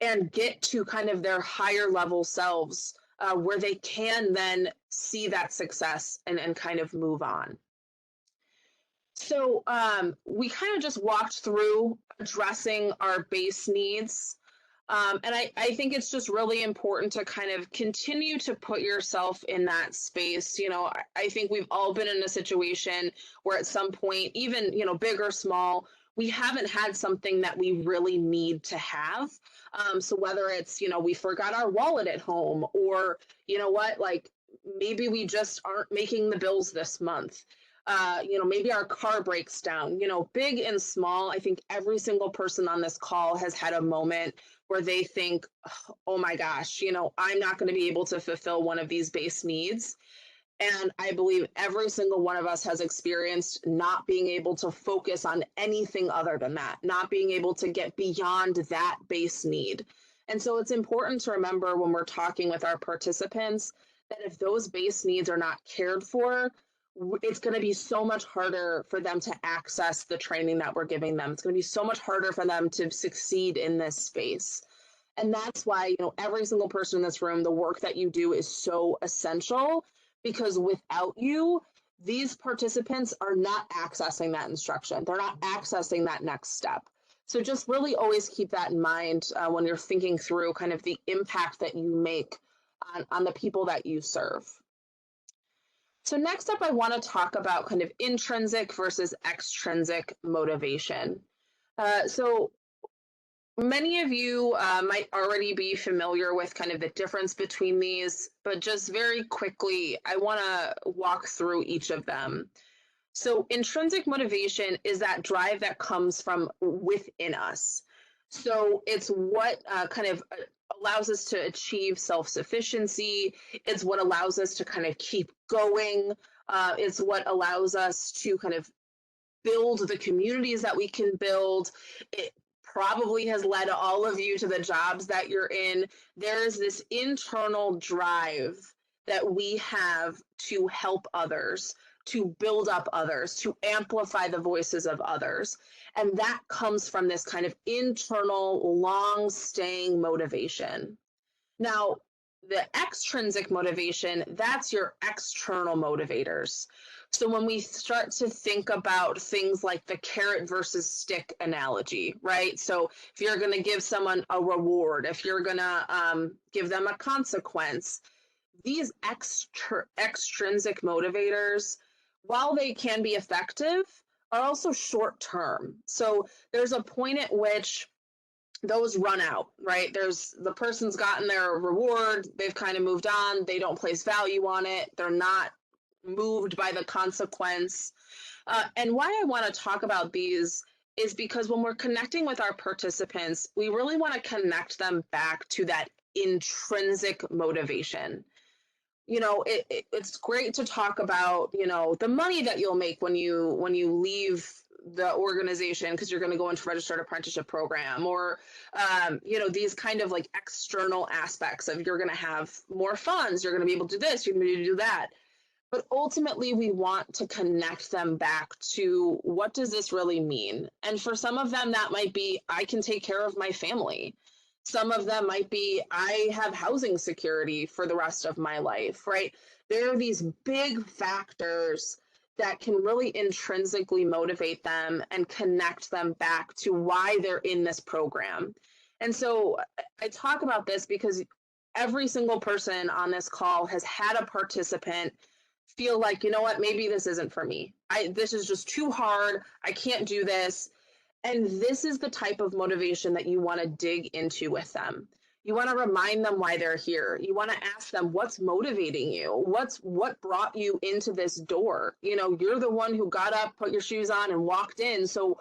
and get to kind of their higher level selves, where they can then see that success and kind of move on. So we kind of just walked through addressing our base needs. And I think it's just really important to kind of continue to put yourself in that space. You know, I think we've all been in a situation where at some point, even, you know, big or small, we haven't had something that we really need to have. So whether it's, you know, we forgot our wallet at home, or, you know what, like maybe we just aren't making the bills this month. You know, maybe our car breaks down, you know, big and small. I think every single person on this call has had a moment where they think, oh my gosh, you know, I'm not going to be able to fulfill one of these base needs. And I believe every single one of us has experienced not being able to focus on anything other than that, not being able to get beyond that base need. And so it's important to remember when we're talking with our participants that if those base needs are not cared for, it's going to be so much harder for them to access the training that we're giving them. It's going to be so much harder for them to succeed in this space. And that's why, you know, every single person in this room, the work that you do is so essential, because without you, these participants are not accessing that instruction. They're not accessing that next step. So just really always keep that in mind when you're thinking through kind of the impact that you make on the people that you serve. So next up, I want to talk about kind of intrinsic versus extrinsic motivation. So many of you might already be familiar with kind of the difference between these, but just very quickly, I want to walk through each of them. So intrinsic motivation is that drive that comes from within us. So it's what kind of allows us to achieve self-sufficiency. It's what allows us to kind of keep going. It's what allows us to kind of build the communities that we can build. It probably has led all of you to the jobs that you're in. There is this internal drive that we have to help others, to build up others, to amplify the voices of others. And that comes from this kind of internal, long-staying motivation. Now, the extrinsic motivation, that's your external motivators. So when we start to think about things like the carrot versus stick analogy, right? So if you're going to give someone a reward, if you're going to give them a consequence, these extrinsic motivators, while they can be effective, are also short term. So there's a point at which those run out, right? There's the person's gotten their reward, they've kind of moved on, they don't place value on it, they're not moved by the consequence. And why I want to talk about these is because when we're connecting with our participants, we really want to connect them back to that intrinsic motivation. You know, it's great to talk about, you know, the money that you'll make when you leave the organization because you're going to go into registered apprenticeship program, or you know, these kind of like external aspects of you're going to have more funds, you're going to be able to do this, you're going to be able to do that. But ultimately, we want to connect them back to what does this really mean? And for some of them, that might be, I can take care of my family. Some of them might be, I have housing security for the rest of my life, right? There are these big factors that can really intrinsically motivate them and connect them back to why they're in this program. And so I talk about this because every single person on this call has had a participant feel like, you know what, maybe this isn't for me. This is just too hard. I can't do this. And this is the type of motivation that you want to dig into with them. You want to remind them why they're here. You want to ask them what's motivating you. What brought you into this door? You know, you're the one who got up, put your shoes on, and walked in. So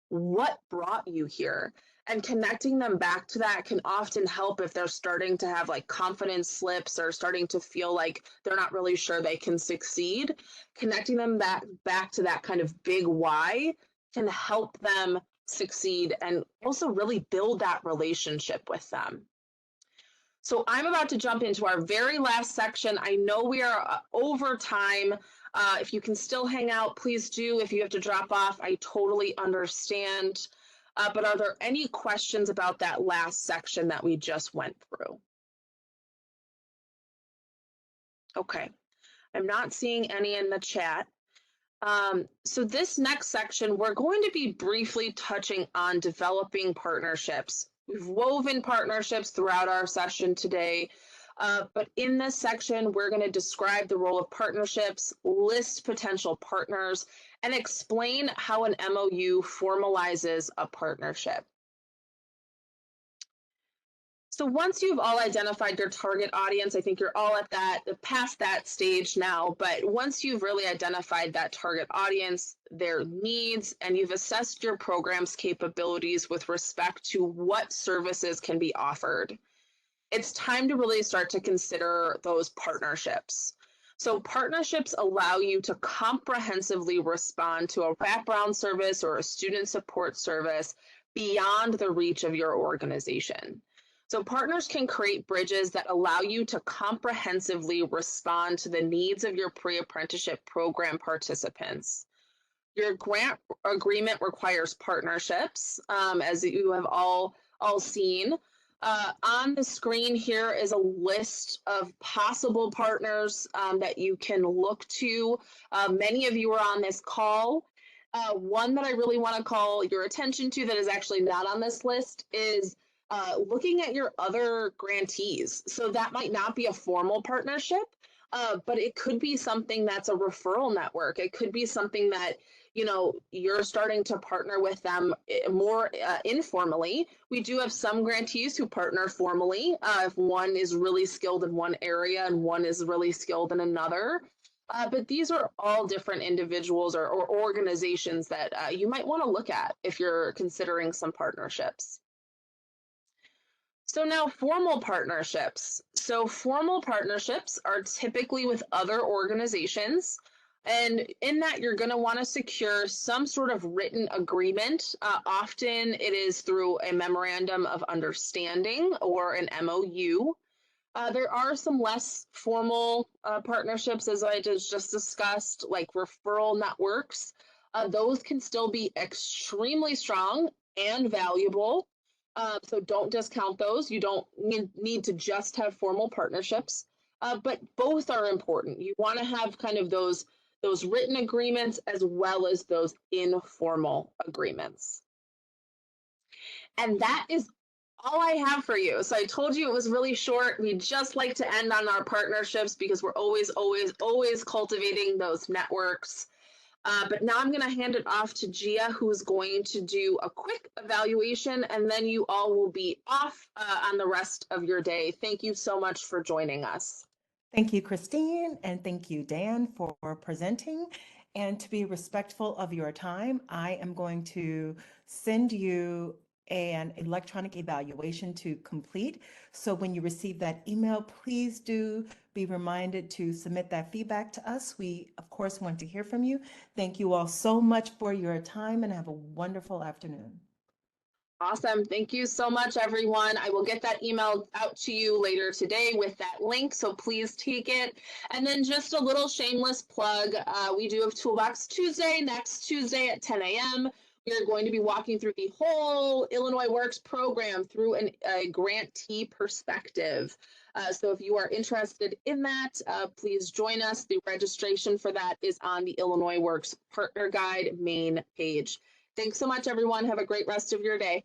what brought you here? And connecting them back to that can often help if they're starting to have like confidence slips or starting to feel like they're not really sure they can succeed. Connecting them back to that kind of big why can help them succeed and also really build that relationship with them. So I'm about to jump into our very last section. I know we are over time. If you can still hang out, please do. If you have to drop off, I totally understand. But are there any questions about that last section that we just went through? Okay, I'm not seeing any in the chat. So this next section, we're going to be briefly touching on developing partnerships. We've woven partnerships throughout our session today, but in this section, we're going to describe the role of partnerships, list potential partners, and explain how an MOU formalizes a partnership. So once you've all identified your target audience, I think you're all at that, past that stage now, but once you've really identified that target audience, their needs, and you've assessed your program's capabilities with respect to what services can be offered, it's time to really start to consider those partnerships. So partnerships allow you to comprehensively respond to a wraparound service or a student support service beyond the reach of your organization. So partners can create bridges that allow you to comprehensively respond to the needs of your pre-apprenticeship program participants. Your grant agreement requires partnerships, as you have all seen. On the screen here is a list of possible partners that you can look to. Many of you are on this call. One that I really want to call your attention to that is actually not on this list is looking at your other grantees. So that might not be a formal partnership, but it could be something that's a referral network. It could be something that, you know, you're starting to partner with them more informally. We do have some grantees who partner formally if one is really skilled in one area and one is really skilled in another. But these are all different individuals or organizations that you might want to look at if you're considering some partnerships. So now formal partnerships. So formal partnerships are typically with other organizations. And in that, you're going to want to secure some sort of written agreement. Often it is through a memorandum of understanding or an MOU. There are some less formal partnerships, as I just discussed, like referral networks. Those can still be extremely strong and valuable. So don't discount those. You don't need to just have formal partnerships, but both are important. You want to have kind of those written agreements as well as those informal agreements. And that is all I have for you. So I told you it was really short. We just like to end on our partnerships because we're always cultivating those networks. But now I'm going to hand it off to Gia, who's going to do a quick evaluation, and then you all will be off on the rest of your day. Thank you so much for joining us. Thank you, Christine, and thank you, Dan, for presenting. And to be respectful of your time, I am going to send you an electronic evaluation to complete. So when you receive that email, please do be reminded to submit that feedback to us. We, of course, want to hear from you. Thank you all so much for your time and have a wonderful afternoon. Awesome. Thank you so much, everyone. I will get that email out to you later today with that link, so please take it. And then just a little shameless plug. We do have Toolbox Tuesday next Tuesday at 10 a.m. We are going to be walking through the whole Illinois Works program through a grantee perspective. So if you are interested in that, please join us. The registration for that is on the Illinois Works Partner Guide main page. Thanks so much, everyone. Have a great rest of your day.